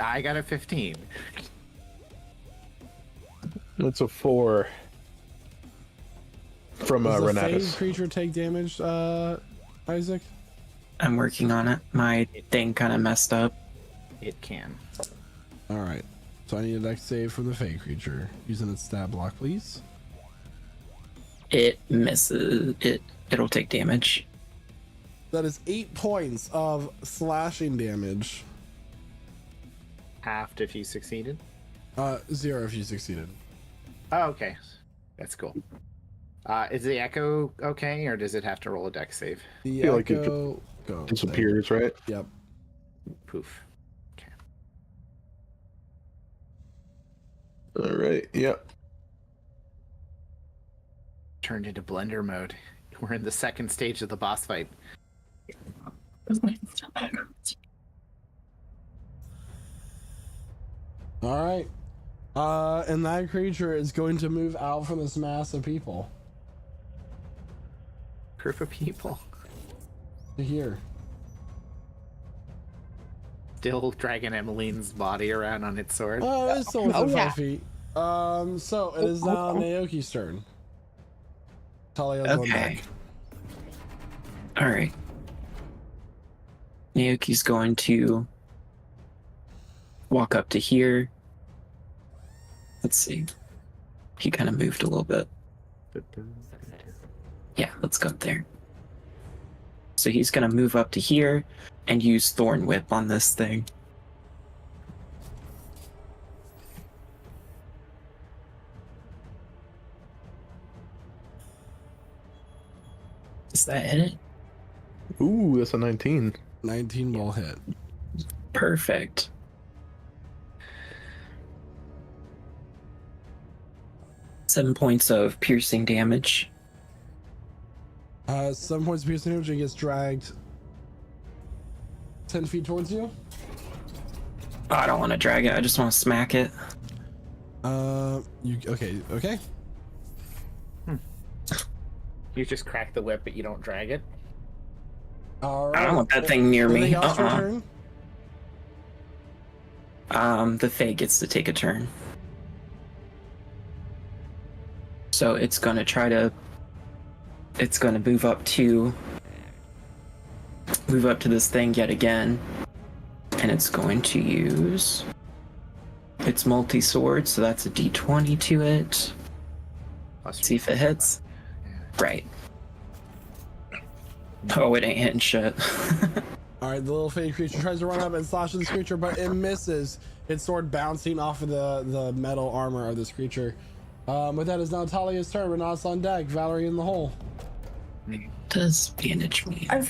I got a 15. That's a 4 from Does the Renatus. phased creature take damage, Isaac? I'm working on it. My thing kind of messed up. It can. Alright. So I need a dex save from the Fey creature. Using its stab block, please. It misses. It'll take damage. That is 8 points of slashing damage. Halved if you succeeded? 0 if you succeeded. Oh, okay. That's cool. Is the echo okay, or does it have to roll a dex save? The feel like it echo disappears, right? Yep. Poof. Okay. All right. Yep. Turned into blender mode. We're in the second stage of the boss fight. All right. And that creature is going to move out from this mass of people. Group of people. To here. Still dragging Emmeline's body around on its sword. Oh, it is still within 5 feet. So it is now Naoki's turn. Talia's on deck. All right. Naoki's going to walk up to here. Let's see. He kind of moved a little bit. Yeah, let's go up there. So he's going to move up to here and use Thorn Whip on this thing. Is that it? Ooh, that's a 19. 19 will hit. Perfect. Seven points of piercing damage. 7 points of piercing damage and gets dragged 10 feet towards you. Oh, I don't want to drag it. I just want to smack it. Okay. You just crack the whip, but you don't drag it. All right. I don't want that thing near me. Anything else for your turn? The Fae gets to take a turn. So it's gonna try to. It's gonna move up to this thing yet again, and it's going to use its multi-sword. So that's a D20 to it. Let's see if it hits. Right. Oh, it ain't hitting shit. All right, the little fake creature tries to run up and slash at this creature, but it misses. Its sword bouncing off of the metal armor of this creature. But that is now Talia's turn. Rena's on deck. Valerie in the hole. Does bandage me? I'm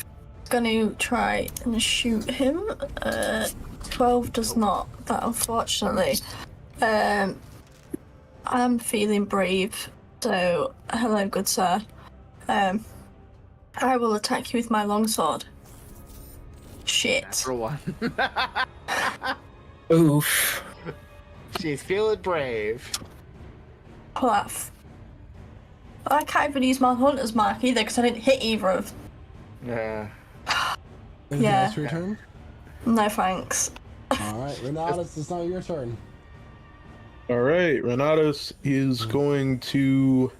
gonna try and shoot him. 12 does not, that unfortunately. I'm feeling brave, so hello, good sir. I will attack you with my longsword. Shit. Natural one. Oof. She's feeling brave. Plaff. I can't even use my hunter's mark either because I didn't hit either of. Yeah. Anything Yeah. else for your turn? No thanks. All right, Renatus, it's now your turn. All right, Renatus is going to,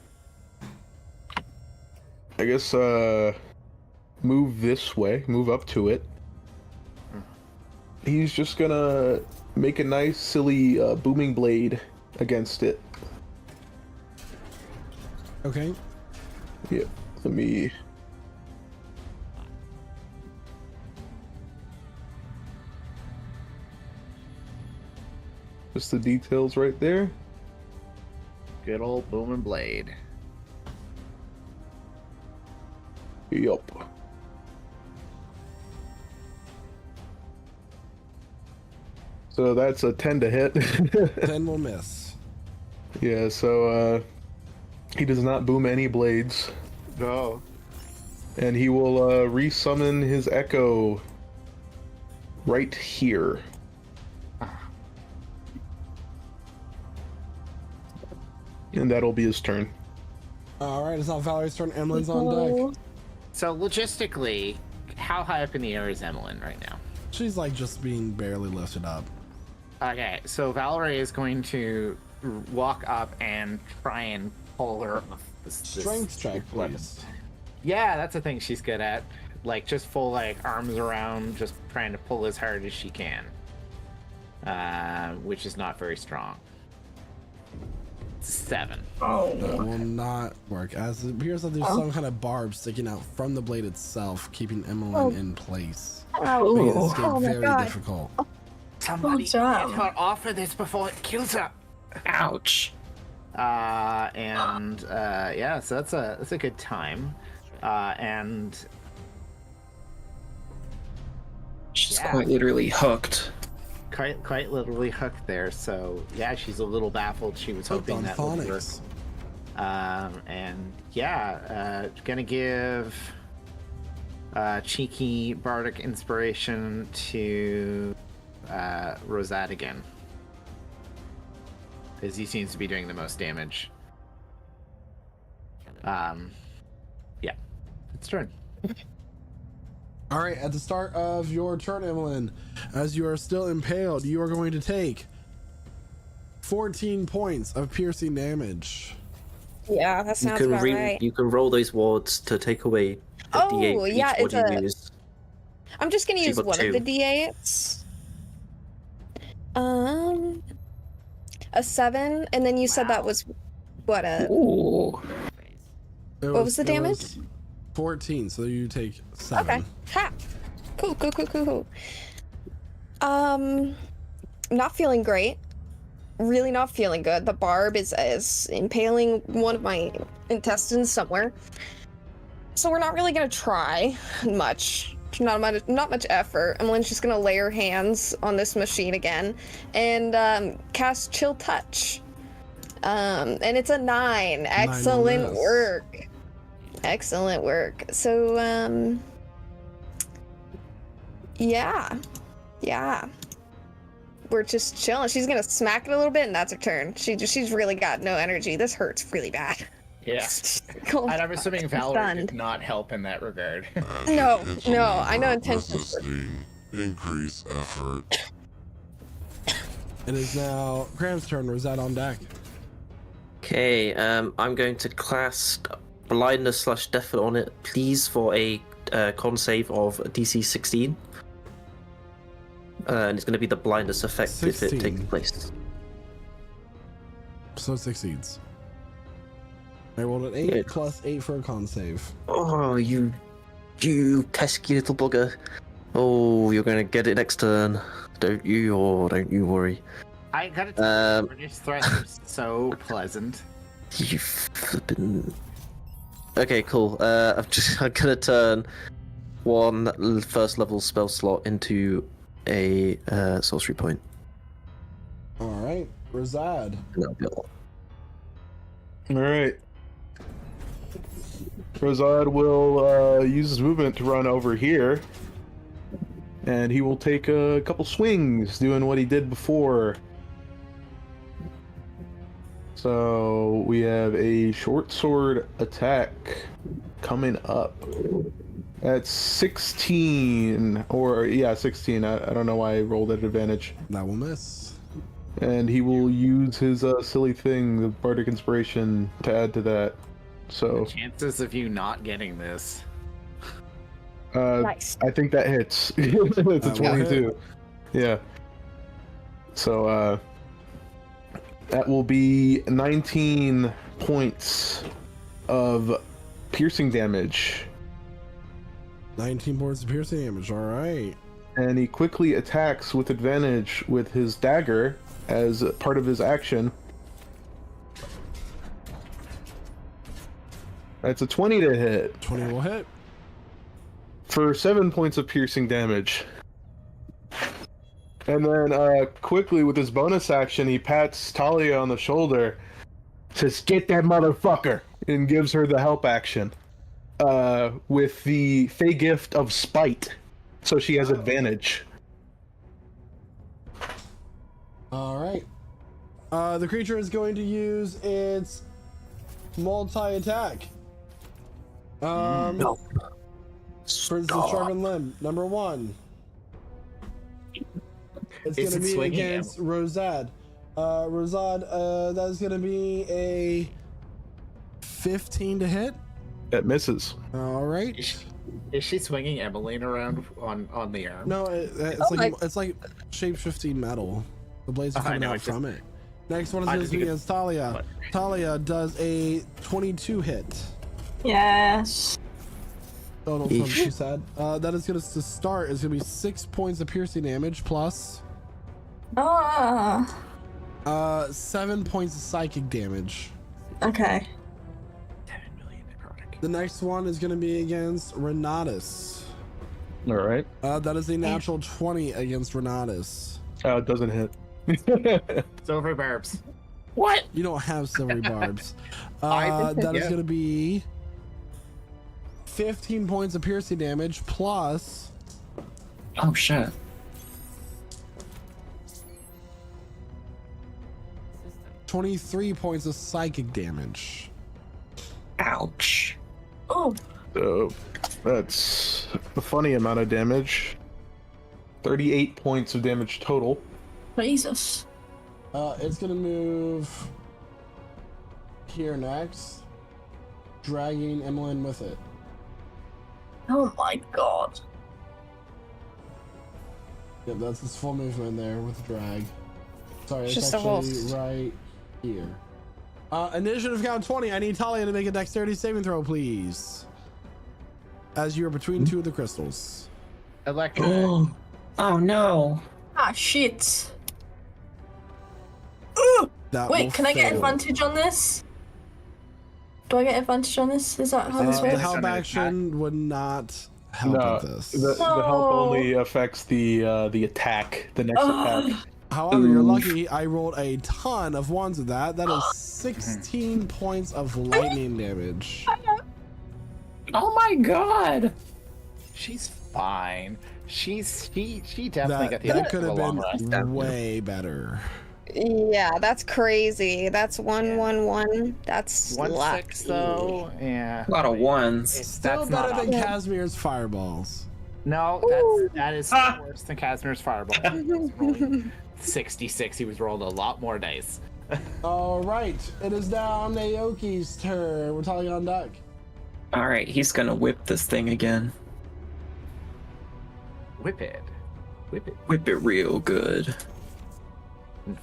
I guess, move this way, move up to it. He's just gonna make a nice, silly booming blade against it. Okay. Yeah, let me. Just the details right there. Good old booming blade. Yup. So that's a 10 to hit. 10 will miss. Yeah, so he does not boom any blades. No. And he will resummon his echo right here. And that'll be his turn. All right, it's not Valerie's turn. Emmeline's on deck. So logistically, how high up in the air is Emmeline right now? She's like just being barely lifted up. Okay, so Valerie is going to walk up and try and pull her off this Strength check, please. Yeah, that's a thing she's good at. Like, just full, like, arms around, just trying to pull as hard as she can. Which is not very strong. 7. Oh. That will not work, as it appears that there's Oh. some kind of barb sticking out from the blade itself, keeping Emmeline Oh. in place. Oh. Making this escape Oh my very God. difficult. Somebody damn. get her off of this before it kills her. Ouch. Yeah, so that's a good time. And She's yeah. quite literally hooked. Quite literally hooked there. So yeah, she's a little baffled. She was Hooked hoping on that would work. phonics. And yeah, gonna give cheeky bardic inspiration to Rosette again, because he seems to be doing the most damage. Yeah, it's turn. All right, at the start of your turn, Emmeline, as you are still impaled, you are going to take 14 points of piercing damage. Yeah, that sounds about right. You can roll those wards to take away the Oh, D8 for yeah, each ward it's you a- use. I'm just gonna So you use got one 2. of the D8s. A 7, and then you said that was what a. Ooh. What was the it damage? 14, so you take 7. Okay. Ha. Cool. Not feeling great. Really not feeling good. The barb is impaling one of my intestines somewhere. So we're not really gonna try much. Not much effort. Emmeline's just gonna lay her hands on this machine again and cast Chill Touch. And it's a 9. Excellent work. Excellent work. So yeah. We're just chilling. She's gonna smack it a little bit, and that's her turn. She's really got no energy. This hurts really bad. Yeah. Cool. And I'm assuming Valerie Stunned. did not help in that regard. No, I know intentions. Increase effort. It is now Graham's turn. Rosette on deck. Okay, I'm going to cast blindness / deafness on it, please, for a con save of DC 16. And it's going to be the blindness effect 16. if it takes place. So it succeeds. I rolled an 8 plus 8 for a con save. Oh, you pesky little bugger. Oh, you're going to get it next turn. Don't you worry. I gotta tell you, British threats are so pleasant. You flippin'. Okay, cool. I'm gonna turn one first level spell slot into a sorcery point. Alright, Rosad. Alright. Rosad will use his movement to run over here. And he will take a couple swings, doing what he did before. So we have a short sword attack coming up. That's 16, or yeah, 16. I don't know why I rolled at advantage. That will miss. And he will use his silly thing, the Bardic Inspiration, to add to that. So The chances of you not getting this. Nice. I think that hits. It's a 22. Yeah. So that will be 19 points of piercing damage. 19 points of piercing damage, alright. And he quickly attacks with advantage with his dagger as part of his action. That's a 20 to hit. 20 will hit. For 7 points of piercing damage. And then quickly with his bonus action, he pats Talia on the shoulder, says, "Get that motherfucker!" and gives her the help action. With the Fey Gift of Spite. So she has advantage. Alright. The creature is going to use its multi-attack. No. For the Sharpened Limb. Number 1. It's going to be against Rosad. Rosad, that is going to be a 15 to hit. That misses. All right. Is she swinging Emmeline around on the arm? No, it's like shape-shifting metal. The blades are coming out from it. Next one is going to be against Talia. Talia does a 22 hit. Yes. Total, something she said. That is going to start. Is going to be 6 points of piercing damage plus 7 points of psychic damage. Okay. The next one is going to be against Renatus. All right. That is a natural 20 against Renatus. It doesn't hit. Silver barbs. What? You don't have silvery barbs. That is going to be 15 points of piercing damage plus. Oh shit. $23 points of psychic damage. Ouch. Oh. So that's a funny amount of damage. 38 points of damage total. Jesus. It's gonna move here next, dragging Emmeline with it. Oh my god. Yep, that's its full movement there with drag. Sorry, it's Just a actually right here. Initiative count 20. I need Talia to make a dexterity saving throw, please. As you are between two of the crystals. Electric. Oh no. Ah, shit. That Wait, will can I get fail. advantage on this? Do I get advantage on this? Is that how this The works? help action would not help No, with this. the help only affects the attack, the next attack. However, you're lucky. I rolled a ton of ones of that. That is 16 points of lightning damage. Oh my god! She's fine. She definitely got That, the that effect could of have a long rest. been way better. Yeah, that's crazy. That's 111. That's 1-6 lucky. though. Yeah. A lot of ones. Still That's better not than optimal. Casimir's fireballs. No, that is still worse than Casimir's fireball. He was rolling 66. He was rolling a lot more dice. All right, it is now Naoki's turn. We're talking on Duck. All right, he's gonna whip this thing again. Whip it. Whip it real good.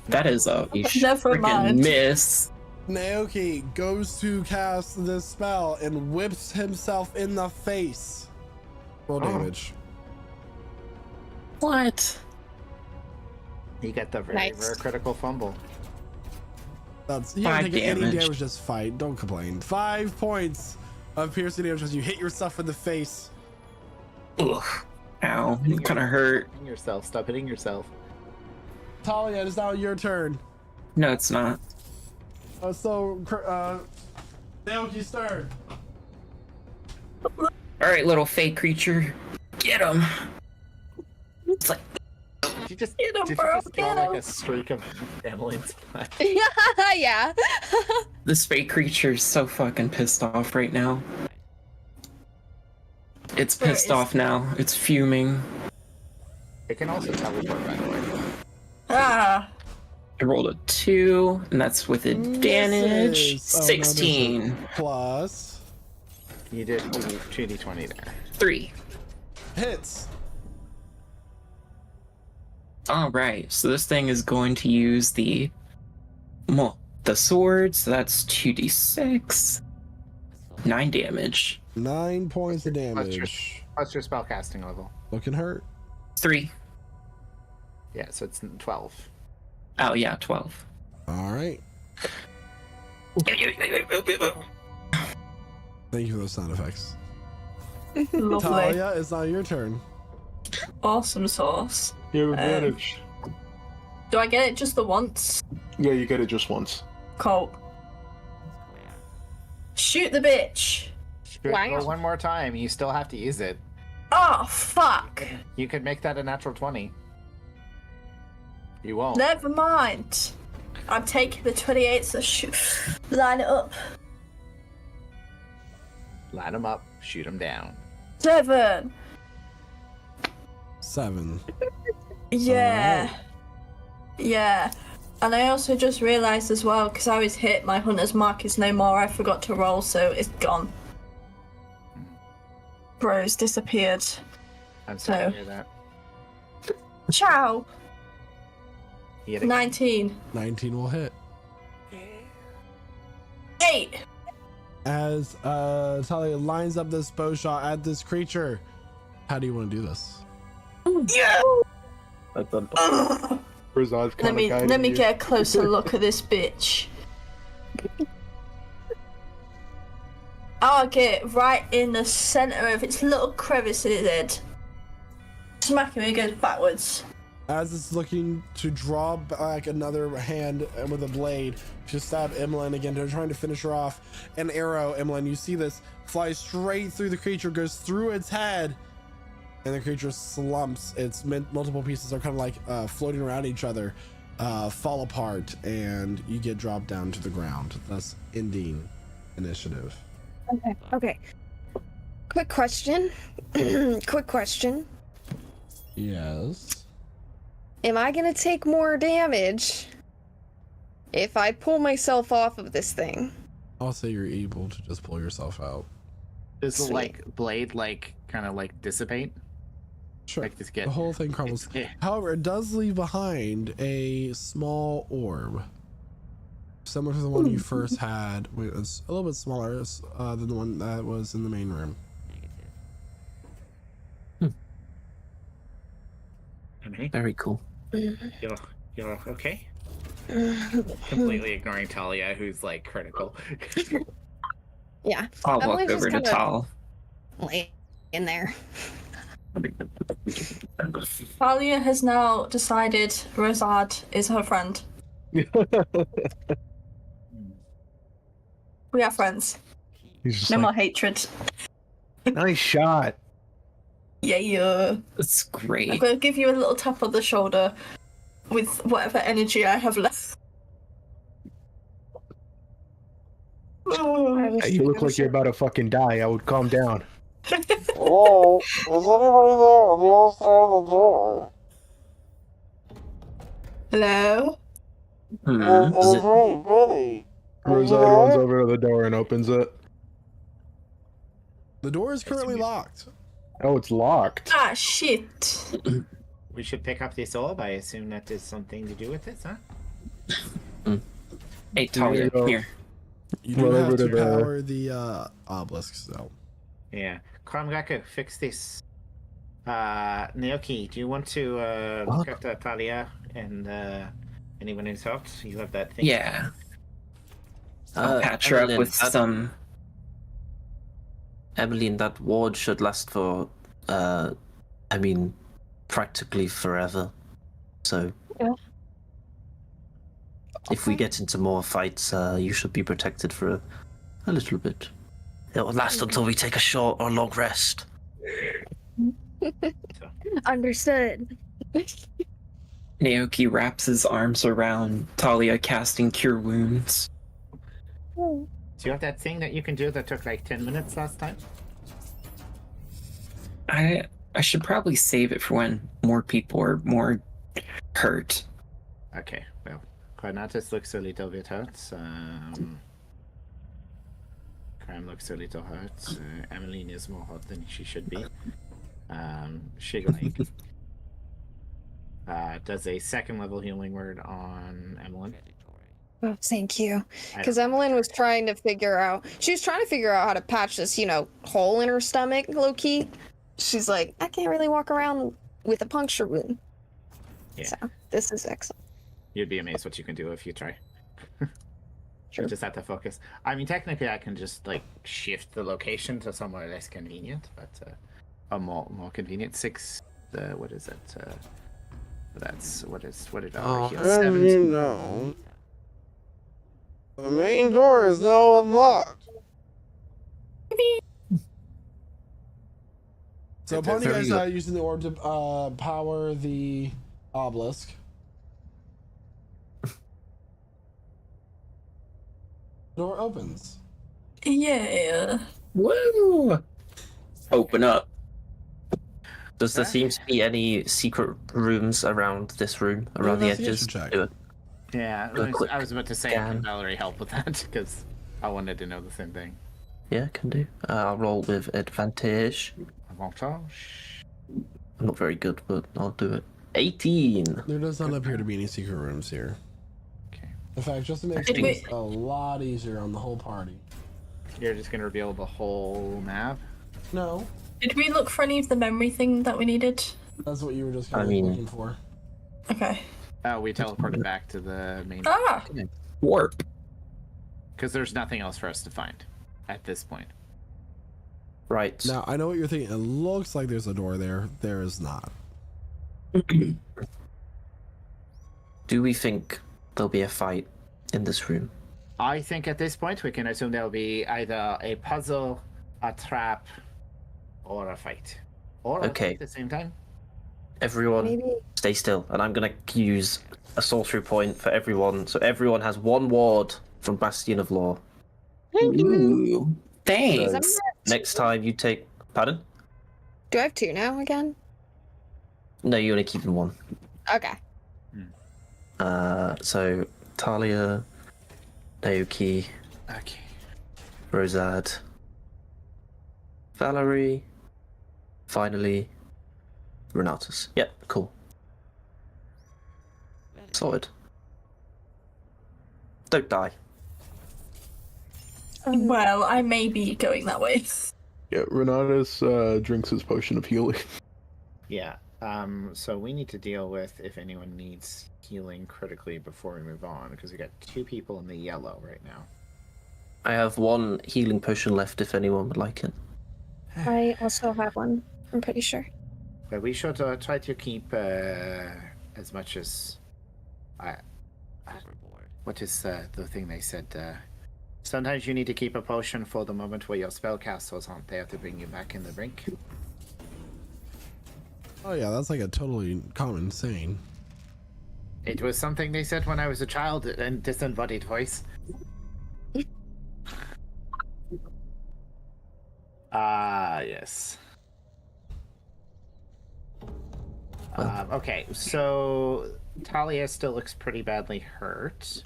That is a Never freaking mind. miss. Naoki goes to cast this spell and whips himself in the face. Roll damage. What? You get the very Nice. rare critical fumble. That's you don't 5 take any damage. damage, just fight. Don't complain. 5 points of piercing damage as you hit yourself in the face. Ugh. Ow. It kind of hurt. Hitting yourself. Stop hitting yourself. Talia, it is now your turn. No, it's not. Naoki's turn. All right, little fake creature. Get him. It's like, Did you just Get him. like a streak of Emmeline's blood? Yeah. this fake creature's so fucking pissed off right now. It's pissed off now. It's fuming. It can also teleport, by the way. Ah. I rolled a 2, and that's with advantage. Misses. Oh, no, 16. Plus. You did 2d20 there. 3. Hits. Alright, so this thing is going to use the sword, so that's 2d6. 9 damage. 9 points of What's your, damage. what's your spell casting level? Looking hurt. 3. Yeah, so it's 12. Oh, yeah, 12. All right. Thank you for those sound effects. Lovely. Talia, it's now your turn. Awesome sauce. You have advantage. Do I get it just the once? Yeah, you get it just once. Colt. Shoot the bitch. Go one more time. You still have to use it. Oh, fuck. You could make that a natural 20. You won't. Never mind. I'm taking the 28, so shoot. Line it up. Line them up. Shoot them down. 7. 7. Yeah. Yeah. And I also just realised as well, because I was hit, my hunter's mark is no more. I forgot to roll, so it's gone. Bro's disappeared. I'm sorry to hear that. Ciao. You had a- 19. 19 will hit. 8. As Talia lines up this bow shot at this creature, how do you want to do this? Yeah. Rizad's Let me get a closer look at this bitch. I'll get right in the center of its little crevice in its head. Smack him, he goes backwards. As it's looking to draw back another hand with a blade to stab Emmeline again, they're trying to finish her off. An arrow, Emmeline, you see this, flies straight through the creature, goes through its head, and the creature slumps. Its multiple pieces are kind of like floating around each other, fall apart, and you get dropped down to the ground, thus ending initiative. Okay. Quick question. Quick question. Yes. Am I gonna take more damage if I pull myself off of this thing? I'll say you're able to just pull yourself out. Does the Sweet. blade kind of dissipate? Sure. Like just get The whole thing crumbles. However, it does leave behind a small orb, similar to the one you first had. It's a little bit smaller than the one that was in the main room. Very cool. You're okay? Completely ignoring Talia, who's like critical. Yeah. I'll walk Emily's just over to kinda Tal. lay in there. Talia has now decided Rosard is her friend. We are friends. He's just No like, more hatred. nice shot. Yeah. That's I'm great. going to give you a little tap on the shoulder with whatever energy I have left. Hey, you look like you're about to fucking die. I would calm down. Hello? Is anybody there on the other side of the door? Hello? Hey, Billy. Rosette runs over to the door and opens it. The door is currently locked. Oh, it's locked. Ah, shit. We should pick up this orb. I assume that is something to do with this, huh? Hey, Talia, go. here. You do Run have over to to the- power the obelisk, so. Yeah. Kormgaku, fix this. Naoki, do you want to look at Talia and anyone who's hurt? You have that thing? Yeah. I'll patch her up Emmeline, with some. Emmeline, that ward should last for, practically forever. So, Yeah. if we get into more fights, you should be protected for a little bit. It will last until we take a short or long rest. Understood. Naoki wraps his arms around Talia, casting Cure Wounds. Do you have that thing that you can do that took like 10 minutes last time? I should probably save it for when more people are more hurt. Okay, well, Carnatus looks a little bit hurt. Crime looks a little hurt. Emmeline is more hurt than she should be. Shiglake does a second level healing word on Emmeline. Oh, thank you. Because Emmeline was trying to figure out, how to patch this, hole in her stomach, low key. She's like, I can't really walk around with a puncture wound. Yeah. So, this is excellent. You'd be amazed what you can do if you try. Sure. You just have to focus. I mean, technically, I can just like shift the location to somewhere less convenient, but a more convenient 6. What is it? What did our heal? As 7? you know, the main door is now unlocked. So upon you guys using the orb to power the obelisk, door opens. Yeah. Woo! Open up. Does there seem to be any secret rooms around this room, around the edges? Investigation check. Yeah, Do a quick I was about to say, scan. can Valerie help with that? Because I wanted to know the same thing. Yeah, can do. I'll roll with advantage. Avantage. I'm not very good, but I'll do it. 18. There does not appear to be any secret rooms here. Okay. In fact, just to make Did things a lot easier on the whole party. You're just gonna reveal the whole map? No, Did we look for any of the memory thing that we needed? that's what you were just kind of I mean- looking for. Okay. We teleported back to the main. Ah! Warp. Because there's nothing else for us to find at this point. Right. Now, I know what you're thinking. It looks like there's a door there. There is not. Do we think there'll be a fight in this room? I think at this point we can assume there'll be either a puzzle, a trap, or a fight. Or all Okay. at the same time. Everyone, Maybe. stay still, and I'm gonna use a sorcery point for everyone. So everyone has 1 ward from Bastion of Law. Ooh. Thanks. Next time you take, pardon? Do I have 2 now again? No, you only keep 1. Okay. So Talia, Naoki, Okay. Rosad, Valerie, finally, Renatus. Yep, cool. Sorted. Don't die. Well, I may be going that way. Yeah, Renatus drinks his potion of healing. Yeah. So we need to deal with if anyone needs healing critically before we move on, because we got 2 people in the yellow right now. I have one healing potion left if anyone would like it. I also have one, I'm pretty sure. But we should try to keep as much as. What is the thing they said? Sometimes you need to keep a potion for the moment where your spellcasters aren't there to bring you back in the brink. Oh yeah, that's like a totally common saying. It was something they said when I was a child in disembodied voice. Yes. Okay, so Talia still looks pretty badly hurt.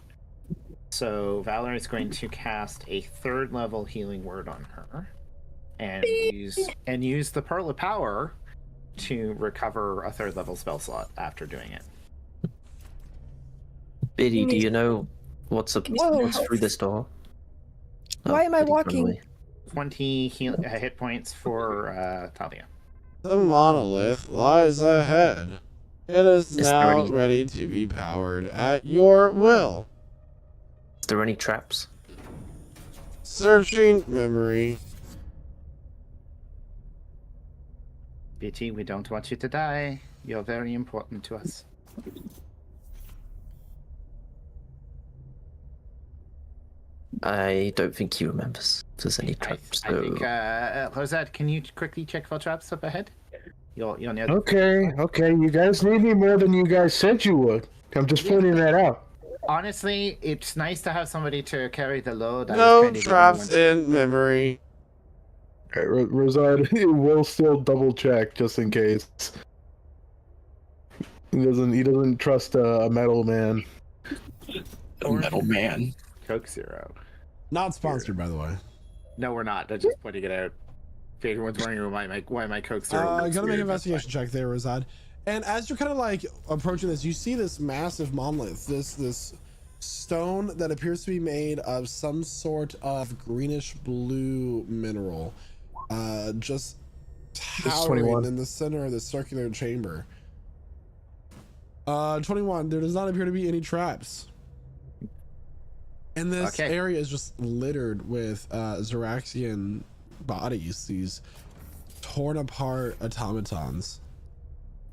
So Valor is going to cast a 3rd level healing word on her, and use the Pearl of Power to recover a 3rd level spell slot after doing it. Biddy, do you know what's through this door? Why am I walking? 20 hit points for Talia. The monolith lies ahead. It is now there ready to be powered at your will. Is there any traps? Searching memory. BT, we don't want you to die. You're very important to us. I don't think he remembers if there's any traps. I think, Rosette, can you quickly check for traps up ahead? You're near the... Okay, you guys need me more than you guys said you would. I'm just pointing that out. Honestly, it's nice to have somebody to carry the load. No traps in memory. Alright, Rosette will still double check just in case. He doesn't trust a metal man. A metal man. Coke Zero. Not sponsored, by the way. No, we're not. I'm just pointing it out. If everyone's wondering why my Coke Zero. Gotta make an investigation check there, Razad. And as you're kind of like approaching this, you see this massive monolith, this stone that appears to be made of some sort of greenish blue mineral, just towering in the center of the circular chamber. 21. There does not appear to be any traps. And this area is just littered with Zeraxian bodies, these torn apart automatons.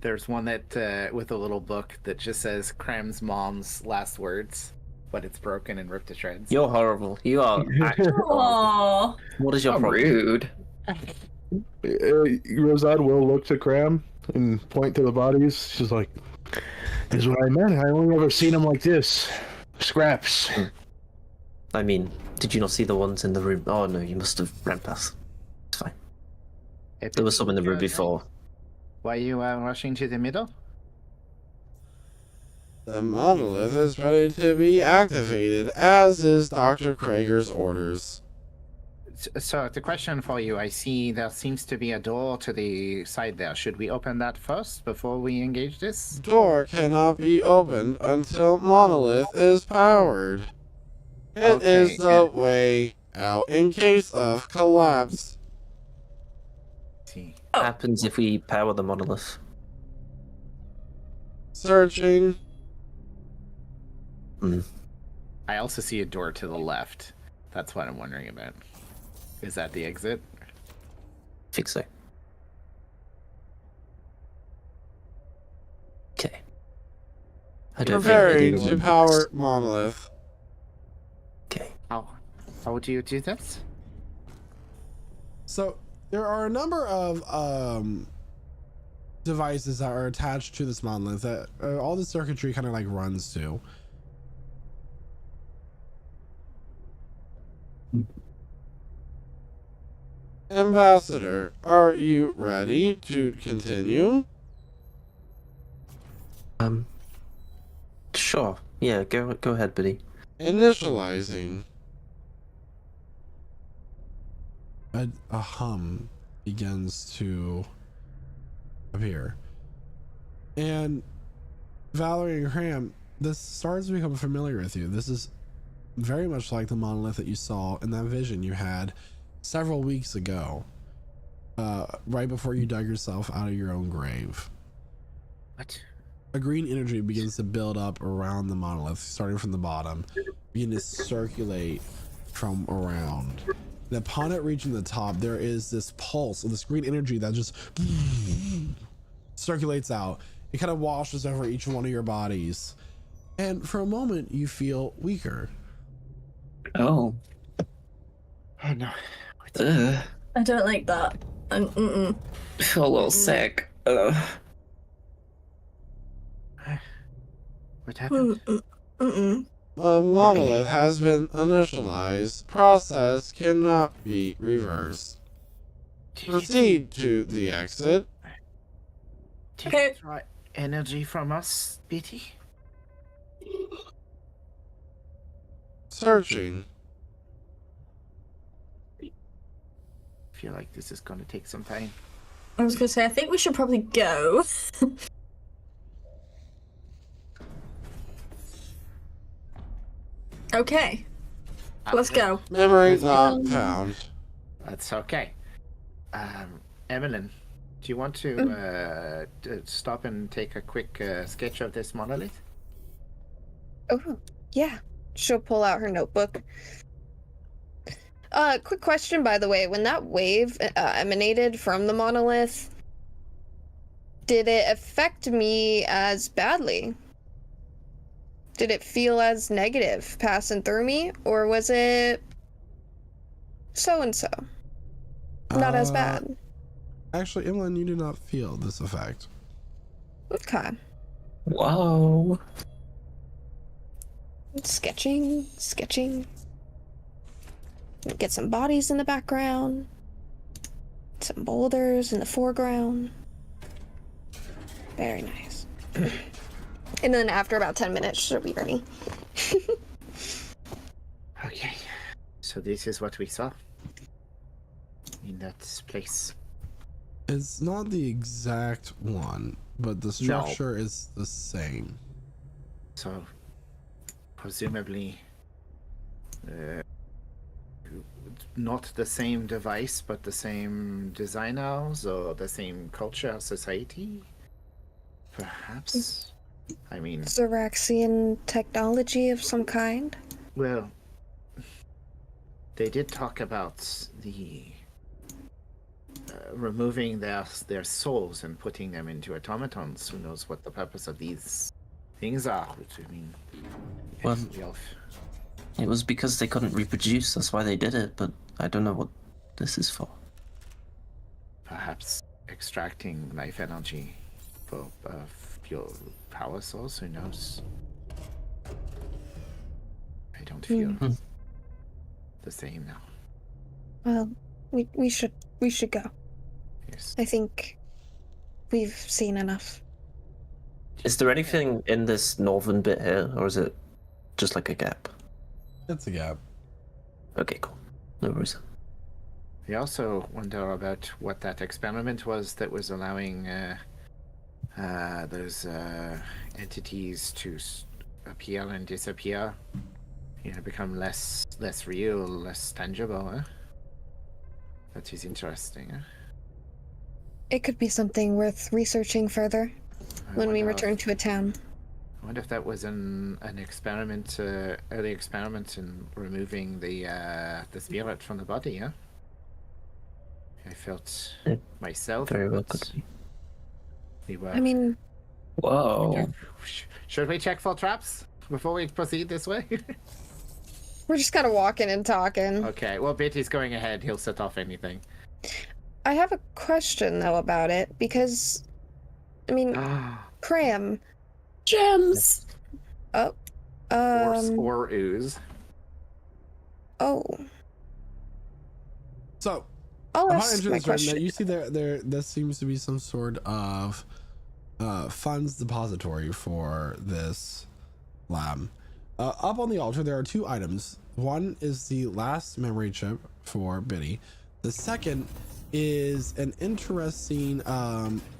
There's one that with a little book that just says Krem's mom's last words, but it's broken and ripped to shreds. You're horrible. You are. Aww. What is your problem? Rude. Rosad will look to Cram and point to the bodies. She's like, "This is what I meant. I only ever seen them like this. Scraps." I mean, did you not see the ones in the room? Oh no, you must have ran past. It's fine. There was some in the room before. Why are you rushing to the middle? The monolith is ready to be activated, as is Dr. Krager's orders. So the question for you, I see there seems to be a door to the side there. Should we open that first before we engage this? Door cannot be opened until monolith is powered. It is the way out in case of collapse. What happens if we power the monolith? Searching. I also see a door to the left. That's what I'm wondering about. Is that the exit? I think so. Okay. I don't Preparing think to power monolith. Okay. How would you do this? So there are a number of devices that are attached to this monolith that all the circuitry kind of like runs to. Ambassador, are you ready to continue? Sure. Yeah, go ahead, buddy. Initializing. A hum begins to appear. And Valerie and Cram, this starts to become familiar with you. This is very much like the monolith that you saw in that vision you had several weeks ago, right before you dug yourself out of your own grave. What? A green energy begins to build up around the monolith, starting from the bottom, begin to circulate from around. And upon it reaching the top, there is this pulse of this green energy that just circulates out. It kind of washes over each one of your bodies. And for a moment, you feel weaker. Oh. Oh no. I don't like that. Feel a little sick. Ugh. What happened? The monolith has been initialized. Process cannot be reversed. Proceed to the exit. Did you draw energy from us, Betty? Searching. I feel like this is going to take some time. I was gonna say, I think we should probably go. Okay. Let's go. Memory not found. That's okay. Evelyn, do you want to stop and take a quick sketch of this monolith? Oh, yeah. She'll pull out her notebook. Quick question, by the way. When that wave emanated from the monolith, did it affect me as badly? Did it feel as negative passing through me, or was it so-and-so? Not as bad. Actually, Emlyn, you do not feel this effect. Okay. Whoa. Sketching. Get some bodies in the background. Some boulders in the foreground. Very nice. And then after about 10 minutes, she'll be ready. Okay. So this is what we saw in that place. It's not the exact one, but the structure is the same. So, presumably, not the same device, but the same designers or the same culture, society? Perhaps? I mean... Zoraxian technology of some kind? Well, they did talk about the... removing their souls and putting them into automatons. Who knows what the purpose of these things are? Which, I mean... Well, it was because they couldn't reproduce, that's why they did it, but I don't know what this is for. Perhaps extracting life energy for your power source, who knows? I don't feel the same now. Well, we should go. Yes. I think we've seen enough. Is there anything in this northern bit here, or is it just like a gap? It's a gap. Okay, cool. No worries. We also wonder about what that experiment was that was allowing those entities to appear and disappear. You know, become less real, less tangible. Huh? That is interesting. Huh? It could be something worth researching further when we return to a town. I wonder if that was an experiment, early experiment in removing the spirit from the body, huh? I felt myself. Very well could be. We were... I mean... Whoa. Should we check for traps before we proceed this way? We're just kind of walking and talking. Okay, well, Betty's going ahead. He'll set off anything. I have a question, though, about it, because... I mean, Cram... Gems! Oh. Or ooze. Oh. So, I'll upon ask entering my this room, question. you see there seems to be some sort of funds depository for this lab. Up on the altar, there are two items. One is the last memory chip for Biddy. The second is an interesting,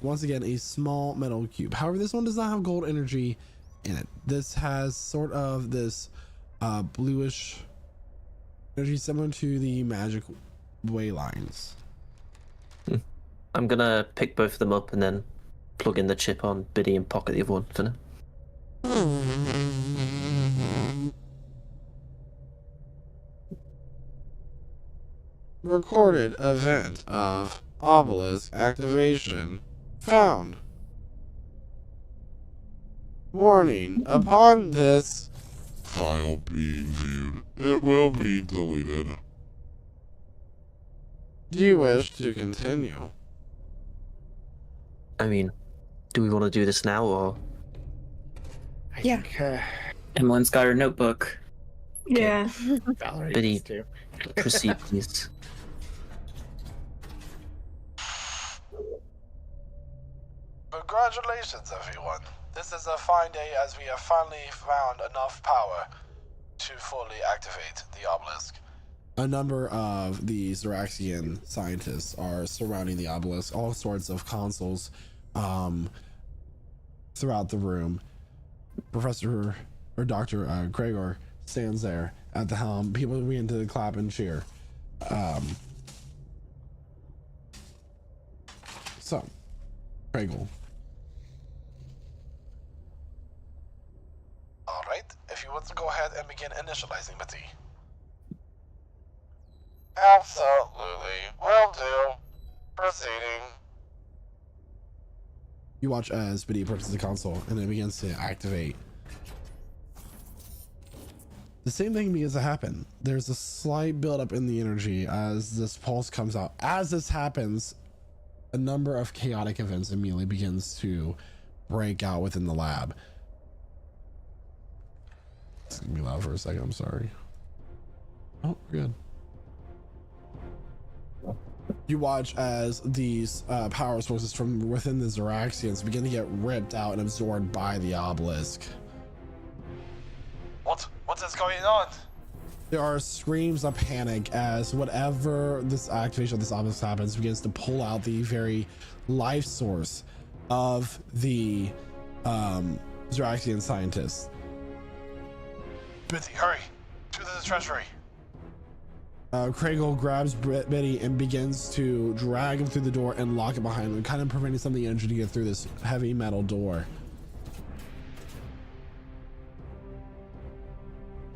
once again, a small metal cube. However, this one does not have gold energy in it. This has sort of this bluish energy similar to the magic way lines. I'm gonna pick both of them up and then plug in the chip on Biddy and pocket the other one for now. Recorded event of obelisk activation found. Warning, upon this file being viewed, it will be deleted. Do you wish to continue? I mean, do we want to do this now or? Yeah. Emmeline's got her notebook. Yeah. Valerie Biddy, does too. proceed, please. Congratulations, everyone. This is a fine day as we have finally found enough power to fully activate the obelisk. A number of the Zeraxian scientists are surrounding the obelisk, all sorts of consoles throughout the room. Professor or Dr. Gregor stands there at the helm. People begin to clap and cheer. So, Craigle. Alright, if you want to go ahead and begin initializing, Bitty. Absolutely. Will do. Proceeding. You watch as Biddy approaches the console and it begins to activate. The same thing begins to happen. There's a slight buildup in the energy as this pulse comes out. As this happens, a number of chaotic events immediately begins to break out within the lab. It's gonna be loud for a second, I'm sorry. Oh, we're good. You watch as these power sources from within the Zeraxians begin to get ripped out and absorbed by the obelisk. What is going on? There are screams of panic as whatever this activation of this obelisk happens begins to pull out the very life source of the Zeraxian scientists. Bitty, hurry! To the treasury! Craigle grabs Biddy and begins to drag him through the door and lock it behind him, kind of preventing some of the energy to get through this heavy metal door.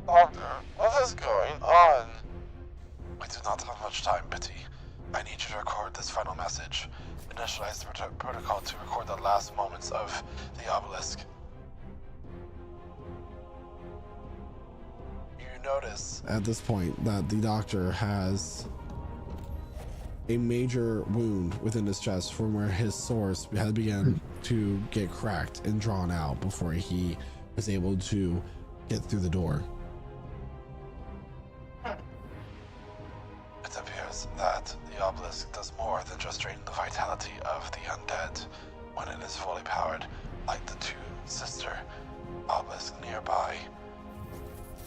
Doctor, what is going on? We do not have much time, Bitty. I need you to record this final message. Initialize the protocol to record the last moments of the obelisk. You notice At this point that the doctor has a major wound within his chest from where his source had begun to get cracked and drawn out before he was able to get through the door. it appears that the obelisk does more than just drain the vitality of the undead when it is fully powered, like the two sister obelisks nearby.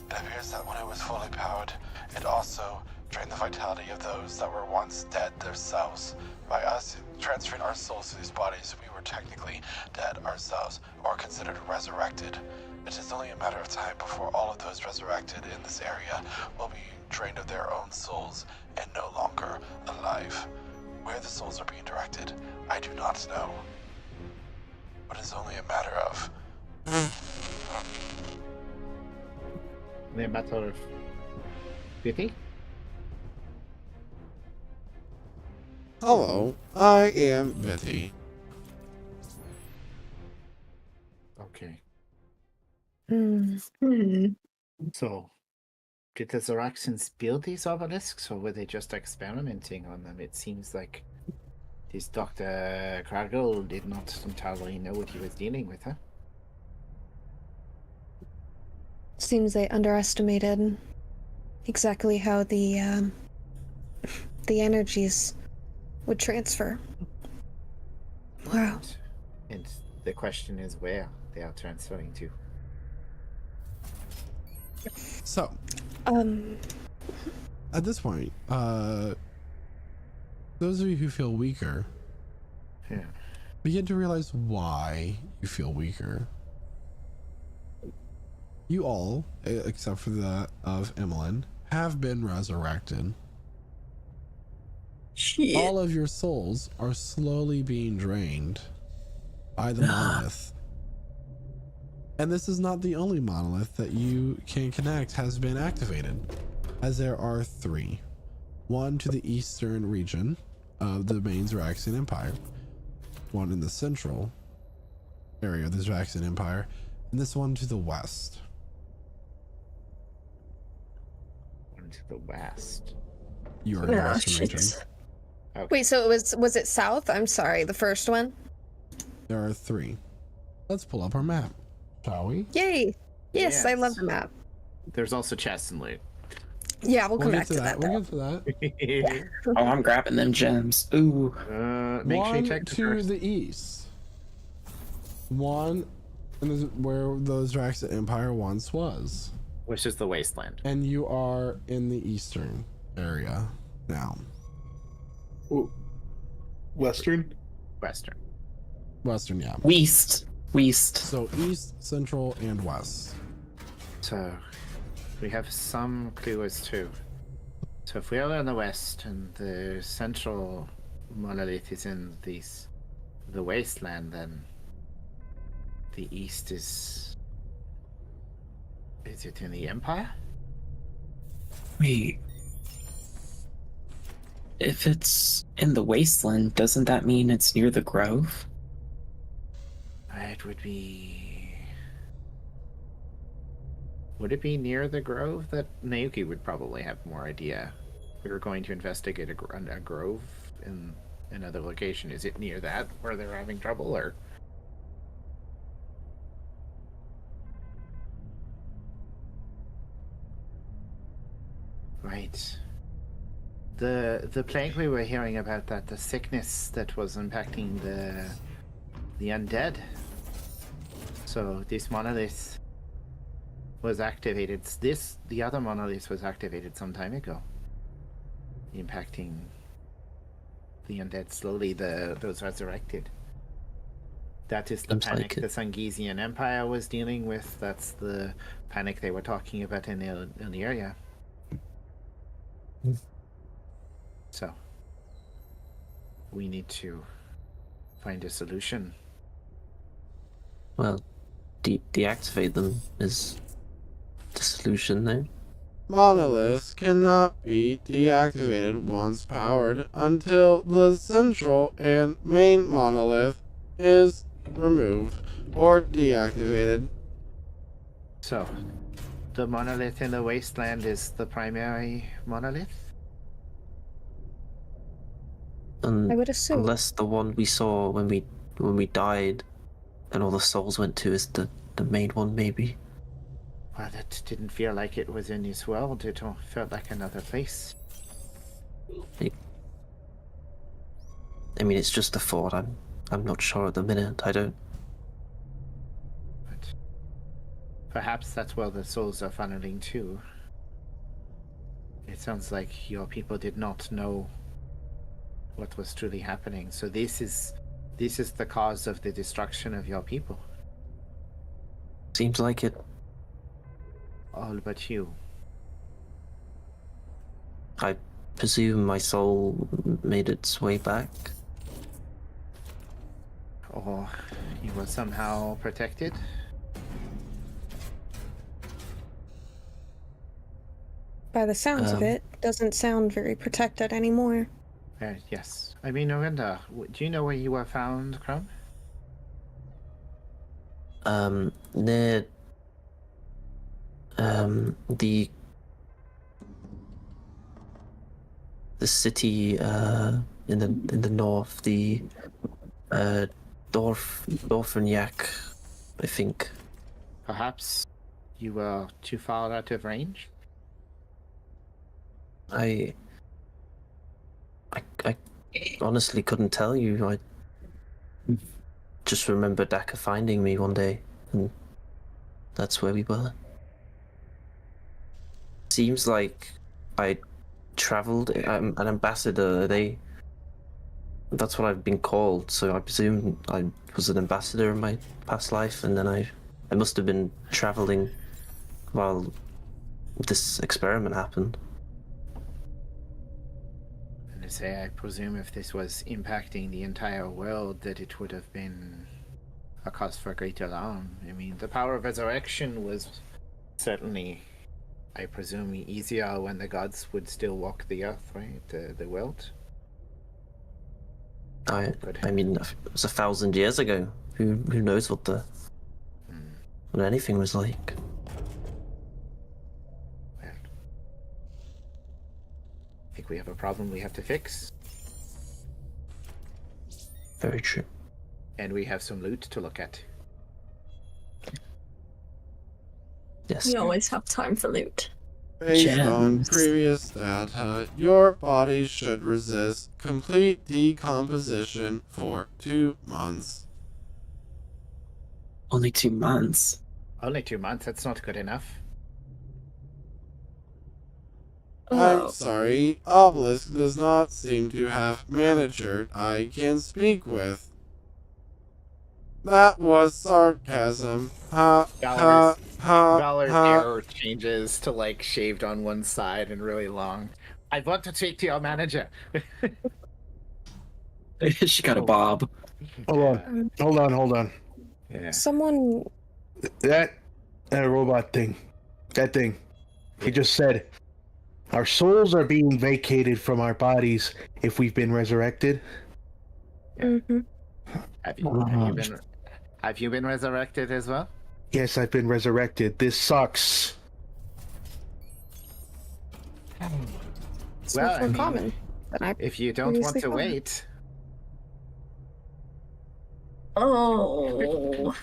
It appears that when it was fully powered, it also drained the vitality of those that were once dead themselves. By us transferring our souls to these bodies, we were technically dead ourselves, or considered resurrected. It is only a matter of time before all of those resurrected in this area will be drained of their own souls and no longer alive. Where the souls are being directed, I do not know. But it is only a matter of... The matter of Bitty? Hello, I am Bitty. Okay. Hmm. So, did the Zeraxians build these obelisks, or were they just experimenting on them? It seems like this Dr. Craggle did not entirely know what he was dealing with, huh? Seems they underestimated exactly how the energies would transfer. Wow. And the question is where they are transferring to. So, at this point, those of you who feel weaker, begin to realize why you feel weaker. You all, except for that of Emmeline, have been resurrected. Shit. All of your souls are slowly being drained by the monolith. And this is not the only monolith that you can connect has been activated, as there are 3. one to the eastern region of the main Zeraxian Empire, one in the central area of the Zeraxian Empire, and this one to the west. One to the west. You are in the western region. Okay. Wait, so was it south? I'm sorry, the first one? There are 3. Let's pull up our map, shall we? Yay! Yes, I love Yes. the map. There's also chests and loot. Yeah, we'll come get back to that. We'll get to that. Oh, I'm grabbing them gems. Ooh. Make sure you One check the to first. the east. One, and this is where the Zeraxian Empire once was. Which is the wasteland. And you are in the eastern area now. Ooh. Western? Western. Western, yeah. West. So east, central, and west. So we have some clue as to. So if we are in the west and the central monolith is in the wasteland, then the east is it in the Empire? Wait. If it's in the wasteland, doesn't that mean it's near the grove? It would be. Would it be near the grove? That Naoki would probably have more idea. We were going to investigate a grove in another location. Is it near that where they're having trouble, or? Right. The plague we were hearing about, that the sickness that was impacting the undead. So this monolith was activated. The other monolith was activated some time ago, impacting the undead slowly. Those resurrected. That is the Seems panic like it. the Sungisian Empire was dealing with. That's the panic they were talking about in the area. So we need to find a solution. Well, deactivate them is the solution, though. Monoliths cannot be deactivated once powered until the central and main monolith is removed or deactivated. So, the monolith in the wasteland is the primary monolith? I would assume. Unless the one we saw when we died and all the souls went to is the main one, maybe. Well, that didn't feel like it was in this world. It felt like another place. I mean, it's just a thought. I'm not sure at the minute. I don't. But perhaps that's where the souls are funneling to. It sounds like your people did not know what was truly happening. So this is the cause of the destruction of your people. Seems like it. All but you. I presume my soul made its way back. Or you were somehow protected? By the sounds of it, doesn't sound very protected anymore. Yes. I mean, Norinda, do you know where you were found, Crumb? Near the city in the north, the Dorfenjak, I think. Perhaps you were too far out of range? I honestly couldn't tell you. I just remember Daka finding me one day, and that's where we were. Seems like I traveled. I'm an ambassador. That's what I've been called. So I presume I was an ambassador in my past life, and then I must have been traveling while this experiment happened. And I say, I presume if this was impacting the entire world, that it would have been a cause for great alarm. I mean, the power of resurrection was certainly I presume easier when the gods would still walk the earth, right? The world. I mean, it was 1,000 years ago. Who knows what what anything was like? I think we have a problem we have to fix. Very true. And we have some loot to look at. Yes. We always have time for loot. Based on previous data, your body should resist complete decomposition for 2 months. Only 2 months. Only 2 months, that's not good enough. I'm sorry, Obelisk does not seem to have manager I can speak with. That was sarcasm. Ha ha ha Valor's ha. arrow changes to like shaved on one side and really long. I want to speak to your manager. She got a bob. Hold on. Yeah. Someone. That robot thing. That thing. He just said, our souls are being vacated from our bodies if we've been resurrected. Mm-hmm. Have you been resurrected as well? Yes, I've been resurrected. This sucks. It's Well, much I more mean, common than I If you don't want previously to thought. wait. Oh.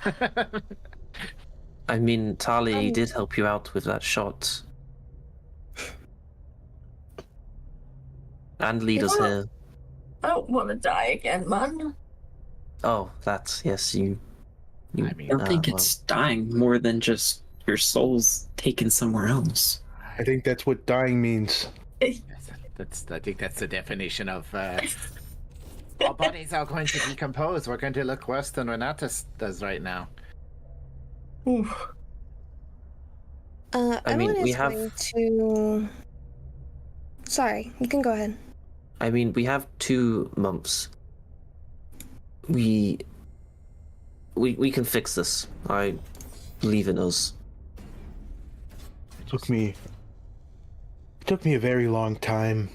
I mean, Tali did help you out with that shot. And lead us here. I don't want to die again, man. Oh, that's, yes, you I don't think it's dying more than just your soul's taken somewhere else. I think that's what dying means. I think that's the definition of. Our bodies are going to decompose. We're going to look worse than Renatus does right now. I mean, Evelyn we is have- going to. Sorry, you can go ahead. I mean, we have 2 months. We can fix this. I believe in us. It took me a very long time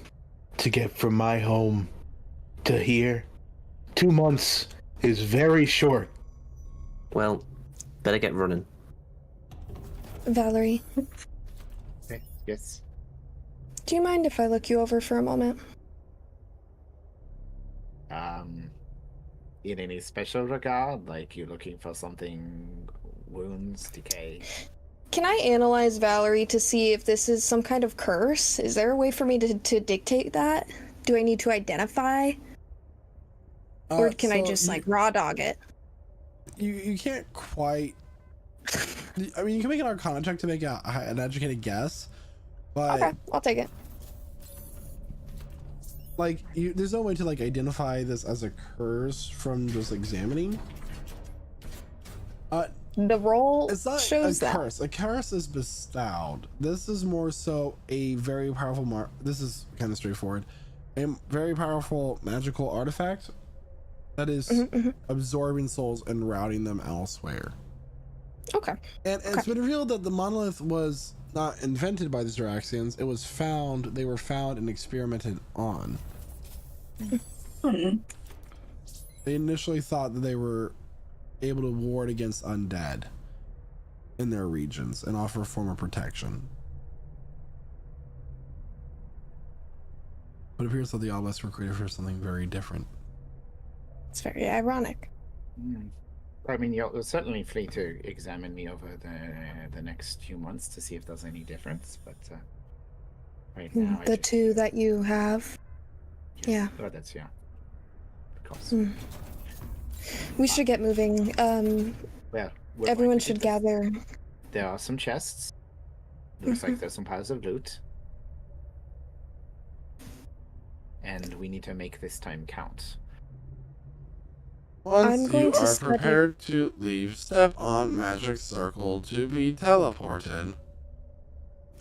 to get from my home to here. 2 months is very short. Well, better get running. Valerie, Okay. Yes. do you mind if I look you over for a moment? In any special regard, like you looking for something, wounds, decay. Can I analyze Valerie to see if this is some kind of curse? Is there a way for me to dictate that? Do I need to identify? Or can I so just, you- like, raw dog it? You can't quite. I mean, you can make an Arcana check to make an educated guess, but Okay, I'll take it. like, there's no way to like identify this as a curse from just examining. The roll It's not shows a that. curse. A curse is bestowed. This is more so a very powerful this is kind of straightforward. A very powerful magical artifact that is absorbing souls and routing them elsewhere. Okay. And it's been revealed that the monolith was not invented by the Zoraxians. It was found. They were found and experimented on. They initially thought that they were able to ward against undead in their regions and offer a form of protection. But it appears that the obelisks were created for something very different. It's very ironic. I mean, you're certainly free to examine me over the next few months to see if there's any difference, but right now, The two that you have. Yeah. Oh, that's yeah. Of course. We should get moving. Well, we're Everyone going to should do this. gather. There are some chests. Looks like there's some piles of loot. And we need to make this time count. Once going you to are study- prepared to leave, step on Magic Circle to be teleported.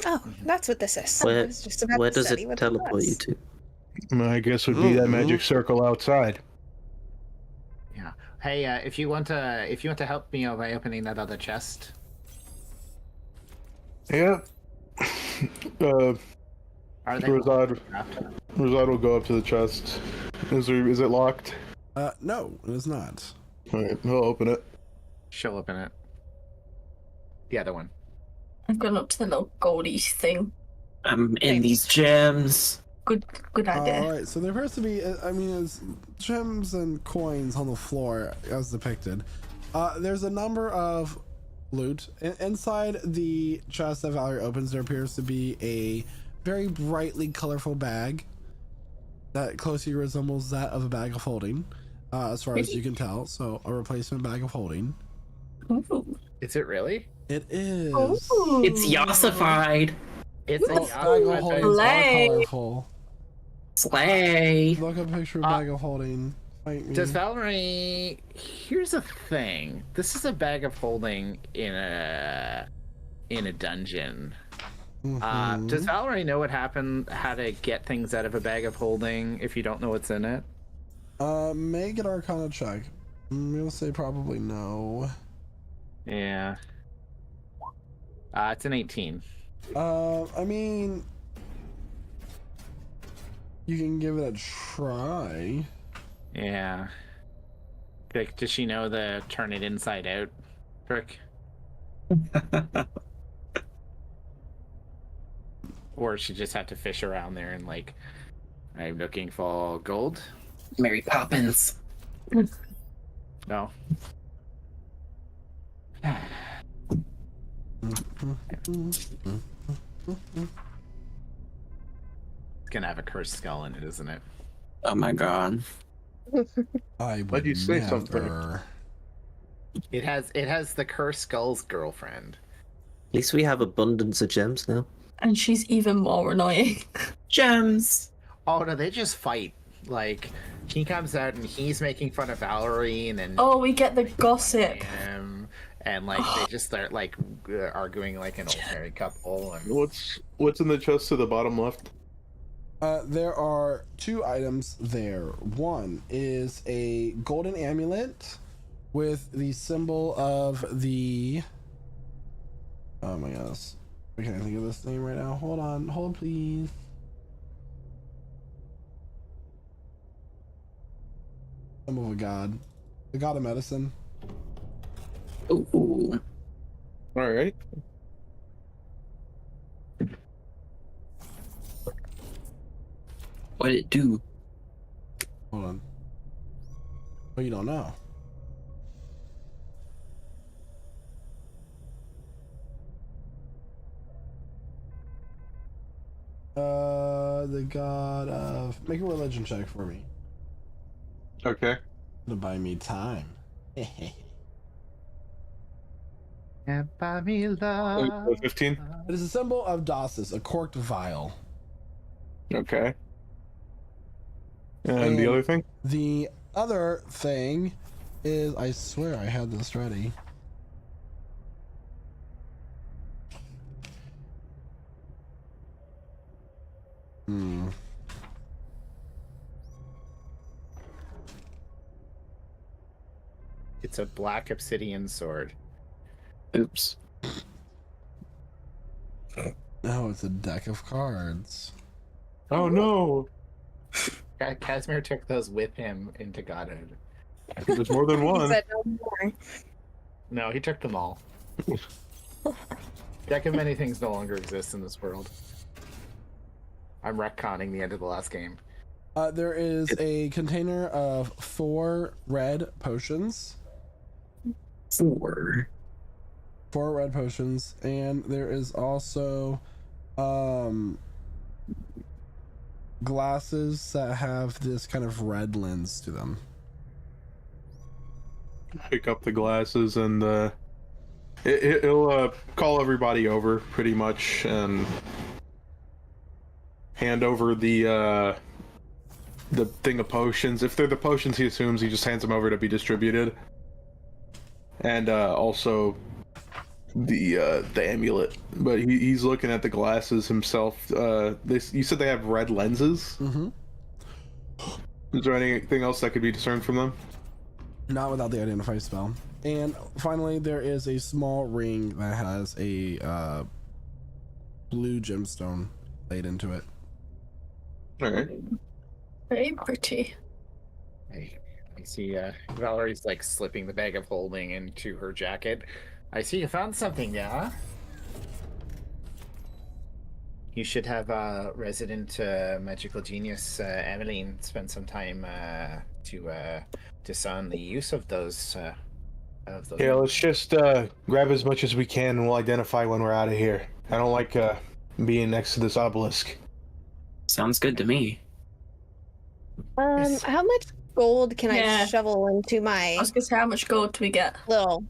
Oh, that's what this is. I Where, was just about where to does study it what teleport that you was. to? I guess would be that magic circle outside. Yeah. Hey, if you want to help me by opening that other chest. Yeah. Are they Rosad will go up to the chest. Is it locked? No, it is not. Alright, he'll open it. She'll open it. The other one. I've gone up to the little goldy thing. I'm in these gems. Good idea. Alright, so there appears to be, it's gems and coins on the floor as depicted. There's a number of loot. Inside the chest that Valerie opens, there appears to be a very brightly colorful bag that closely resembles that of a bag of holding, as far as you can tell. So a replacement bag of holding. Ooh. Is it really? It is. Ooh. It's yassified. It's a Bag of holdings are Slay. colorful. Slay. Look up a picture of bag of holding. Fight me. Does Valerie? Here's a thing. This is a bag of holding in a dungeon. Does Valerie know what happened? How to get things out of a bag of holding if you don't know what's in it? Make an Arcana check. I'm gonna say probably no. Yeah. It's an 18. I mean, you can give it a try. Yeah. Like, does she know the turn it inside out trick? Or she just had to fish around there and like, I'm looking for gold? Mary Poppins. No. It's gonna have a cursed skull in it, isn't it? Oh my god. I would Why'd you say never. something? It has the cursed skull's girlfriend. At least we have abundance of gems now. And she's even more annoying. Gems. Oh no, they just fight. Like, he comes out and he's making fun of Valerie, and then Oh, we get the gossip. and like they just start like arguing like an old married couple. And What's in the chest to the bottom left? There are two items there. One is a golden amulet with the symbol of the. Oh my gosh. I can't think of this name right now. Hold on, please. Symbol of a god. The god of medicine. Ooh. Alright. What did it do? Hold on. Oh, you don't know. The god of. Make a religion check for me. Okay. To buy me time. And buy me love. 15. It is a symbol of Dasis, a corked vial. Okay. And the other thing? The other thing is, I swear I had this ready. It's a black obsidian sword. Oops. Oh, it's a deck of cards. Oh no! Casimir took those with him into Godhood. There's more than one. He said no more. No, he took them all. Deck of many things no longer exists in this world. I'm retconning the end of the last game. There is a container of 4 red potions. 4 red potions, and there is also glasses that have this kind of red lens to them. Pick up the glasses and it'll call everybody over pretty much and hand over the thing of potions. If they're the potions he assumes, he just hands them over to be distributed. And also the amulet. But he's looking at the glasses himself. You said they have red lenses? Mm-hmm. Is there anything else that could be discerned from them? Not without the identify spell. And finally, there is a small ring that has a blue gemstone laid into it. All right. Very pretty. I see Valerie's like slipping the bag of holding into her jacket. I see you found something, yeah? You should have resident magical genius Emmeline spend some time to discern the use of those. Yeah, let's just grab as much as we can, and we'll identify when we're out of here. I don't like being next to this obelisk. Sounds good to me. How much gold can I Yeah. shovel into I my was gonna say, how much gold do we get? little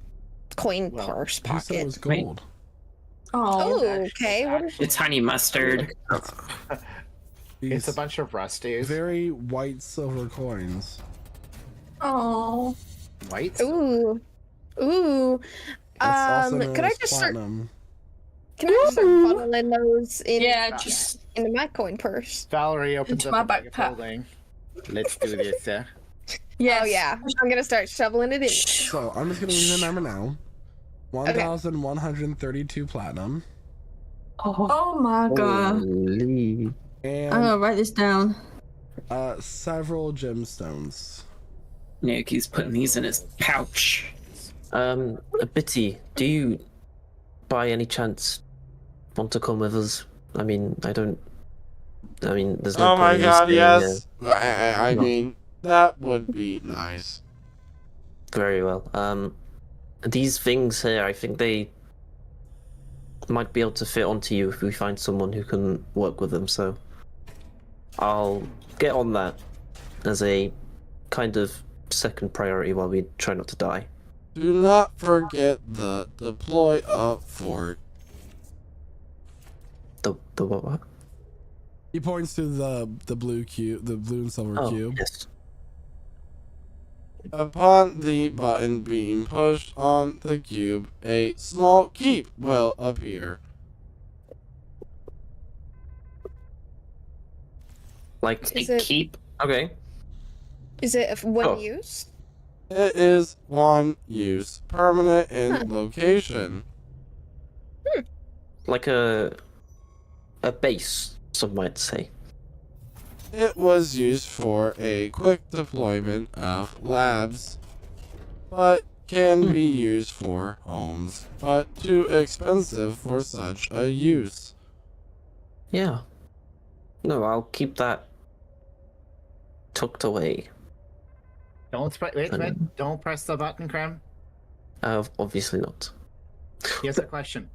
coin purse Who said it pocket? was gold? Oh, okay. What is It's honey mustard. It's a bunch of rusties. Very white silver coins. Oh. White? Ooh. Ooh. That's also known Could I as just start platinum. can I just start funneling those in just into my coin purse? Valerie opens Into up my a bag of backpack. holding. Let's do this, Yes. Oh yeah. I'm gonna start shoveling it in. So I'm just gonna leave the number now. 1,132 platinum. Oh my god. Holy. And I'm gonna write this down. several gemstones. Nick, putting these in his pouch. Bitty, do you, by any chance, want to come with us? I mean, there's no Oh my point in god, staying yes. here. I mean, that would be nice. Very well. These things here, I think they might be able to fit onto you if we find someone who can work with them, so I'll get on that as a kind of second priority while we try not to die. Do not forget the deploy up fort. The what? He points to the blue cube, the blue and silver cube. Yes. Upon the button being pushed on the cube, a small keep will appear. Like Is a it- keep? Okay. Is it one Oh. use? It is one use, permanent in location. Like a base, some might say. It was used for a quick deployment of labs, but can be used for homes, but too expensive for such a use. Yeah. No, I'll keep that tucked away. Don't press the button, Krem. Obviously not. Here's a question.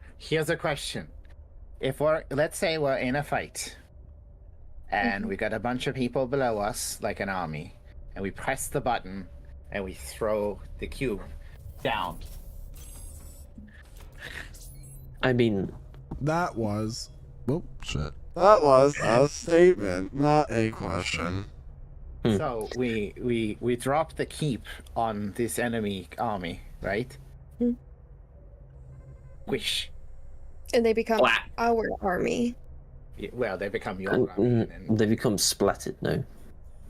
If let's say we're in a fight, and we got a bunch of people below us, like an army, and we press the button, and we throw the cube down. I mean, that was. Oh shit. That was a statement, not a question. So we drop the keep on this enemy army, right? Wish. And they become Blah. our army. Well, they become your army. they become splattered. No,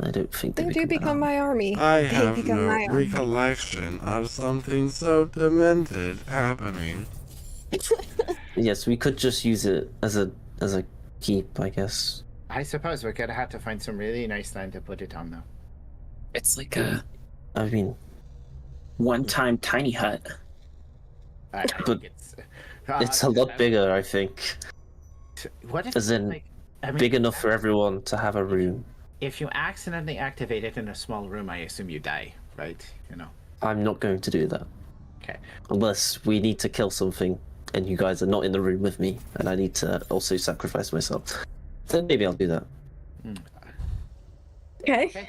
I don't think They do an become my army. I They have become no my army. recollection of something so demented happening. Yes, we could just use it as a keep, I guess. I suppose we're gonna have to find some really nice land to put it on, though. It's like a I mean, one-time tiny hut. I but think it's it's a lot bigger, I think. What if, As in, like, I mean, big enough for everyone to have a room. if you accidentally activate it in a small room, I assume you die, right? You know. I'm not going to do that. Okay. Unless we need to kill something, and you guys are not in the room with me, and I need to also sacrifice myself. Then maybe I'll do that. Okay.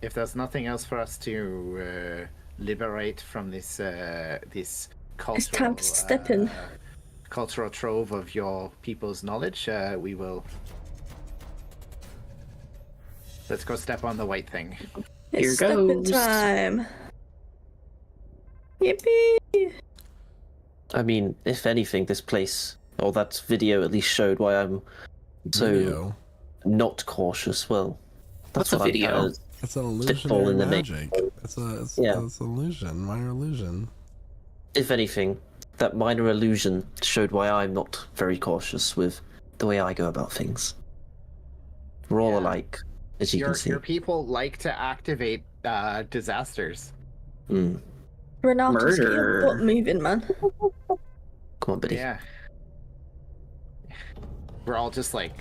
If there's nothing else for us to liberate from this cultural, It's time to step in. Cultural trove of your people's knowledge, we will. Let's go step on the white thing. It's Here stepping goes. time. Yippee! I mean, if anything, this place, or that video at least showed why I'm so Video? not cautious. Well, What's that's a what I'm video? kind of It's an spitballing illusionary the magic. It's Yeah. it's illusion, minor illusion. If anything, that minor illusion showed why I'm not very cautious with the way I go about things. We're all alike, as you can see. Your people like to activate disasters. Renato's getting butt moving, man. Come on, Biddy. Yeah. We're all just like,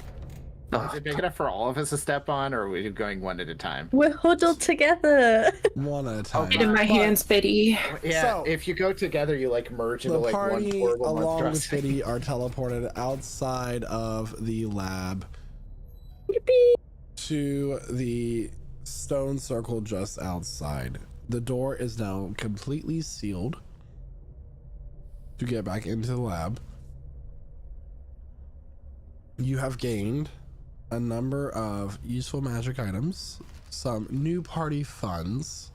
is it big enough for all of us to step on, or are we going one at a time? We're huddled together. One at a time. Get in my hands, Biddy. Yeah, So- if you go together, you like merge into The like one party, horrible along with monstrosity. Biddy, are teleported outside of the lab to the stone circle just outside. The door is now completely sealed to get back into the lab. You have gained a number of useful magic items, some new party funds,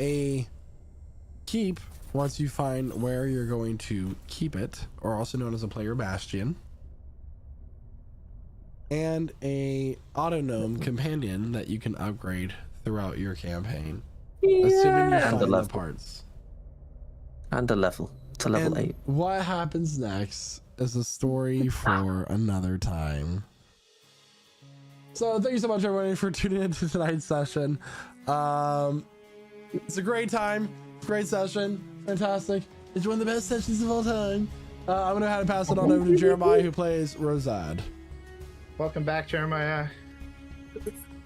a keep once you find where you're going to keep it, or also known as a player bastion, and a autonome companion that you can upgrade throughout your campaign, assuming you And find the the level. parts. And a level to level And 8. what happens next is a story for another time. So thank you so much, everybody, for tuning into tonight's session. It's a great time, great session, fantastic. It's one of the best sessions of all time. I'm gonna have to pass it on over to Jeremiah, who plays Rosad. Welcome back, Jeremiah.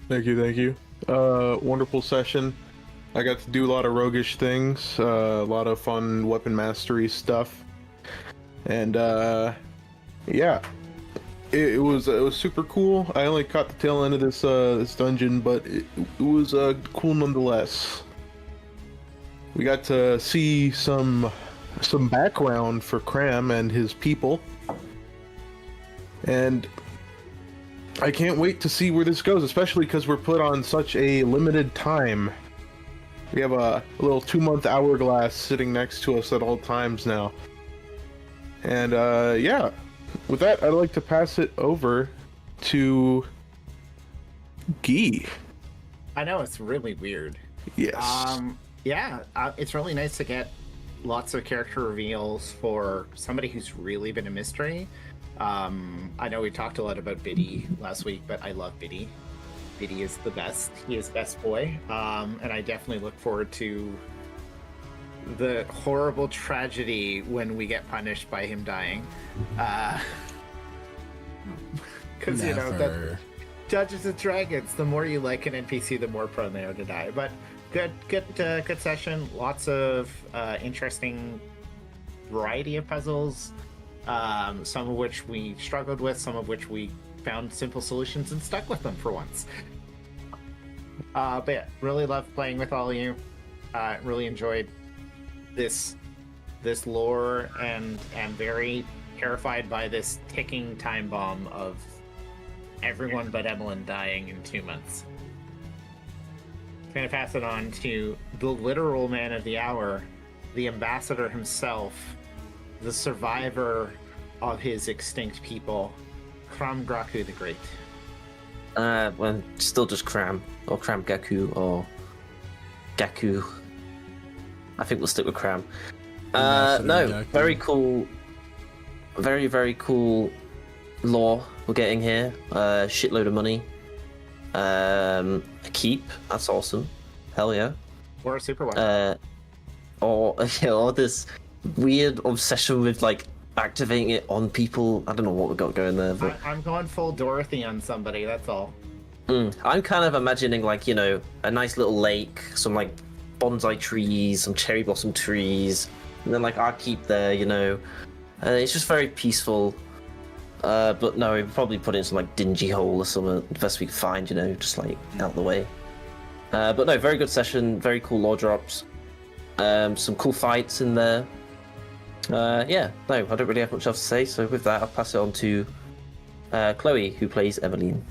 Thank you. Wonderful session. I got to do a lot of roguish things, a lot of fun weapon mastery stuff, and yeah, it was super cool. I only caught the tail end of this this dungeon, but it was cool nonetheless. We got to see some background for Cram and his people, and I can't wait to see where this goes, especially because we're put on such a limited time. We have a little 2-month hourglass sitting next to us at all times now. And yeah, with that, I'd like to pass it over to Guy. I know, it's really weird. Yes. Yeah, it's really nice to get lots of character reveals for somebody who's really been a mystery. I know we talked a lot about Biddy last week, but I love Biddy. Biddy is the best. He is best boy. And I definitely look forward to the horrible tragedy when we get punished by him dying. Because, you know, that Dungeons and Dragons, the more you like an NPC, the more prone they are to die. But good session. Lots of interesting variety of puzzles. Some of which we struggled with, some of which we found simple solutions and stuck with them for once. But yeah, really loved playing with all of you. Really enjoyed this lore, and am very terrified by this ticking time bomb of everyone but Emmeline dying in 2 months. I'm gonna pass it on to the literal man of the hour, the ambassador himself, the survivor of his extinct people, Cram Gaku the Great. Well, still just Cram, or Cram Gaku, or Gaku. I think we'll stick with Cram. No, Gaku. very cool. Very, very cool lore we're getting here. Shitload of money. A keep, that's awesome. Hell yeah. Or a super weapon. Or this weird obsession with like activating it on people. I don't know what we got going there, but I'm going full Dorothy on somebody, that's all. I'm kind of imagining like, you know, a nice little lake, some like bonsai trees, some cherry blossom trees, and then like our keep there, you know. It's just very peaceful. But no, we'd probably put it in some like dingy hole or something, the best we could find, you know, just like out the way. But no, very good session, very cool lore drops. Some cool fights in there. Yeah, no, I don't really have much else to say, so with that, I'll pass it on to Chloe, who plays Emmeline.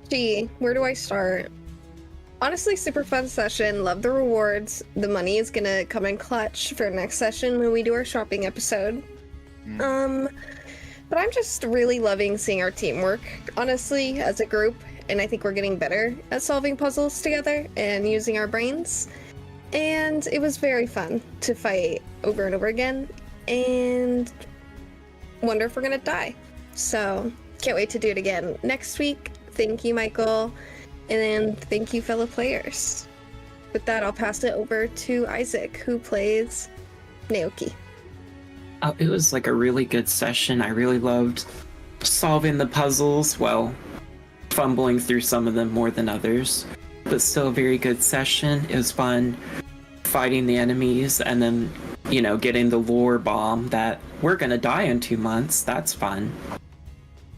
Gee, where do I start? Honestly, super fun session. Love the rewards. The money is gonna come in clutch for next session when we do our shopping episode. But I'm just really loving seeing our teamwork, honestly, as a group, and I think we're getting better at solving puzzles together and using our brains. and it was very fun to fight over and over again, and wonder if we're gonna die. So, can't wait to do it again next week. Thank you, Michael, and thank you, fellow players. With that, I'll pass it over to Isaac, who plays Naoki. It was like a really good session. I really loved solving the puzzles, well, fumbling through some of them more than others, but still a very good session. It was fun fighting the enemies and then, you know, getting the lore bomb that we're gonna die in 2 months. That's fun.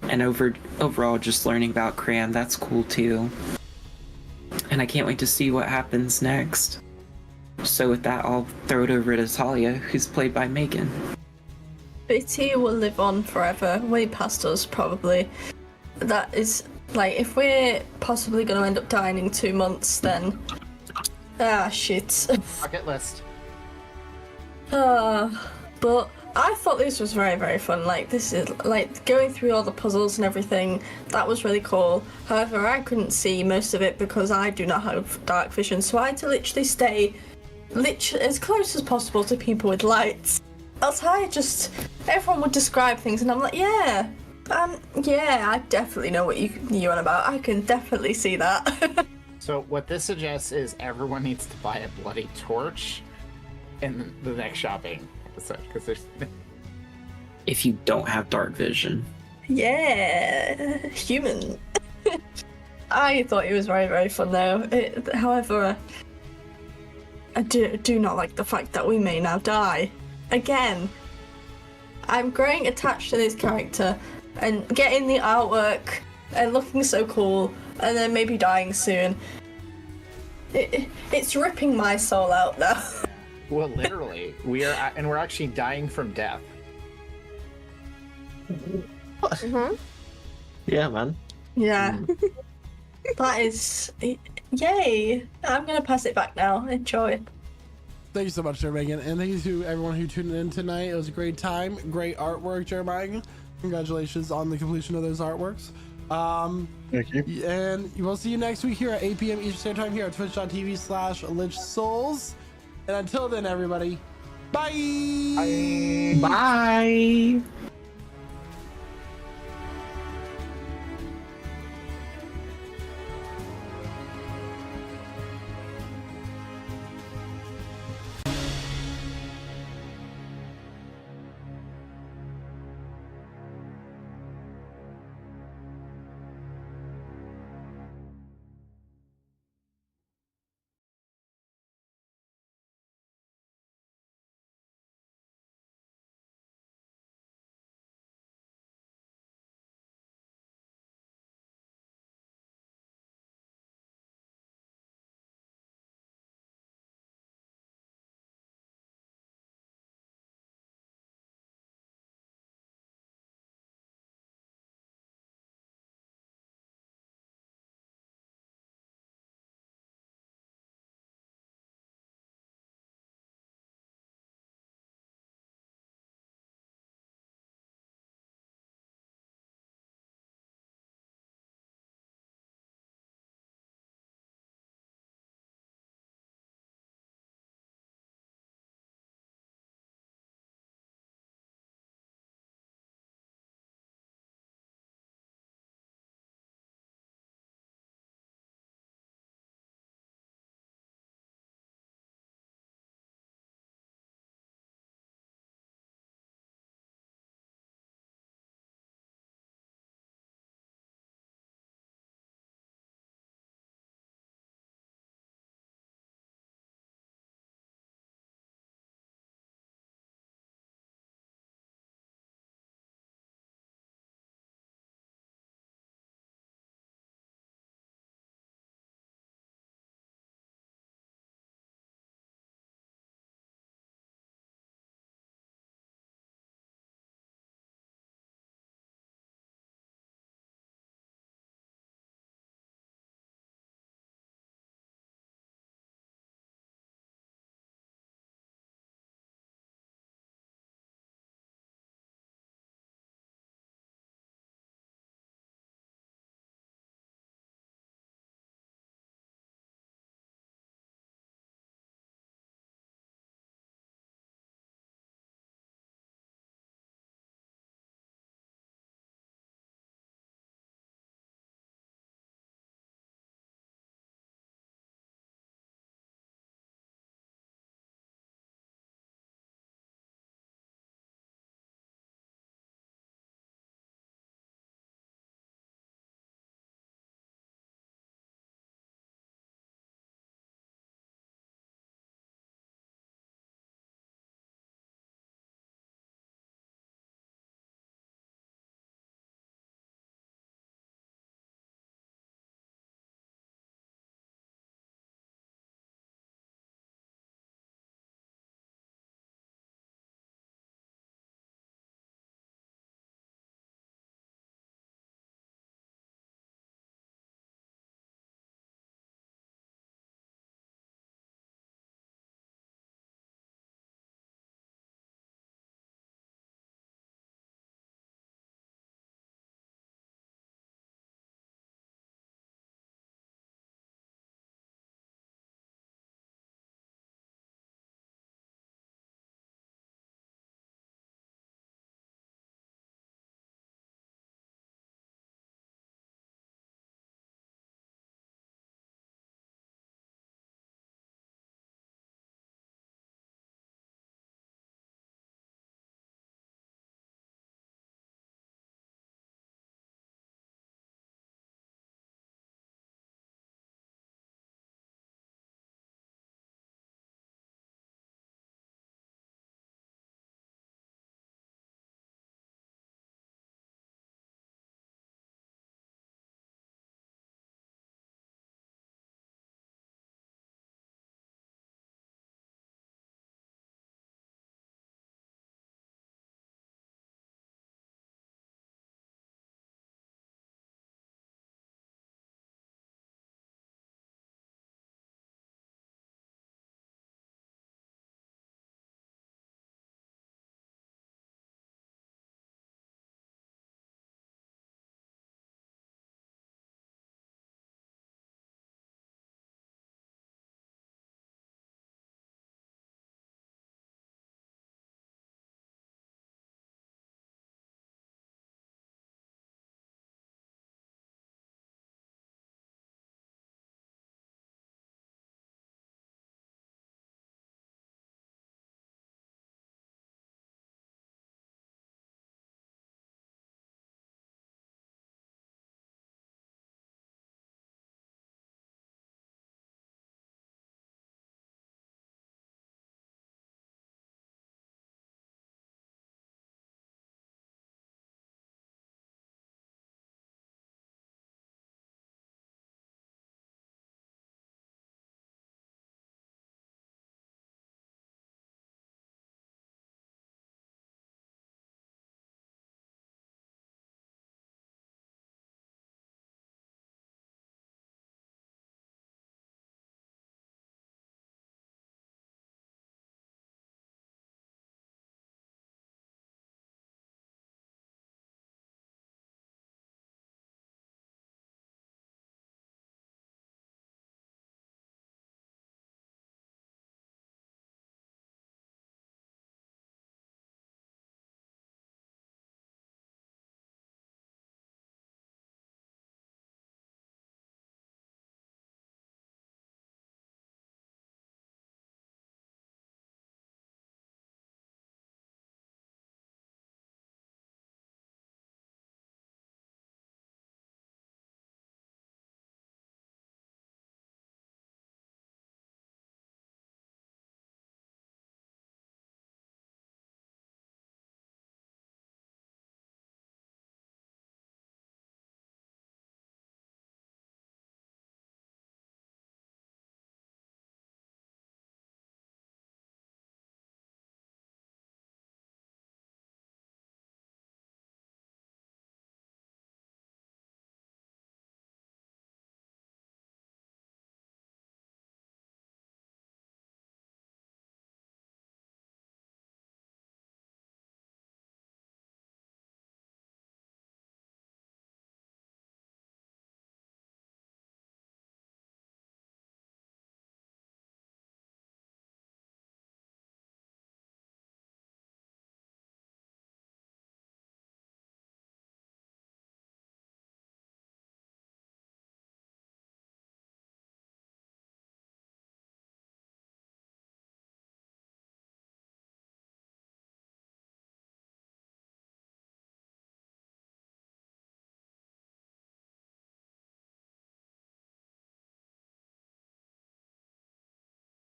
And overall, just learning about Cran, that's cool too. And I can't wait to see what happens next. So with that, I'll throw it over to Talia, who's played by Megan. Bitty will live on forever, way past us probably. That is, like, if we're possibly going to end up dying in 2 months, then... shit. Bucket list. But I thought this was very, very fun. Like, this is, like, going through all the puzzles and everything, that was really cool. However, I couldn't see most of it because I do not have dark vision, so I had to literally stay as close as possible to people with lights. Else everyone would describe things and I'm like, yeah, I definitely know what you're on about. I can definitely see that. So what this suggests is everyone needs to buy a bloody torch in the next shopping episode, because there's... If you don't have dark vision. Yeah, human. I thought it was very, very fun though. However, I do not like the fact that we may now die. Again, I'm growing attached to this character and getting the artwork and looking so cool, and then maybe dying soon. It's ripping my soul out now. Well, literally, we're actually dying from death. Mm-hmm. Yeah, man. Yeah. That is... Yay! I'm gonna pass it back now. Enjoy. Thank you so much, Sir Megan, and thank you to everyone who tuned in tonight. It was a great time, great artwork, Jeremiah. Congratulations on the completion of those artworks. Thank you. And we'll see you next week here at 8 p.m. Eastern Standard Time here at twitch.tv/LichSouls. And until then, everybody, bye! Bye!